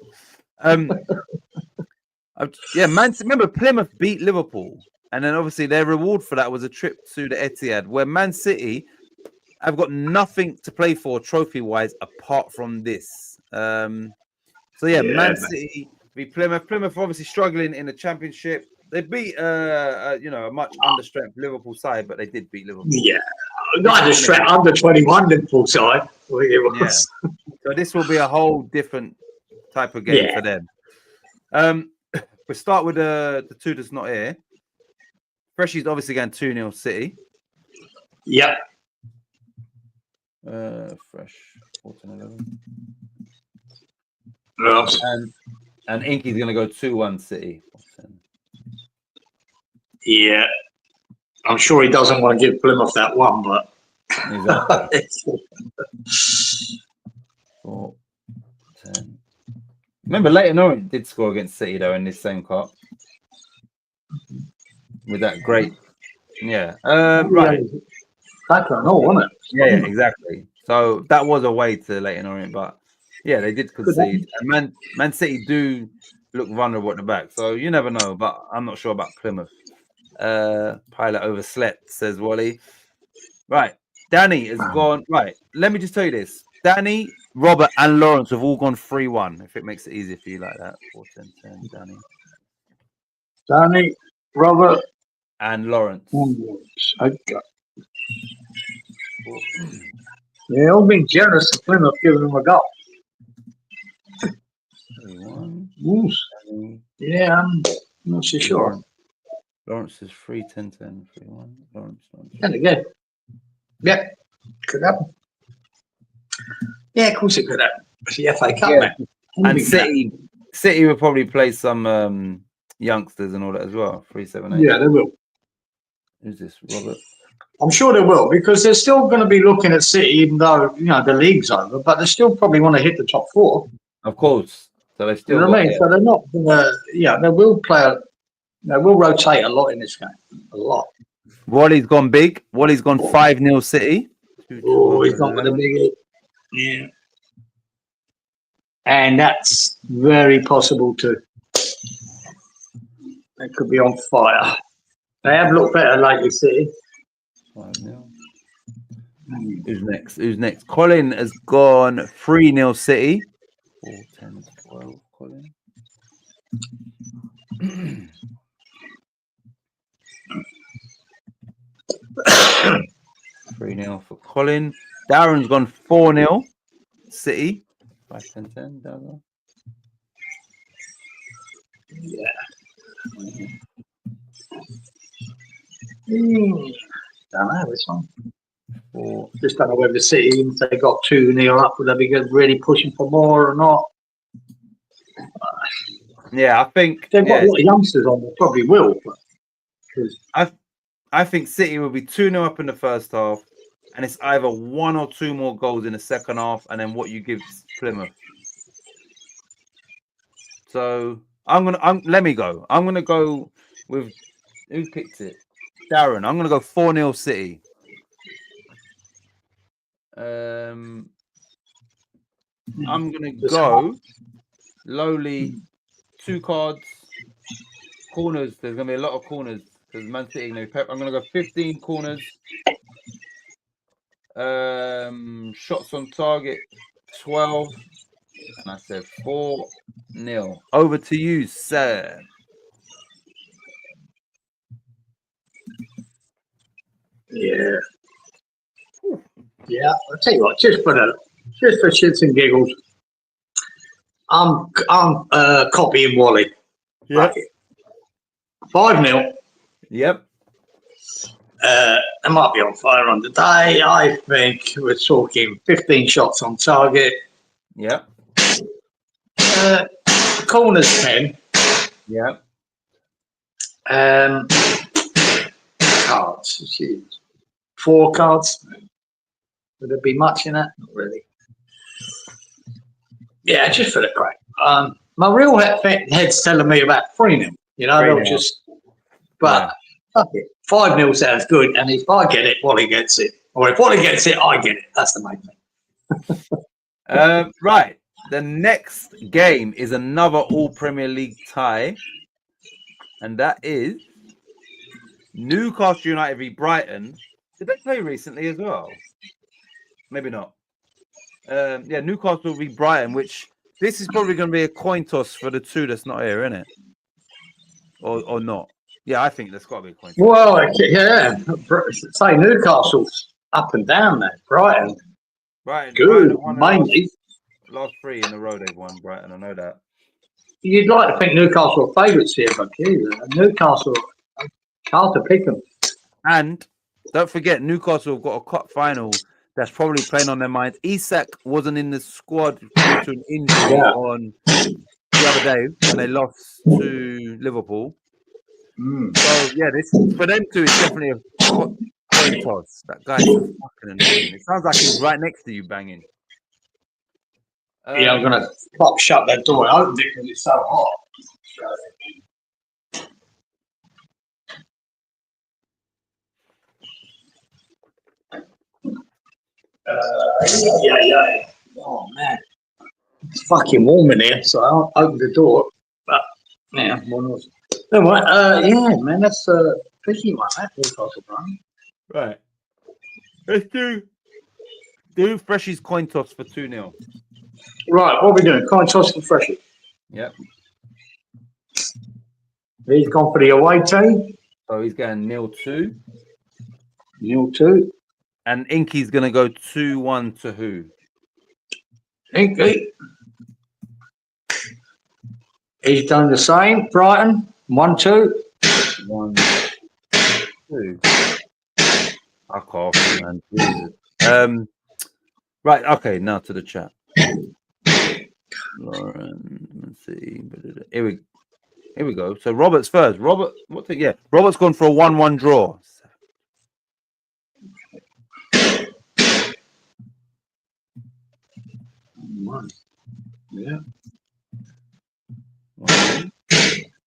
A: Remember Plymouth beat Liverpool, and then obviously their reward for that was a trip to the Etihad, where Man City have got nothing to play for trophy-wise apart from this. Man City v Plymouth. Plymouth obviously struggling in the Championship. They beat a much understrength Liverpool side, but they did beat Liverpool.
B: Yeah, under 21 Liverpool side.
A: Yeah. So this will be a whole different type of game for them. We start with the two that's not here. Freshy's obviously going 2-0 City.
B: Yep.
A: Fresh 14-11. And Inky's going to go 2-1 City.
B: Yeah. I'm sure he doesn't want to give Plymouth that one, but...
A: Exactly. 4, 10. Remember, Leighton Orient did score against City, though, in this same cup. With that great... Yeah. Right.
B: That's all, wasn't it?
A: Yeah, exactly. So that was a way to Leighton Orient, but yeah, they did concede. And Man City do look vulnerable at the back, so you never know. But I'm not sure about Plymouth. Pilot overslept, says Wally. Right, Danny has gone. Right, let me just tell you this: Danny, Robert, and Lawrence have all gone 3-1. If it makes it easier for you like that, 4-10-10.
B: Danny, Robert,
A: and Lawrence.
B: Okay. Yeah, all being generous to Plymouth, giving them a goal.
A: 3-1.
B: Yeah, I'm not so sure.
A: Lawrence is 3-10-10. 3-1. Lawrence.
B: And again. Yeah, could happen. Yeah, of course it could happen. It's the FA Cup,
A: Yeah.
B: man.
A: And City will probably play some youngsters and all that as well. 378.
B: Yeah, they will.
A: Who's this, Robert?
B: I'm sure they will, because they're still going to be looking at City, even though, you know, the league's over, but they still probably want to hit the top four.
A: Of course. So they
B: You
A: still
B: know what I mean? So they're not going to, yeah, they will rotate a lot in this game. A lot.
A: Wally's gone big. Wally's gone 5-0 City.
B: Oh, he's not with a big. Yeah. And that's very possible too. They could be on fire. They have looked better lately, City.
A: 5-0. Who's next? Colin has gone 3-0 City. 4-10-12, Colin. 3-0 for Colin. Darren's gone 4-0 City. 5-10-10, Darren.
B: Yeah. Don't know this one.
A: 4.
B: Just don't know whether City, if they got 2-0 up, would they be really pushing for more or not?
A: Yeah, I think
B: They've got a lot of youngsters on, they probably will.
A: I think City will be 2-0 up in the first half, and it's either 1 or 2 more goals in the second half, and then what you give Plymouth. So let me go. I'm gonna go with who picked it? Darren. I'm gonna go 4-0 City. I'm gonna go lowly 2 cards, corners. There's gonna be a lot of corners because Man City gonna be pep. I'm gonna go 15 corners. Shots on target 12, and I said 4-0. Over to you, sir.
B: Yeah. Yeah, I'll tell you what, just for shits and giggles, I'm copying Wally.
A: Yeah.
B: 5-0.
A: Yep.
B: They might be on fire on the day. I think we're talking 15 shots on target.
A: Yep.
B: Corners 10.
A: Yep.
B: Cards. Jeez. 4 cards. Would there be much in that? Not really. Yeah, just for the crack. My real head's telling me about 3-0. You know, they'll just. But fuck it. 5-0 sounds good, and if I get it, Wally gets it. Or if Wally gets it, I get it. That's the main thing.
A: Right. The next game is another All Premier League tie, and that is Newcastle United v Brighton. Did they play recently as well? Maybe not. Yeah, Newcastle v Brighton, which this is probably going to be a coin toss for the 2 that's not here, isn't it? Or not? Yeah, I think there's got to be a coin toss.
B: Well, yeah. Say Newcastle's up and down there. Brighton. Good, mainly.
A: Last 3 in a row they've won, Brighton. I know that.
B: You'd like to think Newcastle are favourites here, but Newcastle, hard to pick them.
A: And don't forget, Newcastle have got a cup final that's probably playing on their minds. Isak wasn't in the squad due to an injury on the other day when they lost to Liverpool. So yeah, this for them too is definitely a coin toss. That guy's so fucking annoying. It sounds like he's right next to you banging.
B: Yeah, I'm gonna pop shut that door. I opened it because it's so hot. Yeah. Oh man, it's fucking warm in here, so I'll open the door. But yeah, one was. Anyway, yeah, man, that's a tricky one. That Newcastle run.
A: Right. Let's do Freshie's coin toss for 2-0.
B: Right, what are we doing? Coin toss for Freshie.
A: Yep.
B: He's gone for the away team.
A: So he's going 0-2.
B: 0-2.
A: And Inky's going to go 2-1 to who?
B: Inky. He's done the same. Brighton. 1-2.
A: 1-2. Fuck off, man. Jesus. Right. Okay. Now to the chat. Lauren, let's see. Here we go. So Robert's first. Robert, what's it? Yeah, Robert's gone for a 1-1 draw.
B: Yeah.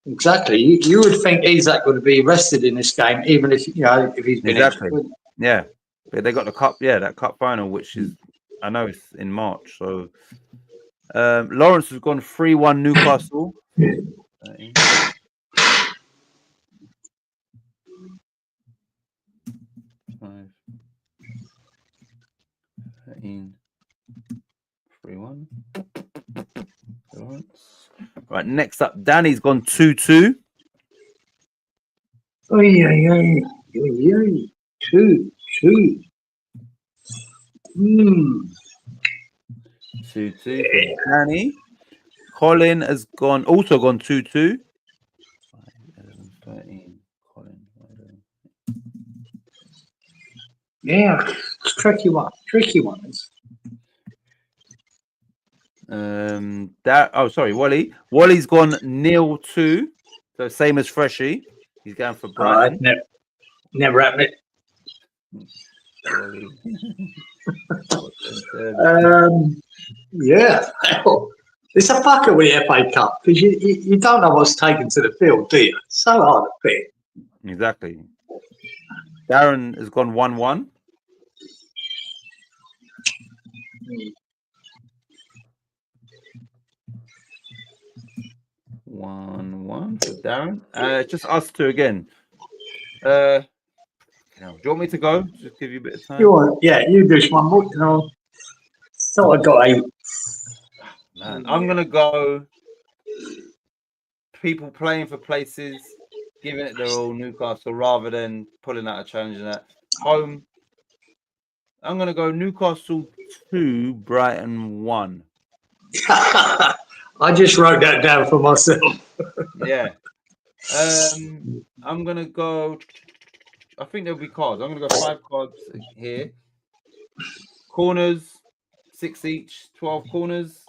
B: Exactly. You would think Isak would be rested in this game, even if if he's been
A: Exactly.
B: injured.
A: Yeah, but they got the cup. Yeah, that cup final, which is I know it's in March. So Lawrence has gone 3-1 Newcastle. 5, 13, 3-1. Lawrence. Right, next up, Danny's gone 2-2.
B: Oh yeah. 2-2.
A: 2-2 for Danny. Colin has also gone 2-2. 5, 11, 13. Colin.
B: Yeah, it's a tricky one.
A: Wally. Wally's gone 0-2. So same as Freshie. He's going for Brighton.
B: Never happened. Yeah. It's a fucker with the FA Cup because you don't know what's taken to the field, do you? It's so hard to pick.
A: Exactly. Darren has gone 1-1. One for Darren. Just us two again. Do you want me to go? Just give you a bit of time.
B: You do one more. So I got 8.
A: Man, I'm gonna go. People playing for places, giving it their all. Newcastle rather than pulling out a challenge in that home. I'm gonna go Newcastle 2, Brighton 1.
B: I just wrote that down for myself.
A: Yeah. I'm gonna go. I think there'll be cards. I'm gonna go 5 cards here. Corners, 6 each, 12 corners.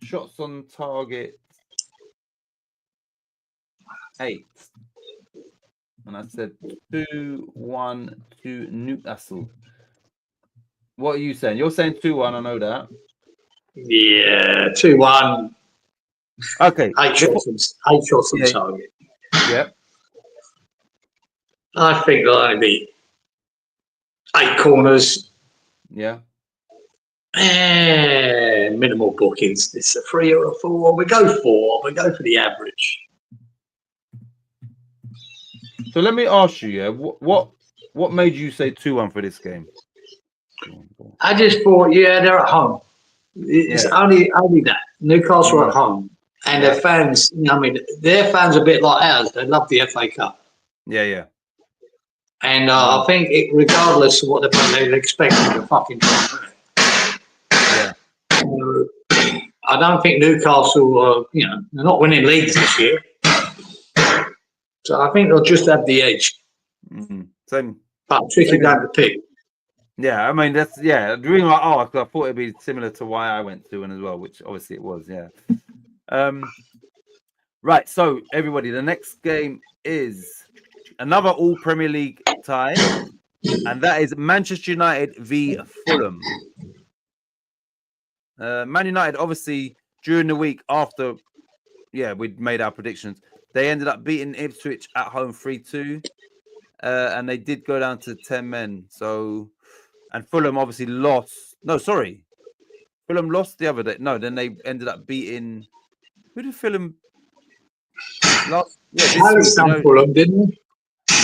A: Shots on target, 8. And I said 2-1 to Newcastle. What are you saying? You're saying 2-1. I know that.
B: Yeah, 2-1.
A: Okay.
B: 8 shots on target.
A: Yeah.
B: I think that'll be 8 corners.
A: Yeah.
B: Minimal bookings. It's a 3 or a 4. We go 4. We go for the average.
A: So let me ask you, yeah, what made you say 2-1 for this game?
B: I just thought, they're at home. It's only that. Newcastle are at home. And their fans, their fans are a bit like ours. They love the FA Cup.
A: Yeah.
B: And I think regardless of what they're expecting to fucking try.
A: Yeah.
B: I don't think Newcastle, they're not winning leagues this year. So I think they'll just have the edge.
A: Mm-hmm. Same.
B: But tricky game to pick.
A: Yeah, I mean, that's, the reason why I thought it'd be similar to why I went 2-1 as well, which obviously it was, yeah. Right, so everybody, the next game is another all Premier League tie, and that is Manchester United v Fulham. Man United, obviously, during the week after, we'd made our predictions, they ended up beating Ipswich at home 3-2, and they did go down to 10 men. So, and Fulham obviously lost. No, sorry, Fulham lost the other day. No, then they ended up beating. Who did Fulham last? Yeah, this week,
B: Fulham, didn't they?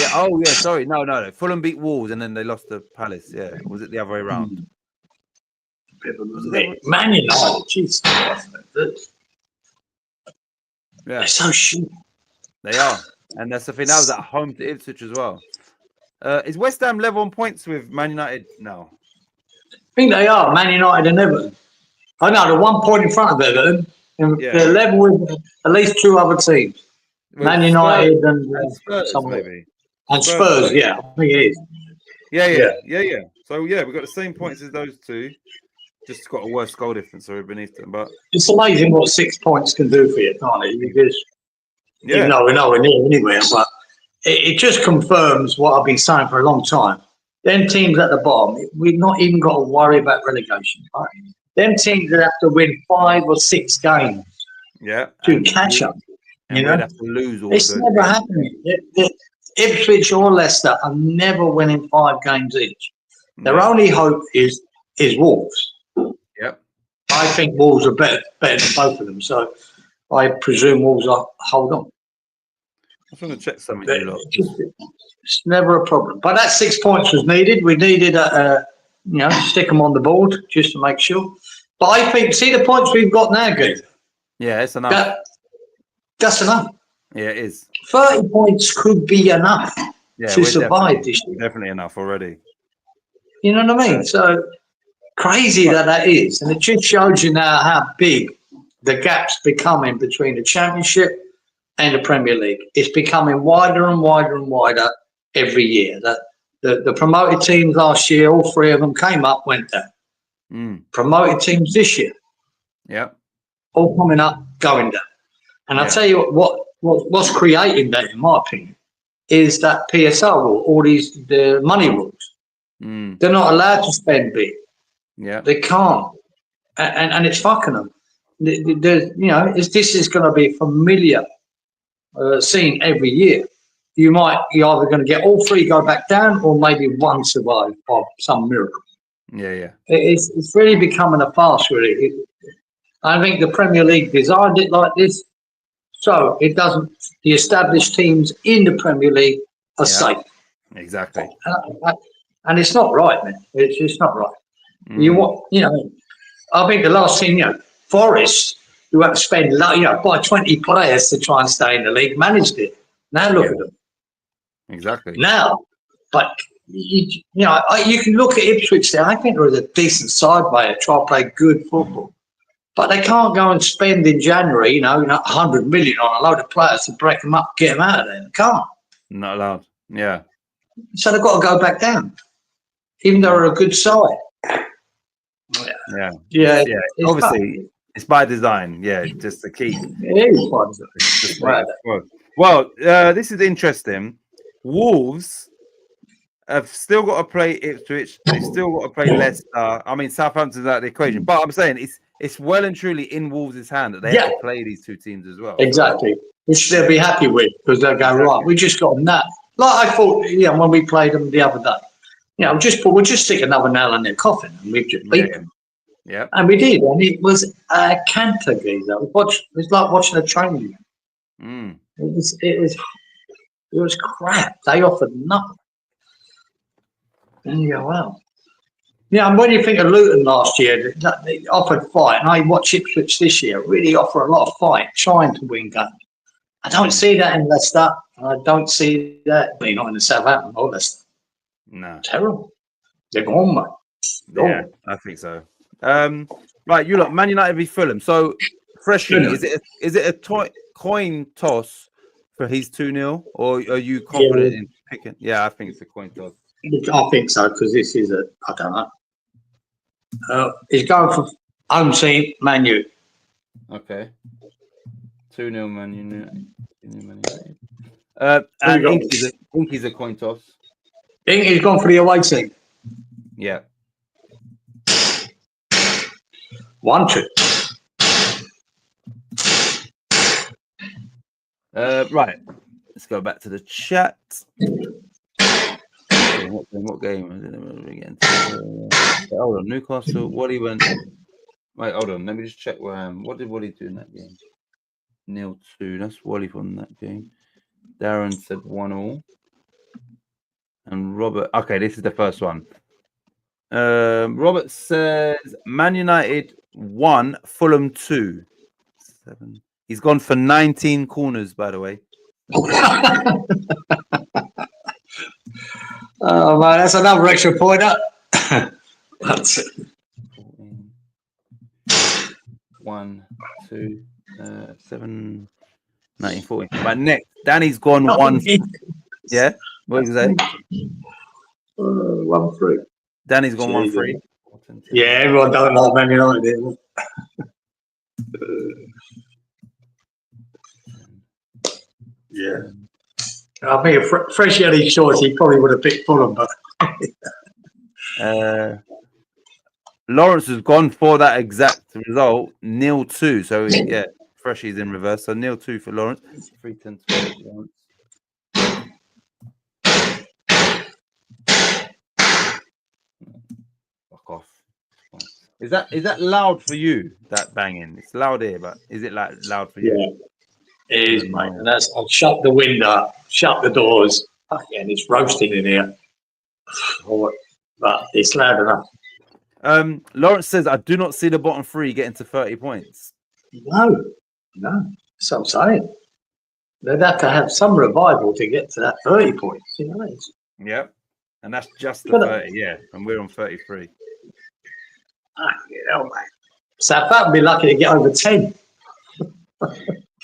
A: Yeah. Oh, yeah. Sorry. No. Fulham beat Wolves, and then they lost to Palace. Yeah. Or was it the other way around?
B: Man United, jeez.
A: Yeah.
B: They're so shit.
A: They are, and that's the thing. That was at home to Ipswich as well. Is West Ham level on points with Man United now?
B: I think they are. Man United and Everton. I know they're 1 point in front of Everton, and they're level with at least 2 other teams. With Man United and
A: Spurs, maybe.
B: And Spurs, I think it is.
A: Yeah. So yeah, we've got the same points as those two. Just got a worse goal difference over beneath them. But
B: It's amazing what 6 points can do for you, can't it? Because even
A: yeah,
B: though we're nowhere near anywhere, but it just confirms what I've been saying for a long time. Them teams at the bottom, we've not even got to worry about relegation. Right? Them teams that have to win 5 or 6 games
A: yeah,
B: to catch up.
A: And
B: You
A: we'd
B: know,
A: have to lose all
B: it's
A: those
B: never
A: games.
B: happening. Ipswich or Leicester are never winning 5 games each. Their
A: Yeah.
B: only hope is Wolves.
A: Yep.
B: I think Wolves are better than both of them. So I presume Wolves will hold on.
A: I just want to check something.
B: But
A: You lot.
B: it's never a problem. But that 6 points was needed. We needed stick them on the board just to make sure. But I think, see the points we've got now, good.
A: Yeah, it's enough.
B: That's enough.
A: Yeah, it is.
B: 30 points could be enough to survive this year.
A: Definitely enough already.
B: You know what I mean? So crazy that is. And it just shows you now how big the gap's becoming between the Championship and the Premier League. It's becoming wider and wider and wider every year. The promoted teams last year, all 3 of them came up, went down. Promoted teams this year, all coming up, going down. And I'll tell you what's creating that, in my opinion, is that PSL rule, all the money rules. They're not allowed to spend big.
A: Yeah,
B: they can't, and it's fucking them. This is going to be a familiar scene every year. You're either going to get all 3 go back down, or maybe 1 survive by some miracle.
A: Yeah.
B: It's really becoming a farce, really. I think the Premier League designed it like this, so it doesn't. The established teams in the Premier League are safe.
A: Exactly.
B: And it's not right, man. It's not right. I think the last team, Forest, who had to spend, buy 20 players to try and stay in the league, managed it. Now look at them.
A: Exactly.
B: Now, but you can look at Ipswich there. I think they're a decent side by it, try to play good football. But they can't go and spend in January, 100 million on a load of players to break them up, get them out of there. They can't.
A: Not allowed. Yeah.
B: So they've got to go back down, even though they're a good side.
A: Yeah. Obviously, it's by design. Yeah, just to keep.
B: It is by design.
A: Well, this is interesting. Wolves have still got to play Ipswich. They've still got to play Leicester. I mean, Southampton's out of the equation, but I'm saying it's well and truly in Wolves' hand that they have to play these 2 teams as well.
B: Exactly, which they'll be happy with, because they'll go, right, we just got them that. Like I thought, when we played them the other day, we'll just stick another nail in their coffin, and we've just beat them.
A: Yeah,
B: and we did, and it was a canter, geezer. It was like watching a training game. It was crap. They offered nothing. And you go, wow. And what do you think of Luton last year? They offered fight, and I watch Ipswich this year really offer a lot of fight, trying to win games. I don't see that in Leicester. I don't see that, not in the Southampton or Leicester.
A: No.
B: Terrible. They're gone, mate.
A: Yeah, I think so. Right, you look, Man United v Fulham. So, freshly, is it a coin toss for his 2-0, or are you confident in picking? Yeah, I think it's a coin toss.
B: I think so, because this is I don't know. He's going for home team, Man U.
A: Okay. 2-0 Man United. And Inky's a coin toss.
B: Inky's gone for the away team.
A: Yeah.
B: 1-2.
A: Right. Let's go back to the chat. What game is it? Hold on, Newcastle. Wally went. Wait, hold on. Let me just check. What did Wally do in that game? 0-2. That's Wally from that game. Darren said 1-1. And Robert. Okay, this is the first one. Robert says Man United 1, Fulham 2. 7. He's gone for 19 corners, by the way.
B: Oh man, that's another extra pointer. That's
A: 1, 2, 7, 19, 40. But next, Danny's gone 1. Yeah, what did you say?
B: 1-3.
A: Danny's gone 1-3.
B: Yeah, everyone don't like Man United. Yeah. I think if Fresh had his choice, he probably would have picked Fulham, but
A: Lawrence has gone for that exact result, 0-2. So yeah, Freshy's in reverse. So 0-2 for Lawrence. 3-10 Lawrence. Fuck off. Is that loud for you? That banging? It's loud here, but is it like loud for you?
B: yeah, it is, mate. And that's I'll shut the window, shut the doors. Fucking, it's roasting in here. But it's loud enough.
A: Lawrence says, I do not see the bottom three getting to 30 points.
B: No. That's what I'm saying. They'd have to have some revival to get to that 30 points. You know,
A: Yep. And that's just the 30, yeah. And we're on 33.
B: Mate. Southampton would be lucky to get over 10.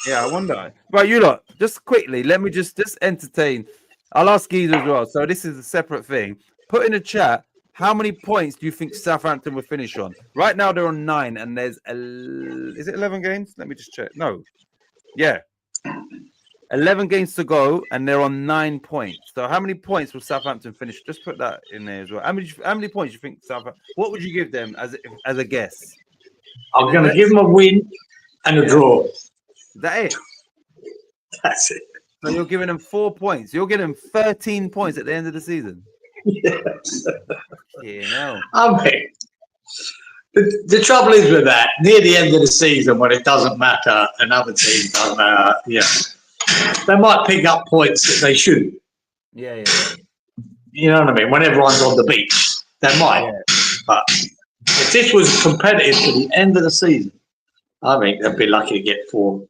A: Yeah, I wonder. Right, you lot, just quickly, let me just entertain. I'll ask Geezer as well. So this is a separate thing. Put in the chat, how many points do you think Southampton will finish on? Right now they're on 9 and there's is it 11 games? Let me just check. No. Yeah. 11 games to go and they're on 9 points. So how many points will Southampton finish? Just put that in there as well. How many points do you think Southampton? What would you give them as a guess?
B: I'm going to give them a win and a draw.
A: Is that it?
B: That's it.
A: So you're giving them 4 points. You're giving them 13 points at the end of the season.
B: Yes.
A: Yeah, no.
B: I mean, the trouble is with that, near the end of the season when it doesn't matter and other teams don't matter, they might pick up points that they shouldn't.
A: Yeah.
B: You know what I mean? When everyone's on the beach, they might. Yeah. But if this was competitive to the end of the season, I think they'd be lucky to get 4,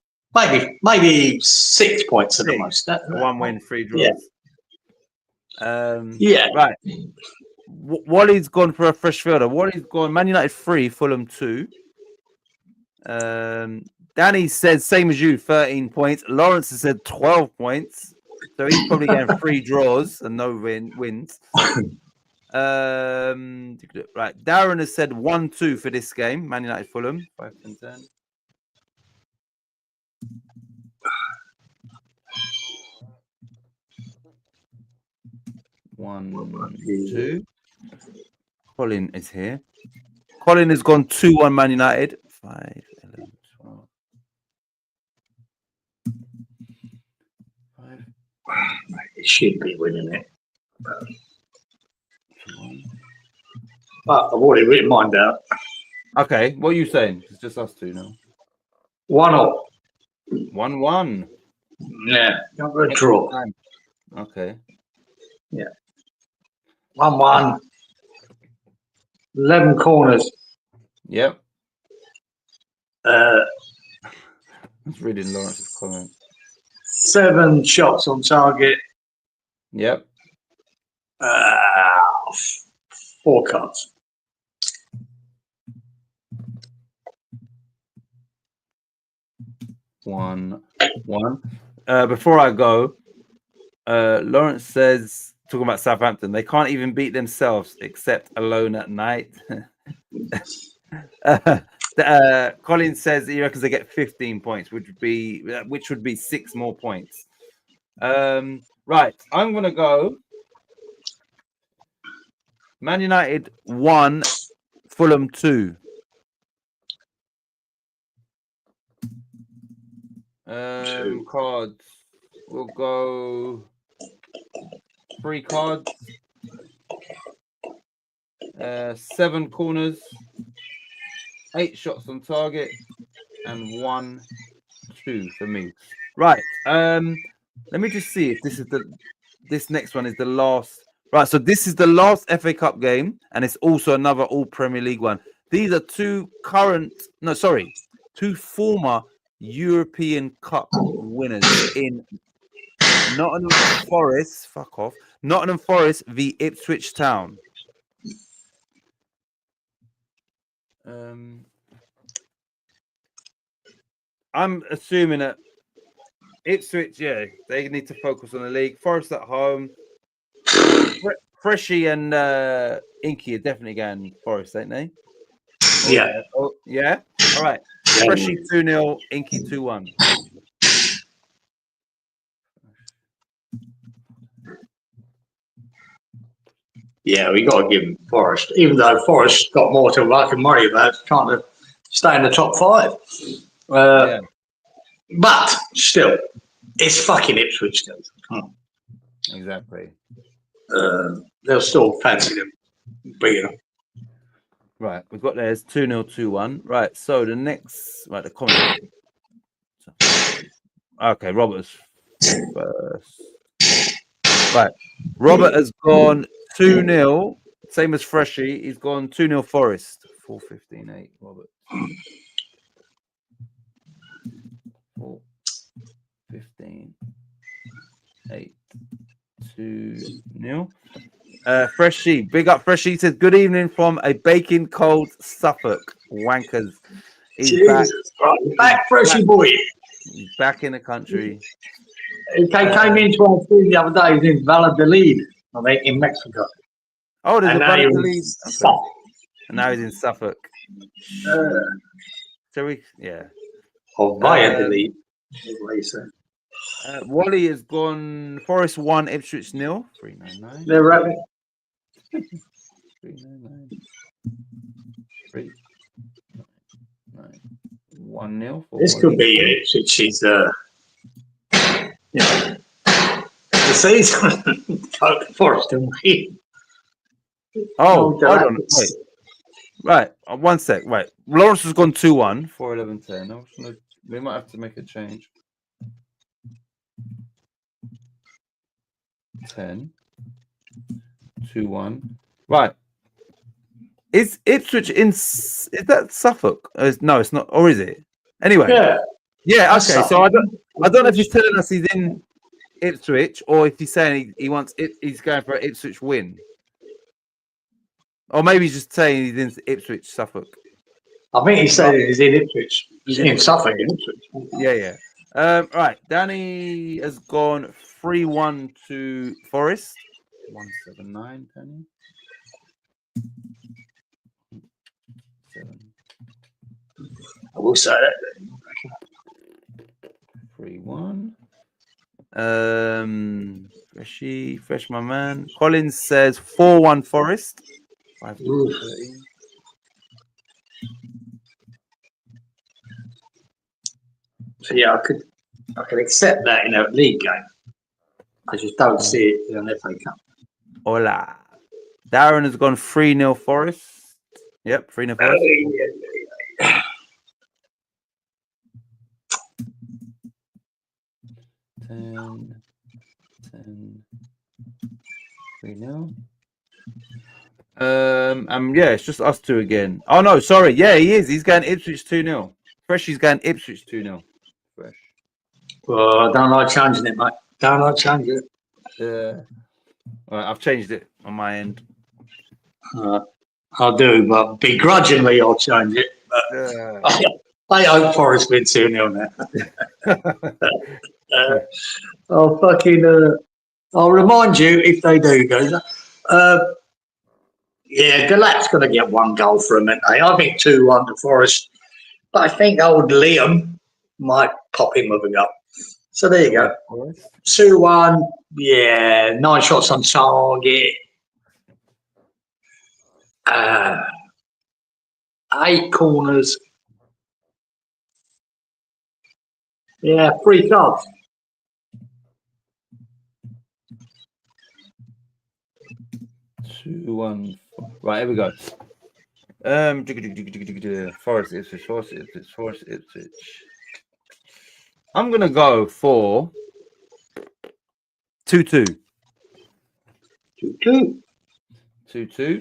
B: maybe 6 points at the most.
A: 1 win, 3 draws.
B: Yeah.
A: Right. Wally's gone for a fresh fielder. Wally's gone Man United 3, Fulham 2. Danny says same as you, 13 points. Lawrence has said 12 points. So he's probably getting 3 draws and no wins. Right. Darren has said 1-2 for this game. Man United Fulham, 5-10. One, 2. Colin is here. Colin has gone 2-1 Man United. 5, 11, 12. 5.
B: It should be winning it. But I've already written mine down.
A: Okay, what are you saying? It's just us two now.
B: 1-1.
A: 1-1.
B: Yeah, not a draw.
A: Okay.
B: Yeah. 1-1. 11 corners.
A: Yep.
B: I
A: was reading Lawrence's comment.
B: 7 shots on target.
A: Yep.
B: 4 cuts.
A: 1-1. Before I go, Lawrence says, talking about Southampton, they can't even beat themselves except alone at night. Colin says he reckons they get 15 points, which would be 6 more points. Right, I'm gonna go. Man United 1, Fulham 2. Cards. We'll go 3 cards. 7 corners. 8 shots on target. And 1-2 for me. Right. Let me just see if this next one is the last. Right, so this is the last FA Cup game, and it's also another All Premier League one. These are 2 former European Cup winners in Nottingham Forest. Fuck off. Nottingham Forest v Ipswich Town. I'm assuming that Ipswich, they need to focus on the league. Forest at home. Freshie and Inky are definitely going Forest, ain't they?
B: Yeah.
A: Oh, yeah. All right. Freshie 2-0, Inky 2-1.
B: Yeah, we got to give him Forest, even though Forest got more to I can worry about trying to stay in the top 5.
A: Yeah.
B: But still, it's fucking Ipswich still.
A: Exactly.
B: They'll still fancy them beating them.
A: Right, we've got there's 2-0, 2-1. Right, so the next, right, the comment. Okay, Robert's first. Right, Robert has gone 2-0, same as Freshie. He's gone 2-0 Forest. 4-15-8, Robert. 4-15-8, 2-0. Freshie, big up Freshie, says good evening from a baking cold Suffolk. Wankers. He's back.
B: Back Freshie boy.
A: He's back in the country.
B: He came into our team the other day. He's in Valladolid, I think, in Mexico.
A: Oh, there's
B: And
A: a
B: now he's
A: Valladolid.
B: in
A: Okay.
B: Suffolk.
A: And now he's in Suffolk. So we, yeah.
B: Or Valladolid, is what he said.
A: Wally has gone Forest 1, Ipswich 0. 399.
B: They're right.
A: 399. 399. 1-0.
B: This could be it. She's the season. Forest and win.
A: Oh, hold on. Wait. Right. 1 sec. Right. Lawrence has gone 2-1. 4-11-10. We might have to make a change. 10. 2-1. Right. Is Ipswich in? Is that Suffolk? No, it's not. Or is it? Anyway. Yeah. Okay. So I don't know if he's telling us he's in Ipswich or if he's saying he wants it. He's going for an Ipswich win. Or maybe he's just saying he's in Ipswich, Suffolk.
B: I think he said he's in Ipswich. He's in Suffolk, in Ipswich.
A: Yeah. Right. Danny has gone 3-1 to Forest. 179, Danny. 7.
B: I will say that.
A: 3-1. Fresh, my man. Collins says 4-1 Forest. 5-13.
B: So yeah, I could accept that in a league game. I just don't see it in an FA Cup.
A: Hola. Darren has gone 3-0 Forest. Yep, 3-0 Forest. 10, 3-0. Yeah, it's just us two again. Oh no, sorry. Yeah, he is. He's going Ipswich 2-0. Freshie's going Ipswich 2-0. Fresh.
B: Well, I don't like changing it, mate. Don't like changing it.
A: Yeah. All right, I've changed it on my end.
B: I'll do, but begrudgingly I'll change it. But I hope Forest win 2-0 now. I'll remind you if they do, guys. Yeah, Galat's going to get 1 goal for him, I think 2-1 to Forest. But I think old Liam might pop him with a goal. So there you go. 2-1. Yeah, 9 shots on target. 8 corners. Yeah, 3 cards.
A: Two, 1. Right, here we go. Forest, Ipswich. I'm gonna go for 2-2.
B: 2-2.
A: 2-2.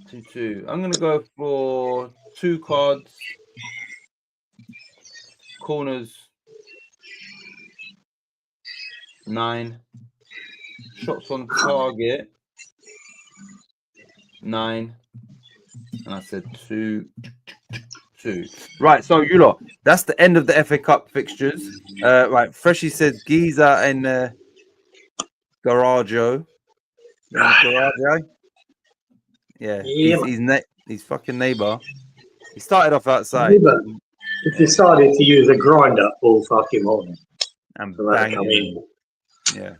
A: 2-2. I'm gonna go for 2 cards. Corners 9. Shots on target 9. And I said 2. Right, so you lot, that's the end of the FA Cup fixtures. Right, Freshie says Giza and Garaggio. Garaggio. Yeah,
B: Yeah,
A: he's fucking neighbor. He started off outside.
B: Yeah, but if you decided to use a grinder all fucking morning
A: and
B: for that to
A: bang
B: come in,
A: Yeah.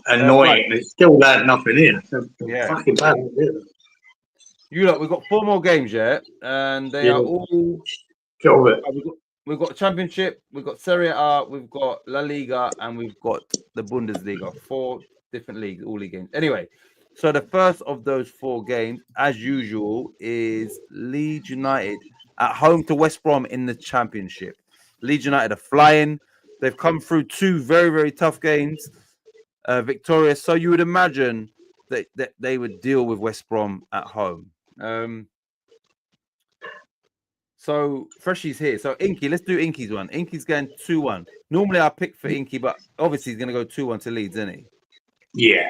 B: annoying. It's still had nothing in.
A: Yeah.
B: Fucking bad.
A: You look, we've got 4 more games yet, and they are all.
B: Get on it.
A: We've got Championship, we've got Serie A, we've got La Liga, and we've got the Bundesliga. 4 different leagues, all league games. Anyway, so the first of those 4 games, as usual, is Leeds United at home to West Brom in the Championship. Leeds United are flying. They've come through 2 very, very tough games, victorious. So you would imagine that they would deal with West Brom at home. So Freshy's here. So Inky, let's do Inky's one. Inky's going 2-1. Normally I pick for Inky, but obviously he's going to go 2-1 to Leeds, isn't he?
B: Yeah.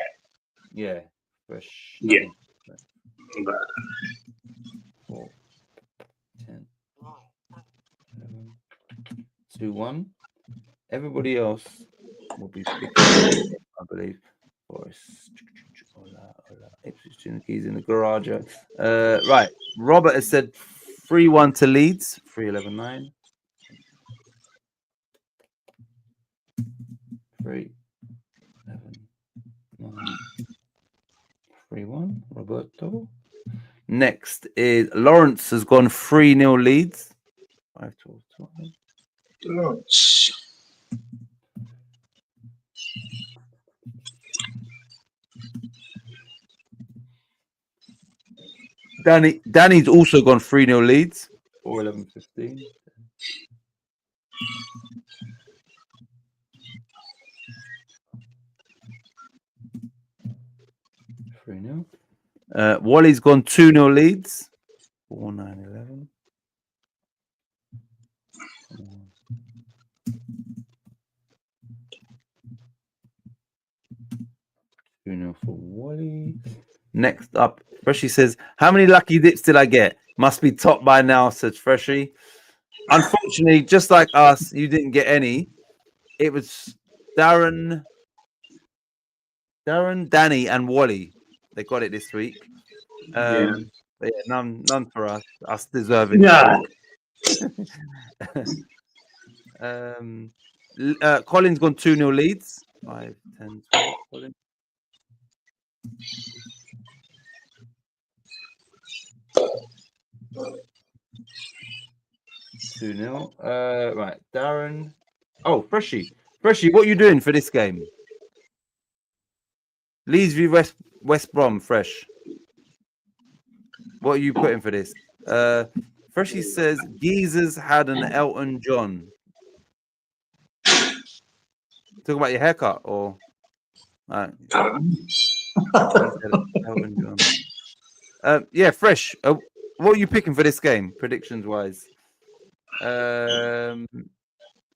A: Yeah. Fresh.
B: Yeah.
A: 4, 10, 11, 2-1. Everybody else will be picking, I believe. Forest. Ipswich Keys in the garage. Right. Robert has said 3-1 to Leeds. 3-11-9. 3-11-9. 3-1. Roberto. Next is Lawrence has gone 3-0 Leeds. 5-12.
B: Lawrence.
A: Danny's also gone 3-0 Leeds. 4-11-15. 3-0. Wally's gone 2-0 Leeds. 4-9-11. 2-0 for Wally. Next up, Freshy says, how many lucky dips did I get? Must be top by now, says Freshy. Unfortunately, just like us, you didn't get any. It was Darren, Danny, and Wally. They got it this week. But yeah, none for us. Us deserving.
B: Yeah.
A: Colin's gone 2-0 Leeds. 5, 10, 12. Colin. Two 0. Right, Darren. Oh, Freshy, what are you doing for this game? Leeds v West Brom. Fresh. What are you putting for this? Freshy says Geezers had an Elton John. Talk about your haircut or? Elton John. Yeah, Fresh. What are you picking for this game, predictions wise? And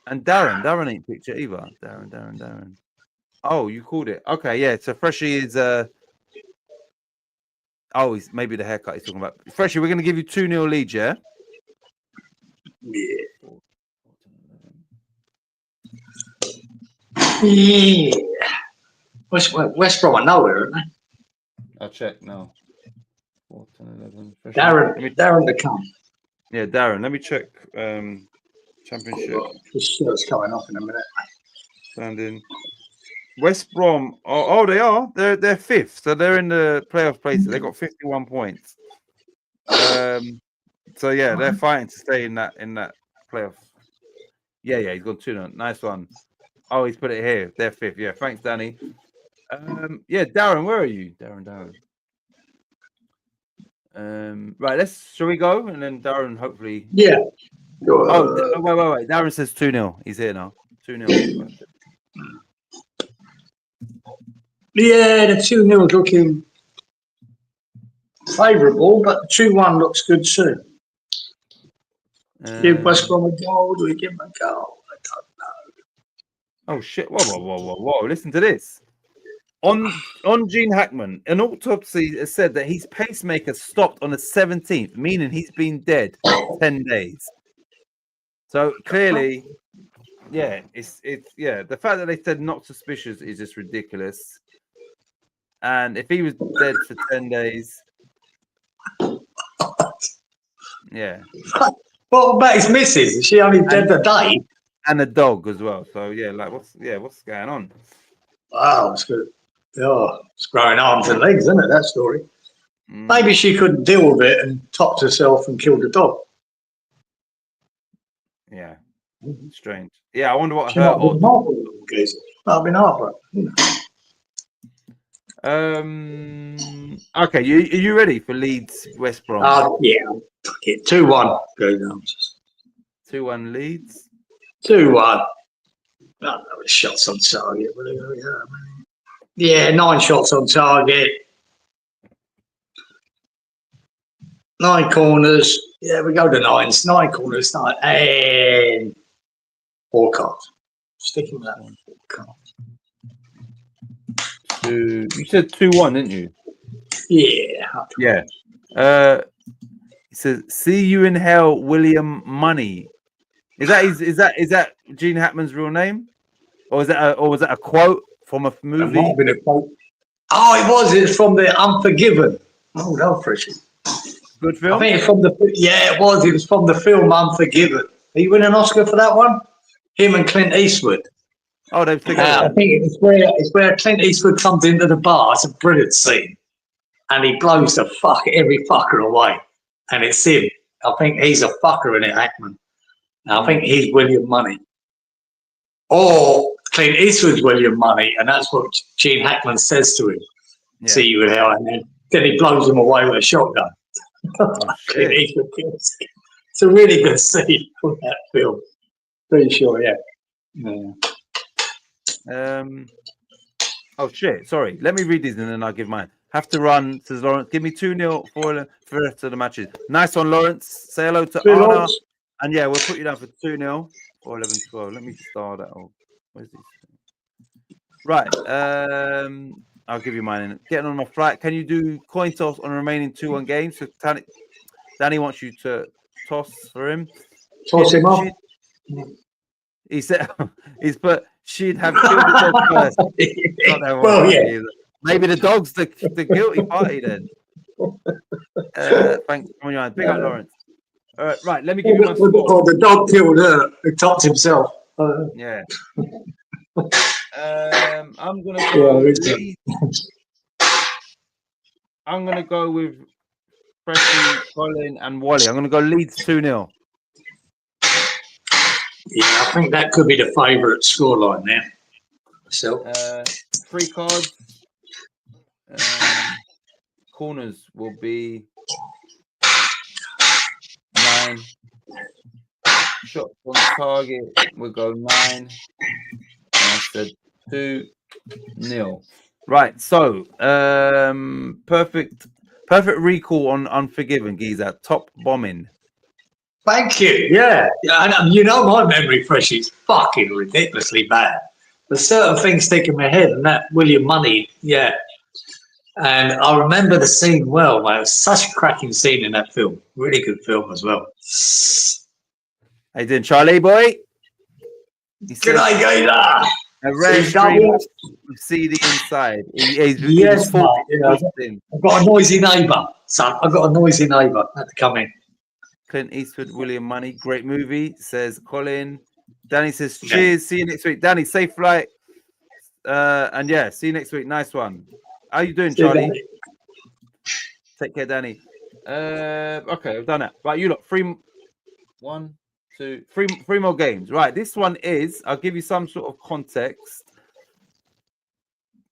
A: Darren ain't picked it either. Darren. Oh, you called it. Okay, yeah. So Freshy is oh, he's maybe the haircut he's talking about. Freshy, we're gonna give you 2-0 lead, yeah?
B: Yeah. West Brom are nowhere, aren't they?
A: I'll check now. 14-11.
B: Darren to come.
A: Yeah, Darren. Let me check. Championship.
B: This shirt's coming off in a minute.
A: Standing. West Brom. Oh, they are. They're fifth, so they're in the playoff places. They got 51 points. So yeah, they're fighting to stay in that playoff. Yeah, he's gone 2-0. Nice one. Oh, he's put it here. They're fifth. Yeah, thanks, Danny. Yeah, Darren, where are you? Darren. Right, shall we go? And then Darren, hopefully.
B: Yeah.
A: Oh, wait. Darren says 2-0. He's here now. 2-0.
B: Yeah, the 2-0 is looking favourable, but the 2-1 looks good too. Give West Brom a goal, do we give them a goal? I don't know.
A: Oh shit! Whoa! Listen to this. On Gene Hackman, an autopsy has said that his pacemaker stopped on the 17th, meaning he's been dead 10 days. So clearly, yeah, it's the fact that they said not suspicious is just ridiculous. And if he was dead for 10 days, yeah,
B: What about his missus? Is she only dead a day?
A: and a dog as well. So yeah, like what's going on?
B: Wow, it's good. Oh, it's growing arms and legs, isn't it? That story.
A: Mm,
B: Maybe she couldn't deal with it and topped herself and killed the dog.
A: yeah, strange. Yeah, I wonder what
B: She
A: her.
B: might have been heartbroken. Might have been heartbroken.
A: Okay, are you ready for Leeds West Brom?
B: Oh, yeah. Fuck it. 2-1. Good answers.
A: 2-1 Leeds.
B: 2-1. Oh, no, shots on target. Yeah, 9 shots on target. 9 corners. Yeah, we go to 9s. 9 corners, 9. And 4 cards. Sticking with that one. 4 cards.
A: You said 2-1, didn't you?
B: Yeah.
A: Yeah. It says, "See you in hell, William Money." Is that Gene Hackman's real name, or was that a quote from a
B: It might
A: movie?
B: have been a quote. Oh, it was. It's from the Unforgiven. Oh, no, Frishy.
A: Good
B: I
A: film.
B: think it's from the. Yeah, it was. It was from the film Unforgiven. Are you winning an Oscar for that one? Him and Clint Eastwood.
A: Oh, they've
B: I
A: together.
B: think it's where Clint Eastwood comes into the bar. It's a brilliant scene, and he blows every fucker away, and it's him. I think he's a fucker in it, Hackman. And I think he's William Money, or Clint Eastwood's William Money, and that's what Gene Hackman says to him.
A: Yeah.
B: See you in hell, and then he blows him away with a shotgun. Clint
A: shit.
B: Eastwood kills him. It's a really good scene from that film. Pretty sure, yeah.
A: Oh shit! Sorry. Let me read these and then I'll give mine. Have to run, says Lawrence. Give me 2-0 for the rest of the matches. Nice one, Lawrence. Say hello to
B: Two
A: Anna.
B: Lawrence.
A: And yeah, we'll put you down for 2-0 or 11-12. Let me start that off. Where's this? Right. I'll give you mine. Getting on my flight. Can you do coin toss on the remaining 2-1 games? So Danny wants you to toss for him.
B: Toss him up.
A: He said he's put she'd have killed the dog first. Not that
B: Well,
A: one,
B: yeah.
A: either. Maybe the dog's the guilty party then. Thanks for your big up, Lawrence. Right, let me give you my score.
B: Oh, the dog killed her. He topped himself.
A: Yeah. I'm gonna go. I'm gonna go with Freshie, Colin, and Wally. I'm gonna go Leeds 2-0.
B: Yeah, I think that could be the favourite scoreline there. So
A: 3 cards. Corners will be 9. Shots on target will go 9. And I said 2-0. Right, so perfect recall on Unforgiven, Giza. Top bombing.
B: thank you. Yeah, and you know my memory fresh is fucking ridiculously bad. There's certain things stick in my head, and that William Money, yeah. And I remember the scene well, man. It was such a cracking scene in that film. Really good film as well.
A: How you doing, Charlie boy?
B: Good day, Gator.
A: A rare stream of CD inside.
B: Yes, mate, I've got a noisy neighbour, son. I've got a noisy neighbour. Had to come in.
A: Clint Eastwood, William Money, great movie, says Colin. Danny says, cheers, see you next week. Danny, safe flight. And yeah, see you next week. Nice one. How you doing, Charlie? Take care, Danny. Okay, I've done that. Right, you look, 3 more games. Right, this one is, I'll give you some sort of context.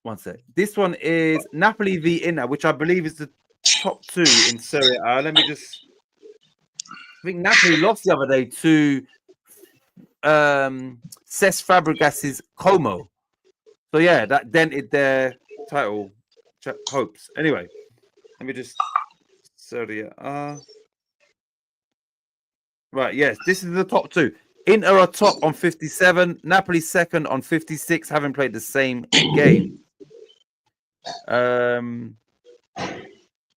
A: One sec. This one is Napoli v Inter, which I believe is the top 2 in Serie A. Let me just, I think Napoli lost the other day to Cesc Fabregas's Como. So yeah, that dented their title hopes. Anyway, let me just Serie A. Right, yes, this is the top 2. Inter are top on 57, Napoli second on 56, having played the same game. So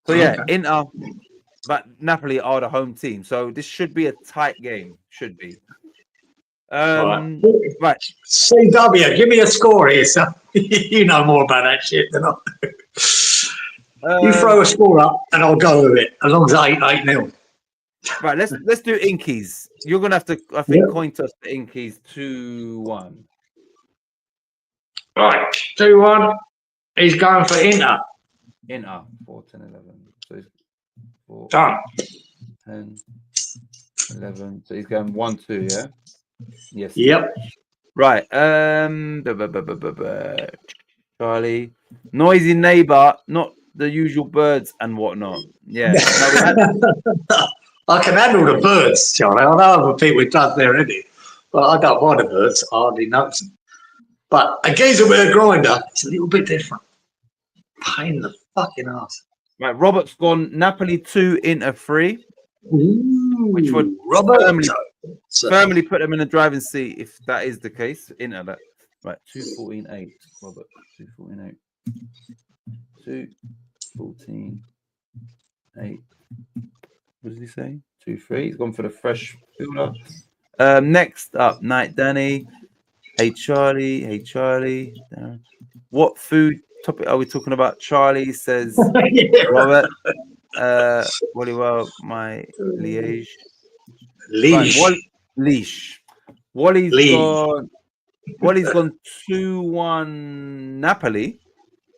A: yeah, Inter, but Napoli are the home team, so this should be a tight game. Should be. Right.
B: CW, give me a score here, son. You know more about that shit than I do. You throw a score up and I'll go with it, as long as it's 8-0.
A: Right, let's do Inkies. You're gonna have to, I think, coin toss the Inkies 2-1.
B: Right, 2-1. He's going for Inter.
A: Inter 4, 10, 11. So it's 4,
B: Done.
A: 10, 11. So he's going 1-2, yeah? Yes.
B: Yep.
A: Right. Charlie. Noisy neighbor, not the usual birds and whatnot. Yeah.
B: I can handle the birds, Charlie. I know other people does there already, but I don't mind the birds. I hardly notice them. But a geezer with a grinder, it's a little bit different. Pain in the fucking ass.
A: Right. Robert's gone Napoli 2, Inter 3. Which would firmly put them in the driving seat if that is the case. Inter that. Right. 2-14-8. Robert. 2-14-8. 2-14-8. What did he say? 2-3. He's gone for the fresh fielder. Next up, Night Danny. Hey Charlie. Hey Charlie. What food topic are we talking about? Charlie says Robert. Wally well, my Liège. Right, Leash. Wally's gone 2-1 Napoli,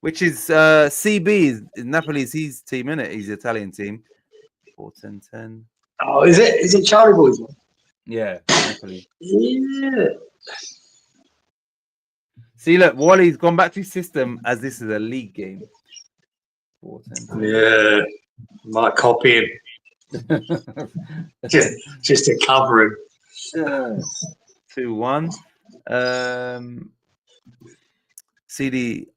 A: which is CB is Napoli's his team, isn't it? He's the Italian team. 4-10-10.
B: Oh, is it? Is it Charlie Boys?
A: Yeah, Napoli.
B: Yeah.
A: See, look, Wally's gone back to his system as this is a league game. 4-10-10.
B: Yeah. Might copy him. just to cover him.
A: 2-1. CD.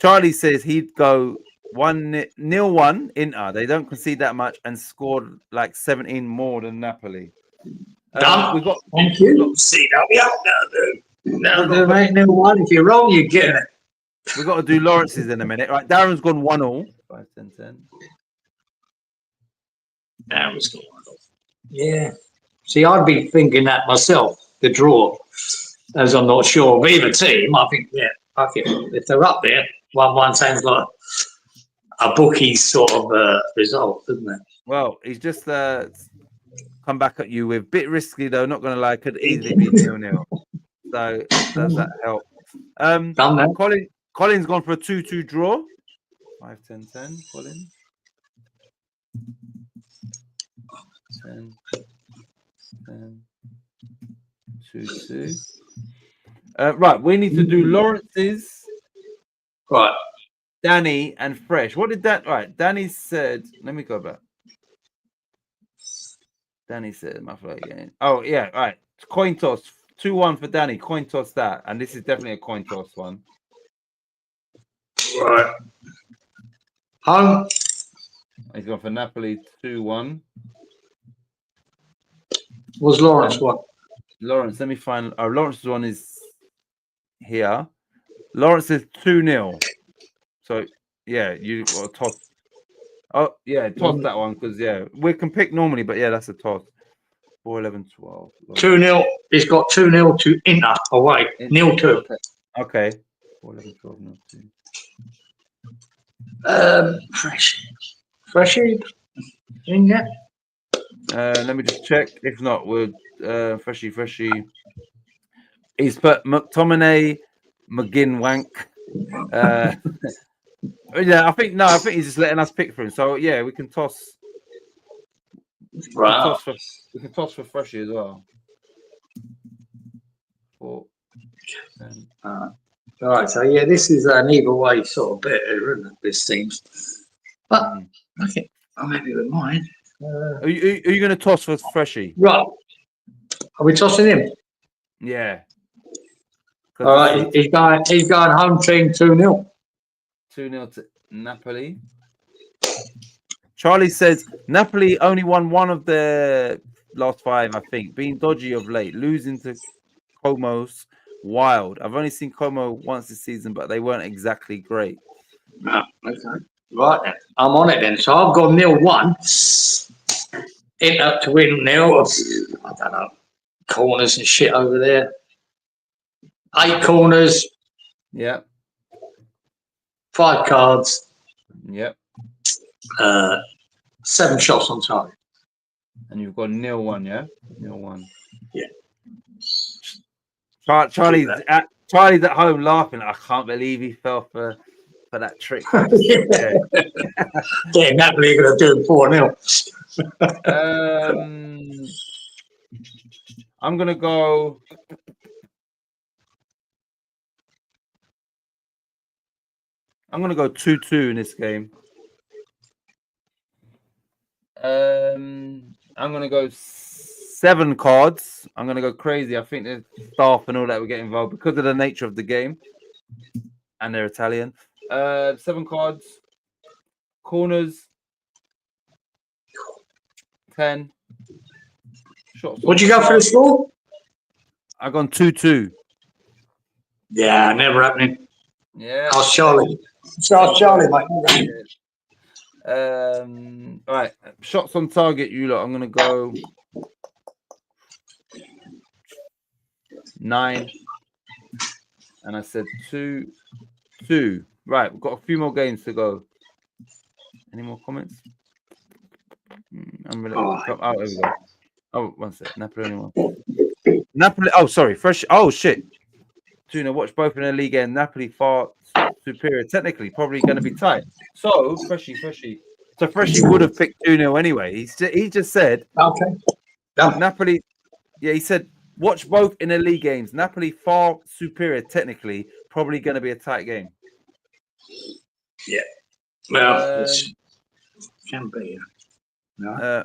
A: Charlie says he'd go 1-1 Inter. They don't concede that much and scored like 17 more than Napoli.
B: Done. Thank you. CW. No, mate. 0-1. If you're wrong, you're getting it.
A: We've got to do Lawrence's in a minute. Right, Darren's gone 1-1. 5-10-10.
B: Darren's gone 1-1. Yeah. See, I'd be thinking that myself, the draw, as I'm not sure of either team. I think, yeah, if they're up there, 1-1 sounds like a bookie's sort of result, doesn't it?
A: Well, he's just come back at you with bit risky, though, not going to lie, could easily be 0-0. So, does that help? Colin's gone for a 2-2 draw. 5-10-10, Colin. 10, 2-2. Right, we need to do Lawrence's.
B: Right.
A: Danny and Fresh. What did that? Right, Danny said. Let me go back. Danny said, "My flag again." Oh yeah, all right. Coin toss. 2-1 for Danny. Coin toss that, and this is definitely a coin toss one.
B: Right. Home.
A: He's gone for Napoli 2-1.
B: Was Lawrence one?
A: Lawrence, let me find. Oh, Lawrence's one is here. Lawrence is 2-0. So yeah, you got a toss. Oh yeah, toss that one because yeah, we can pick normally, but yeah, that's a toss. 4-11-12.
B: 2-0. He's got 2-0 to Inter away. 0-2.
A: Okay. 4-11-12.
B: 0-2. Freshy. Yeah.
A: Let me just check. If not, we'll Freshy. He's put McTominay, McGinn Wank. Yeah, I think he's just letting us pick for him. So yeah, we can toss.
B: Right.
A: We can toss for Freshy as well. 4, 10.
B: All right. So yeah, this is an either way sort of bit, isn't it? This seems. But okay, I'm happy with mine.
A: Are you going to toss for Freshy?
B: Right. Are we tossing him?
A: Yeah.
B: All right. He's going home team 2-0.
A: 2-0 to Napoli. Charlie says Napoli only won one of their last 5, I think. Being dodgy of late, losing to Como's wild. I've only seen Como once this season, but they weren't exactly great.
B: Okay. Right then. I'm on it then. So I've got 0-1. Inter to win 0. I don't know. corners and shit over there. 8 corners,
A: Yeah.
B: 5 cards,
A: Yep.
B: 7 shots on target.
A: And you've got 0-1, yeah? 0-1.
B: Yeah.
A: Charlie's at home laughing. I can't believe he fell for that trick.
B: Yeah, Napoli are going to do it 4-0.
A: I'm gonna go. I'm gonna go 2-2 in this game. I'm gonna go 7 cards. I'm gonna go crazy. I think the staff and all that will get involved because of the nature of the game, and they're Italian. 7 cards, corners, 10 shots.
B: What'd you go for the score?
A: I've gone 2-2.
B: Yeah, never happening.
A: Yeah.
B: Ask Charlie. Ask Charlie, mate.
A: All right, shots on target. You lot. I'm gonna go 9, and I said 2-2. Right, we've got a few more games to go. Any more comments? I'm really. Oh, there we go. Oh, one sec. Napoli only one. Napoli. Oh, sorry. Fresh. Oh shit. Tuna, watch both in the league and Napoli far superior. Technically, probably going to be tight. So, Freshy. So, Freshy would have picked 2-0 anyway. He just said,
B: okay.
A: Napoli, yeah, he said, watch both in the league games. Napoli far superior. Technically, probably going to be a tight game.
B: Yeah. Well, it can be. No,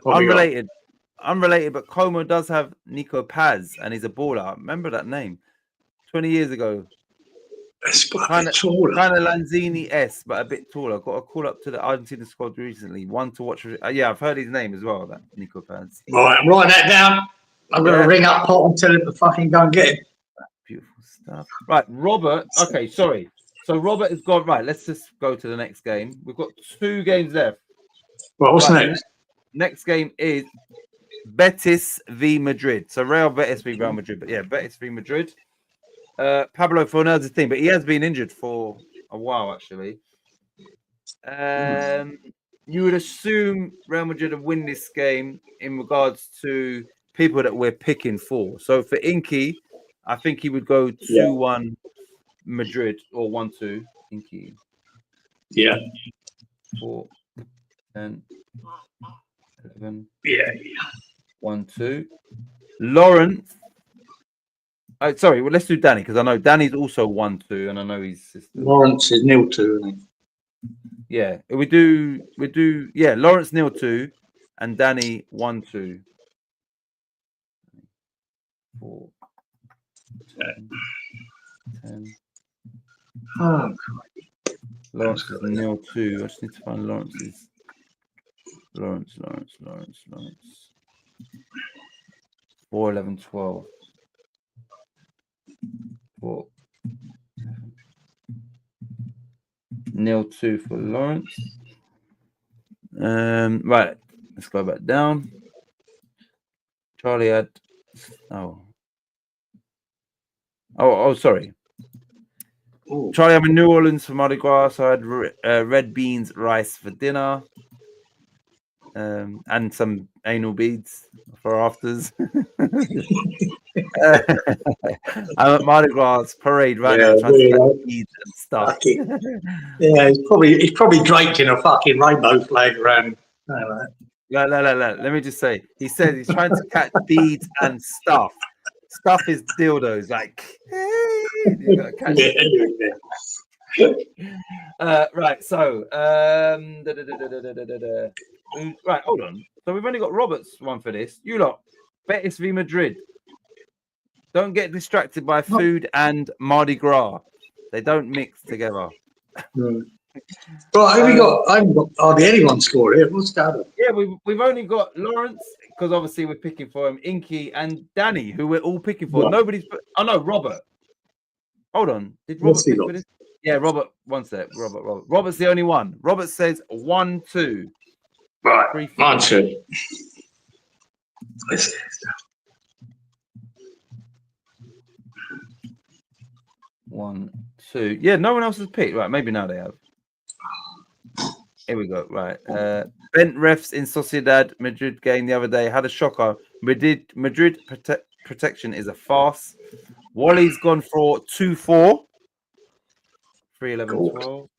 A: Unrelated, but Como does have Nico Paz, and he's a baller. Remember that name? 20 years ago. Kind of Lanzini-esque, but a bit taller. Got a call up to the Argentina squad recently. One to watch. Yeah, I've heard his name as well, that Nico Paz.
B: Right, write that down. I'm going to ring up Pot and tell him to fucking go and get it.
A: Beautiful stuff. Right, Robert. Okay, sorry. So Robert has gone. Right, let's just go to the next game. We've got 2 games left.
B: Well, what's next?
A: Next game is Betis v Madrid. So Real Betis v Real Madrid. But yeah, Betis v Madrid. Pablo Fornel's team, but he has been injured for a while, actually. You would assume Real Madrid will win this game in regards to people that we're picking for. So for Inky, I think he would go 2-1 Madrid or 1-2 Inky.
B: Yeah.
A: 4, 10, 11.
B: Yeah.
A: 1-2. Lawrence. Sorry, well, let's do Danny because I know Danny's also 1-2, and I know his sister.
B: Lawrence is 0-2, isn't he?
A: Yeah, we do. Yeah, Lawrence 0-2, and Danny 1-2. 4, 10.
B: Oh,
A: Lawrence is 0-2. I just need to find Lawrence's. Lawrence. 4, 11, 12. 4, 0-2 for Lawrence. Right, let's go back down. Charlie had sorry.
B: Ooh.
A: Charlie, I'm in New Orleans for Mardi Gras. So I had red beans, rice for dinner, and some anal beads for afters. I'm at Mardi Gras parade right now, trying to collect beads and stuff.
B: Yeah, he's probably draped in a fucking rainbow flag around.
A: No. Let me just say, he says he's trying to catch beads and stuff. Stuff is dildos, like. You gotta catch right, so right, hold on. So we've only got Robert's one for this. You lot, Betis v Madrid. Don't get distracted by food and Mardi Gras. They don't mix together.
B: Right, who we got? I haven't got hardly anyone score here. What's that?
A: Yeah, we've only got Lawrence because obviously we're picking for him, Inky and Danny, who we're all picking for. Right. Nobody's. Oh no, Robert. Hold on. Did Robert pick for this? Yeah, Robert. One sec. Robert. Robert's the only one. Robert says 1-2.
B: Right. 1-2.
A: 1, 2. Yeah, no one else has picked. Right, maybe now they have. Here we go. Right. Bent refs in Sociedad Madrid game the other day had a shocker. Madrid protection is a farce. Wally's gone for 2-4. 3, 11,
B: Cool.
A: 12.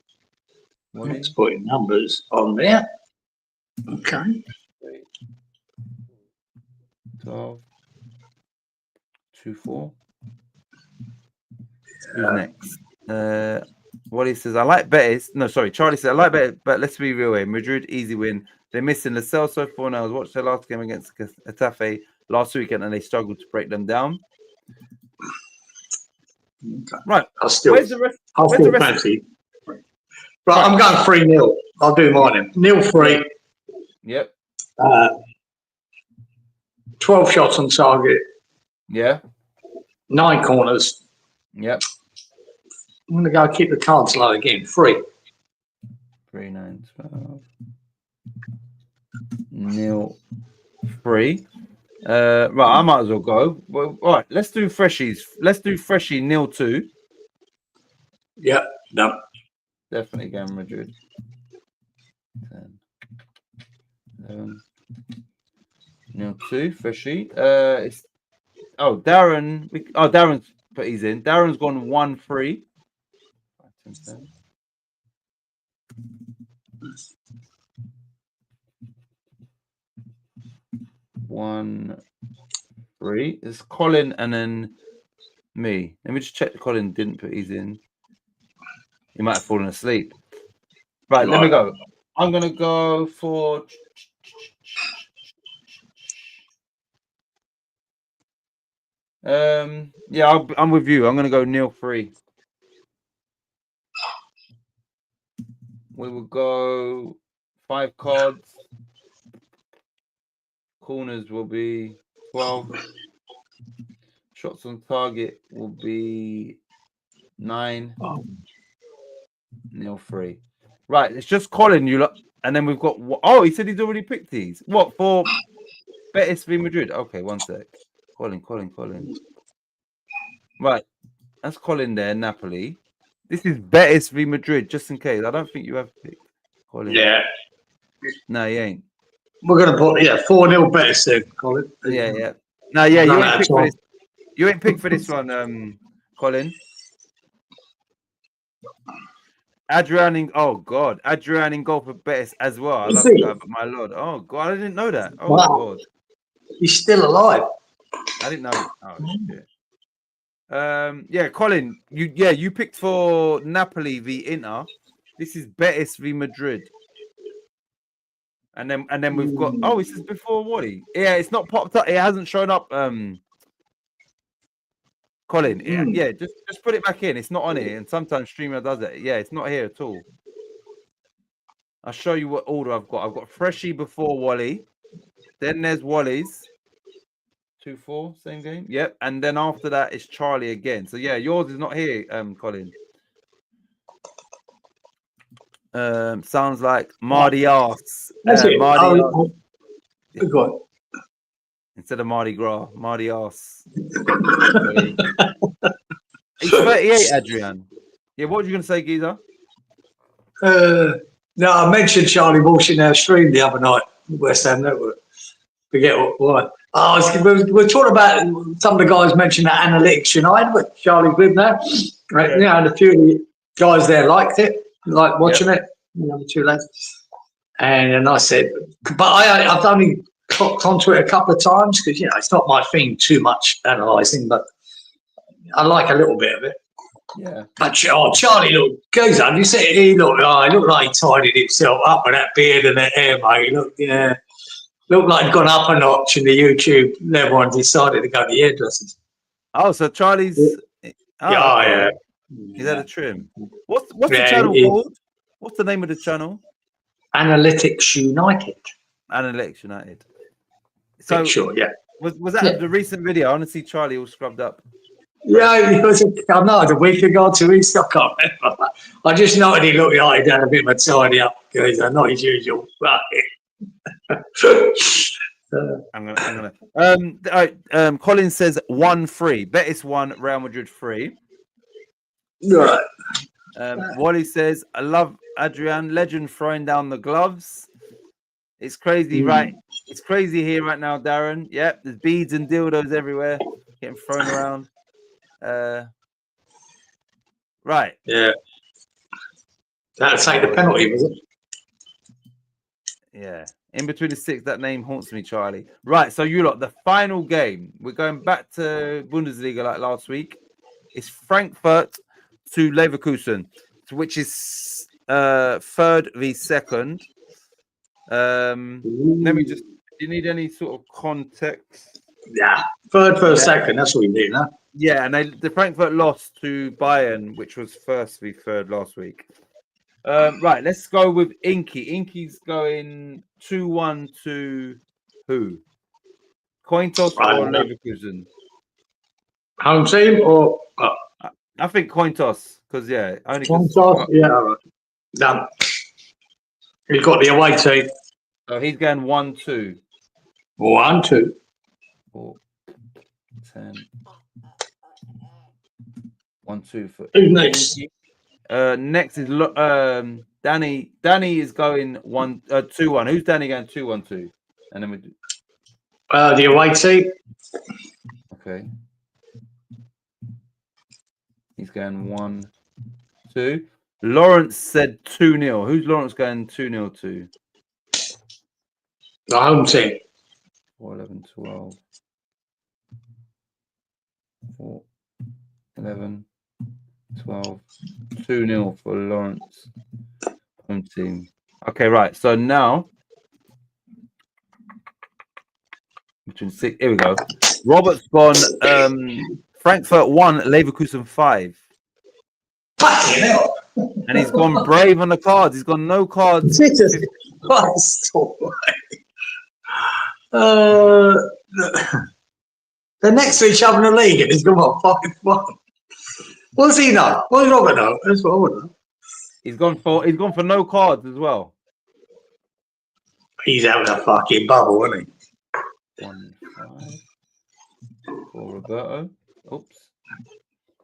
A: Wally.
B: Let's put in numbers on there. Okay.
A: 12. 2-4. Who's next? Wally says, I like Betis. No, sorry. Charlie says, I like Betis, but let's be real here. Madrid, easy win. They're missing Lo Celso 4 now. I watched their last game against Getafe last weekend and they struggled to break them down.
B: Okay.
A: Right.
B: Where's
A: the rest?
B: I'll
A: where's the
B: feel
A: rest
B: fancy. Right, I'm going 3-0. I'll do mine then. 0-3.
A: Yep.
B: 12 shots on target.
A: Yeah.
B: 9 corners.
A: Yep.
B: I'm going to go keep the cards low again. 3.
A: 3, 9, 12. 0-3. Right, I might as well go. Well, all right, let's do freshies. Let's do freshie 0-2.
B: Yep. No.
A: Definitely going Madrid. 10, 11. 0-2, freshie. It's Darren. Darren's put he's in. Darren's gone 1-3. 1-3. It's Colin and then me. Let me just check. Colin didn't put his in. He might have fallen asleep. Right, let me go. I'm gonna go for. Yeah, I'm with you. I'm gonna go 0-3. We will go 5 cards. Corners will be 12. Shots on target will be 9. 0-3. Right, it's just Colin. You lot, and then we've got. Oh, he said he's already picked these. What for? Betis v Madrid. Okay, one sec. Colin. Right, that's Colin there. Napoli. This is Betis v Madrid. Just in case, I don't think you have picked Colin.
B: Yeah.
A: No, you ain't.
B: We're going to put 4-0 Betis then, Colin.
A: Yeah. No, yeah, you ain't picked for this. You ain't picked for this one, Colin. Adrian in goal for Betis as well. I love that, but my lord. Oh God, I didn't know that. Oh
B: wow.
A: God.
B: He's still alive.
A: I didn't know. Oh shit. Yeah, Colin, you picked for Napoli v Inter. This is Betis v Madrid. And then we've got this is before Wally. Yeah, it's not popped up. It hasn't shown up. Colin, yeah, just put it back in. It's not on here, and sometimes Streamer does it. Yeah, it's not here at all. I'll show you what order I've got. I've got Freshie before Wally. Then there's Wally's. 2-4, same game. Yep, and then after that it's Charlie again. So yeah, yours is not here, Colin. Sounds like Mardi Arse. Mardi Arse.
B: Yeah.
A: Instead of Mardi Gras, Mardi Arse. He's 38, Adrian. Yeah, what were you going to say, Giza?
B: No, I mentioned Charlie Walsh in our stream the other night, West Ham Network. Forget what. We're talking about some of the guys mentioned that Analytics United with Charlie with now. Right? Yeah. You know, and a few of the guys there liked it, like watching it. You know, the 2 lads. And I said, but I've only clocked onto it a couple of times because it's not my thing too much analysing, but I like a little bit of it.
A: Yeah.
B: But Charlie, look, goes on. You say he looked like he tidied himself up with that beard and that hair, mate. Looked like he'd gone up a notch in the YouTube level and decided to go to the hairdressers.
A: Oh, so Charlie's.
B: Yeah.
A: He's had a trim. What's the channel called? What's the name of the channel?
B: Analytics United.
A: Analytics United. So
B: sure, yeah.
A: Was that the recent video? I want to see Charlie all scrubbed up.
B: Yeah, it was a week ago, 2 weeks ago. I can't remember. I just noticed he looked like he'd had a bit of a tidy up because not his usual.
A: I'm gonna. Colin says 1-3. Betis 1, Real Madrid 3.
B: Right.
A: Wally says, I love Adrian, legend throwing down the gloves. It's crazy, right? It's crazy here right now, Darren. Yep, there's beads and dildos everywhere getting thrown around. Right.
B: Yeah. That'll take the penalty, was it?
A: Yeah. In between the six, that name haunts me, Charlie. Right. So you lot, the final game. We're going back to Bundesliga like last week. It's Frankfurt to Leverkusen, which is third v second. Let me just. Do you need any sort of context?
B: Yeah. Third for a second. That's what we need, huh?
A: Yeah, and the Frankfurt lost to Bayern, which was first v third last week. Right, let's go with Inky. Inky's going 2-1 to who? Coin toss or Leverkusen?
B: Home team or
A: I think coin toss because only
B: coin toss? Yeah, all right. Done. You've got the away team.
A: So he's going 1-2.
B: 1-2.
A: 4, 10. 1-2 for
B: Who's next?
A: Next is Danny. Danny is going 2-1. Who's Danny going 2-1 to? And then we do.
B: The away team.
A: Okay. He's going 1-2. Lawrence said 2-0. Who's Lawrence going 2-0 to?
B: The home team.
A: 4, 11, 12. 4, 11, 12. 2-0 for Lawrence. Home team. Okay, right. So now between six. Here we go. Robert's gone. Frankfurt 1, Leverkusen 5.
B: Fucking hell.
A: And he's gone brave on the cards. He's gone no cards.
B: Jesus Christ. They're next to each other in the league and he's gone what fucking fun. What does he know? What does Robert know? That's what I want to know.
A: He's gone for no cards as well.
B: He's having a fucking bubble, isn't he?
A: 1-5 for Roberto. Oops.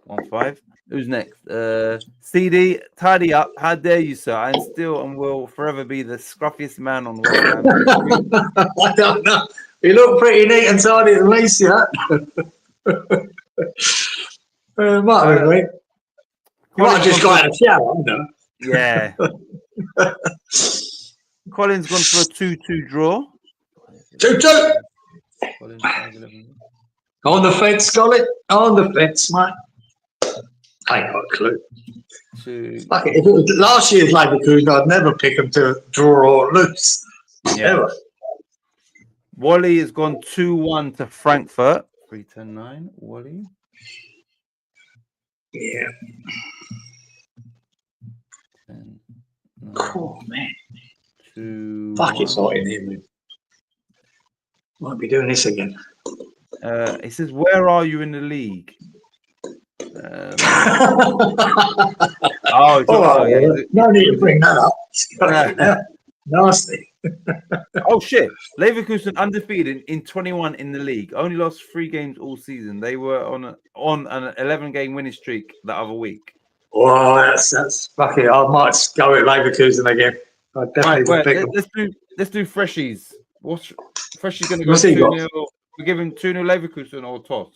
A: 1-5. Who's next? CD, tidy up. How dare you, sir? I am still and will forever be the scruffiest man on the world.
B: I don't know. You look pretty neat and tidy at least, yeah. Might have been, mate. You might have just got out of the shower, I don't know.
A: Yeah. Colin's gone for a 2-2 draw.
B: 2-2.
A: Colin, 5-11.
B: On the fence, Colin. On the fence, mate. I ain't got a clue. Fuck it. If it was last year's Leverkusen, I'd never pick them to draw or lose.
A: Yeah.
B: Ever.
A: Wally has gone 2-1 to Frankfurt. 3-10-9. Wally.
B: Yeah.
A: 10,
B: Oh, man.
A: 2.
B: Fuck, it's hot in here, man. Might be doing this again.
A: It says, where are you in the league?
B: No need to bring that up. Nasty.
A: Oh shit! Leverkusen undefeated in 21 in the league. Only lost 3 games all season. They were on an 11-game winning streak the other week.
B: Well, that's fucking. I might go with Leverkusen again. I definitely pick them.
A: Let's do freshies. What's Freshies going to go 2-0? We're giving 2-0 Leverkusen or toss.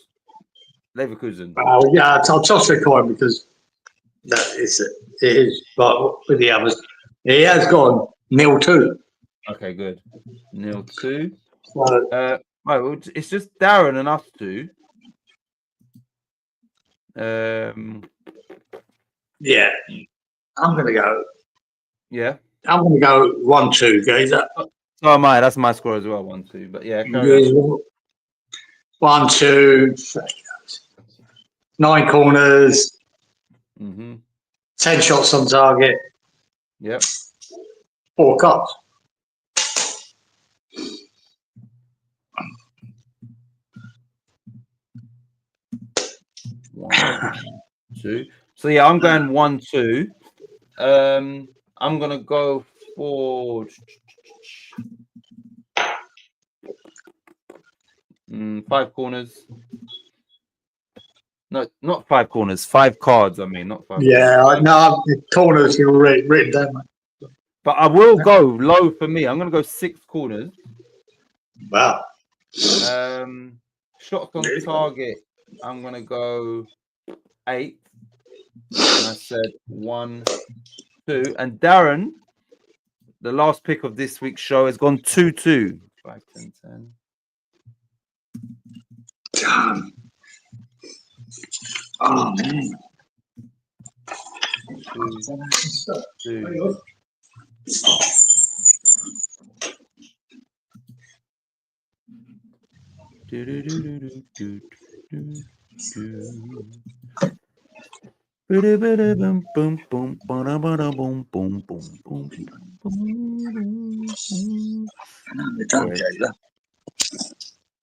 A: Leverkusen.
B: Yeah, I'll toss a coin because it is. But with the others, he has gone 0-2.
A: Okay, good. 0-2.
B: So,
A: right, well, it's just Darren and us two.
B: yeah, I'm gonna go.
A: Yeah,
B: I'm gonna go 1-2, guys.
A: So am I. That's my score as well. 1-2. But yeah,
B: 1-2. 9 corners.
A: 10
B: 10 shots on target.
A: Yep.
B: 4 cuts.
A: One, 2. So yeah, I'm going 1-2. I'm gonna go for 5 corners. No, not 5 corners, 5 cards. I mean, not 5.
B: Yeah, I know. The corners are written down. Mate.
A: But I will go low for me. I'm going to go 6 corners.
B: Wow.
A: Shots on target. I'm going to go 8. And I said 1, 2. And Darren, the last pick of this week's show, has gone 2-2. 5, 10, 10.
B: Oh, man.
A: 2.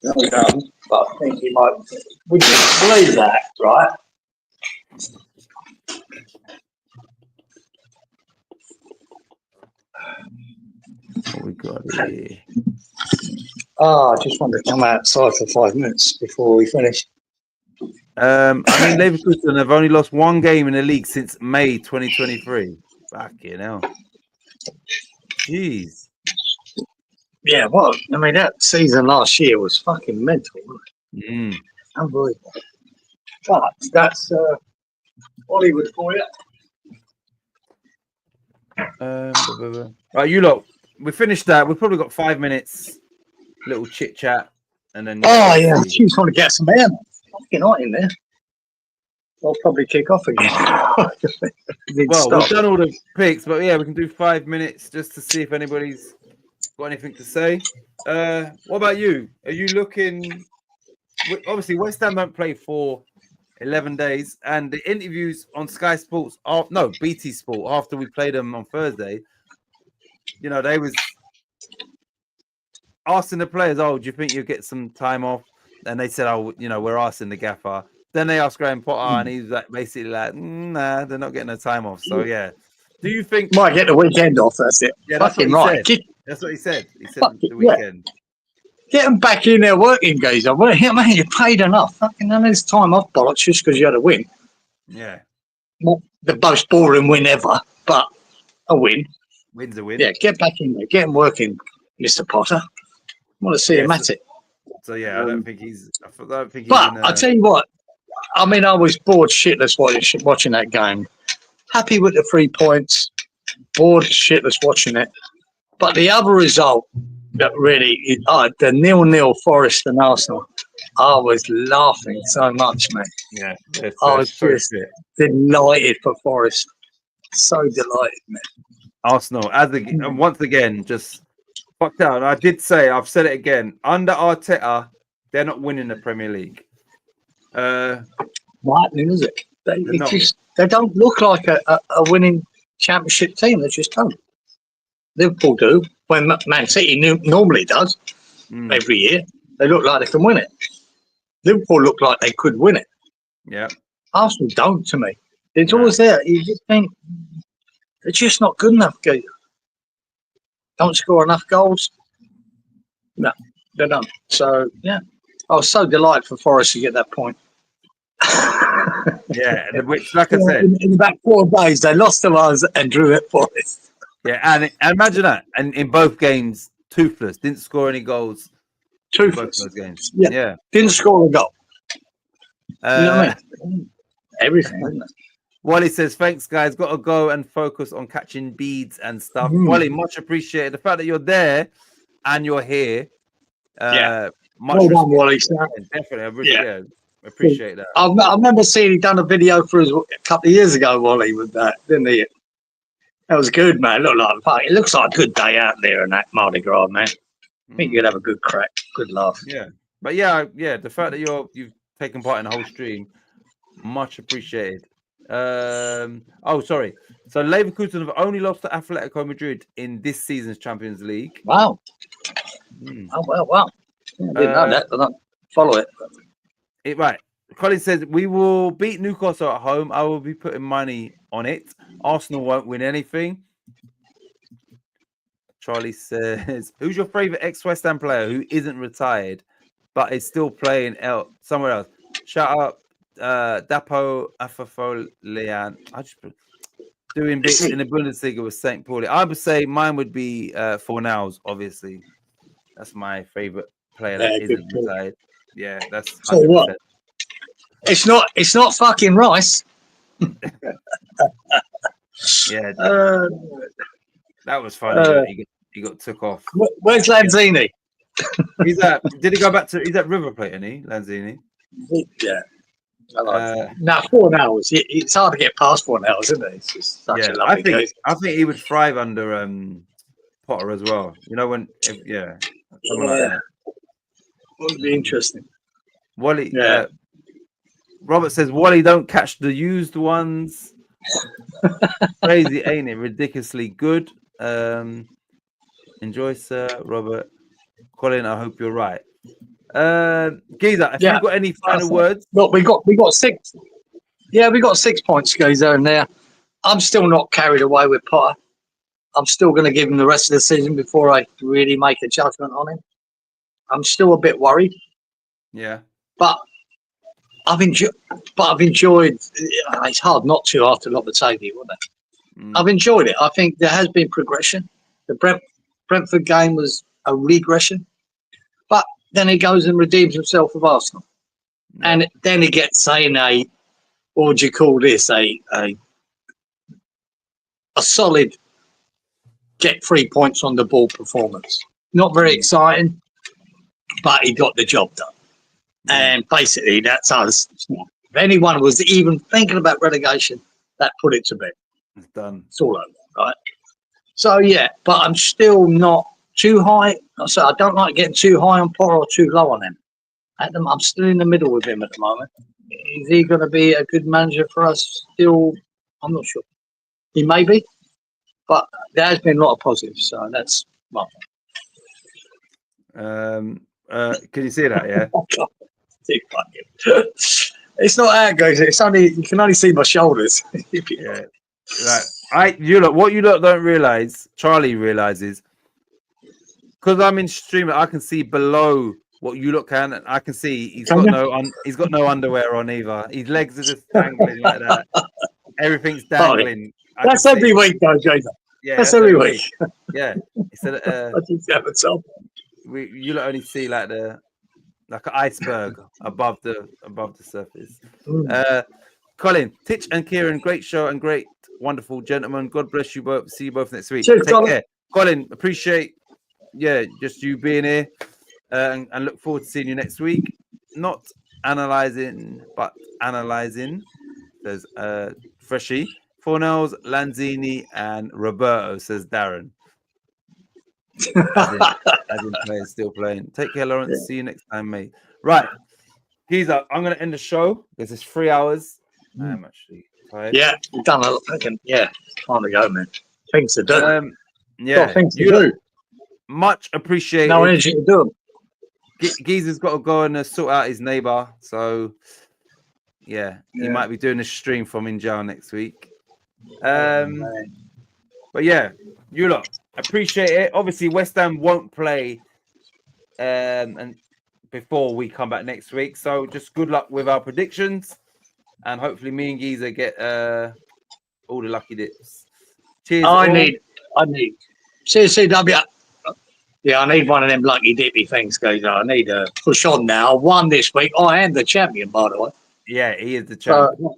B: But I think you might. Would you believe that, right?
A: What we got here?
B: Oh, I just wanted to come outside for 5 minutes before we finish.
A: I mean, Leverkusen have only lost 1 game in the league since May 2023. Fucking hell. Jeez.
B: Yeah, well, I mean, that season last year was fucking mental. Unbelievable. But that's Hollywood for you.
A: Right, you lot, we finished that. We've probably got 5 minutes, little chit chat, and then.
B: Oh, yeah, I just want to get some air. Fucking hot in there. I'll probably kick off again.
A: Well, we've done all the picks, but yeah, we can do 5 minutes just to see if anybody's got anything to say. What about you? Are you looking? Obviously, West Ham don't play for 11 days, and the interviews on Sky Sports, BT Sport, after we played them on Thursday, you know, they was asking the players, "Oh, do you think you'll get some time off?" And they said, "Oh, you know, we're asking the gaffer." Then they asked Graham Potter, and he's like, basically like, "Nah, they're not getting no time off." So yeah, do you think
B: might get the weekend off? That's it.
A: Yeah, that's
B: fucking
A: what he
B: right.
A: said. That's what he said. He said the weekend.
B: Get them back in there working, guys. Well, yeah, man, you paid enough. Fucking none of this time off bollocks just because you had a win.
A: Yeah.
B: Not the most boring win ever, but a win.
A: Win's a win.
B: Yeah, get back in there. Get him working, Mr. Potter. I want to see him at it.
A: So yeah, I don't think he's.
B: But I tell you what, I mean, I was bored shitless watching that game. Happy with the 3 points. Bored shitless watching it. But the other result that really, the 0-0 Forest and Arsenal, I was laughing so much, man.
A: Yeah,
B: I was just delighted for Forest. So delighted, man.
A: Arsenal, and once again, just fucked out. And I did say, I've said it again, under Arteta, they're not winning the Premier League.
B: Lightning, is it? They don't look like a winning championship team. They just don't. Liverpool do. When Man City normally does every year, they look like they can win it. Liverpool look like they could win it.
A: Yeah.
B: Arsenal don't, to me. It's always there. You just think they're just not good enough. Don't score enough goals. No, they don't. So, yeah. I was so delighted for Forest to get that point.
A: Yeah, which, like I said,
B: in about 4 days, they lost to us and drew at Forest.
A: Yeah, and imagine that. And in both games, toothless, didn't score any goals.
B: Toothless.
A: Both those games.
B: Yeah.
A: Yeah.
B: Didn't score a goal. You know what I mean? Everything, isn't it?
A: Wally says, thanks, guys. Got to go and focus on catching beads and stuff. Wally, much appreciated. The fact that you're there and you're here. Much
B: well done, Wally.
A: Definitely. Yeah. Appreciate that.
B: I remember seeing he done a video for us a couple of years ago, Wally, with that, didn't he? That was good, man. It looks like a good day out there in that Mardi Gras, man. I think you'd have a good crack, good laugh.
A: Yeah. But yeah, the fact that you've taken part in the whole stream, much appreciated. Sorry. So Leverkusen have only lost to Atletico Madrid in this season's Champions League.
B: Wow. Oh, wow. Yeah, I didn't know that. I don't follow it.
A: Right. Colin says, we will beat Newcastle at home. I will be putting money on it. Arsenal won't win anything. Charlie says, who's your favourite ex-West Ham player who isn't retired but is still playing somewhere else? Shout out Dapo Afafolian. I just doing bits in the Bundesliga with St. Pauli. I would say mine would be Fornals, obviously. That's my favorite player that
B: Yeah,
A: isn't
B: good call.
A: retired. Yeah, that's
B: So
A: 100%.
B: what? It's not fucking Rice.
A: Yeah,
B: Uh,
A: that was funny.
B: uh,
A: That he got took off.
B: where's Lanzini?
A: He's at. Did he go back to? He's at River Plate, isn't he, Lanzini?
B: Yeah.
A: Uh,
B: Now 4 hours. It's hard to get past 4 hours, isn't it? It's just such
A: yeah,
B: a lovely game.
A: I think he would thrive under Potter as well. You know someone like that.
B: Would be interesting.
A: Wally.
B: Yeah.
A: Robert says Wally don't catch the used ones. Crazy, ain't it? Ridiculously good. Enjoy, sir, Robert. Colin, I hope you're right. Giza, have you got any final words?
B: Look, we got 6. Yeah, we got 6 points, Giza, in there. I'm still not carried away with Potter. I'm still going to give him the rest of the season before I really make a judgment on him. I'm still a bit worried.
A: Yeah.
B: But I've enjoyed. It's hard not to after Lopetegui, wasn't it? I've enjoyed it. I think there has been progression. The Brentford game was a regression, but then he goes and redeems himself with Arsenal, and then he gets saying what do you call this? A solid get 3 points on the ball performance. Not very exciting, but he got the job done. And basically, that's us. If anyone was even thinking about relegation, that put it to bed.
A: It's done.
B: It's all over, right? So, yeah, but I'm still not too high. So I don't like getting too high on Potter or too low on him. I'm still in the middle with him at the moment. Is he going to be a good manager for us still? I'm not sure. He may be, but there has been a lot of positives. So that's, well.
A: Can you see that? Yeah.
B: It's not that, guys. It's only you can only see my shoulders.
A: Yeah. Right. What you lot don't realize, Charlie realizes, because I'm in streamer, I can see below what you look can, and I can see he's got no underwear on either. His legs are just dangling like that. Everything's dangling.
B: That's every week, though, Jason.
A: Yeah,
B: that's every week.
A: Yeah. Instead you lot only see like an iceberg above the surface. Colin, Titch and Kieran, great show and great, wonderful gentlemen. God bless you both. See you both next week.
B: Cheers,
A: Take care. Colin, appreciate just you being here and look forward to seeing you next week. Not analysing, but analysing. There's Freshie, Fornals, Lanzini, and Roberto, says Darren. As in players still playing. Take care, Lawrence. See you next time, mate. Right. Giza, I'm going to end the show because it's 3 hours. I'm actually tired.
B: Yeah, we've done a lot. Time to go, man. Things to do.
A: Things to do. Much appreciated.
B: No energy to do them.
A: Giza's got to go and sort out his neighbour. So, he might be doing a stream from Injal next week. But yeah, you lot, appreciate it. Obviously, West Ham won't play and before we come back next week. So just good luck with our predictions. And hopefully me and Giza get all the lucky dips. Cheers.
B: I need CCW. Yeah, I need one of them lucky dippy things, guys. I need to push on now. I won this week. I am the champion, by the way.
A: Yeah, he is the champion.
B: So,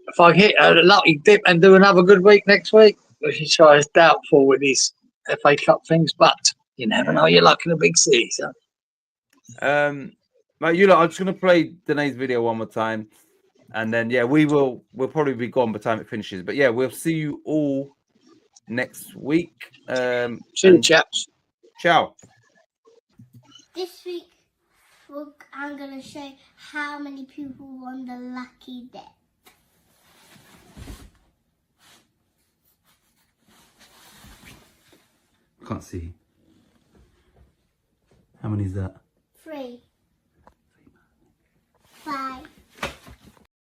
B: if I hit a lucky dip and do another good week next week, which is doubtful with these FA Cup things, but you never know. You're lucky in a big city. So.
A: Mate, I'm just gonna play Danae's video one more time. And then we'll probably be gone by the time it finishes. But we'll see you all next week.
B: See you, chaps.
A: Ciao.
C: This week I'm gonna show how many people won the lucky dip.
A: Can't see. How many is that?
C: 3, 5.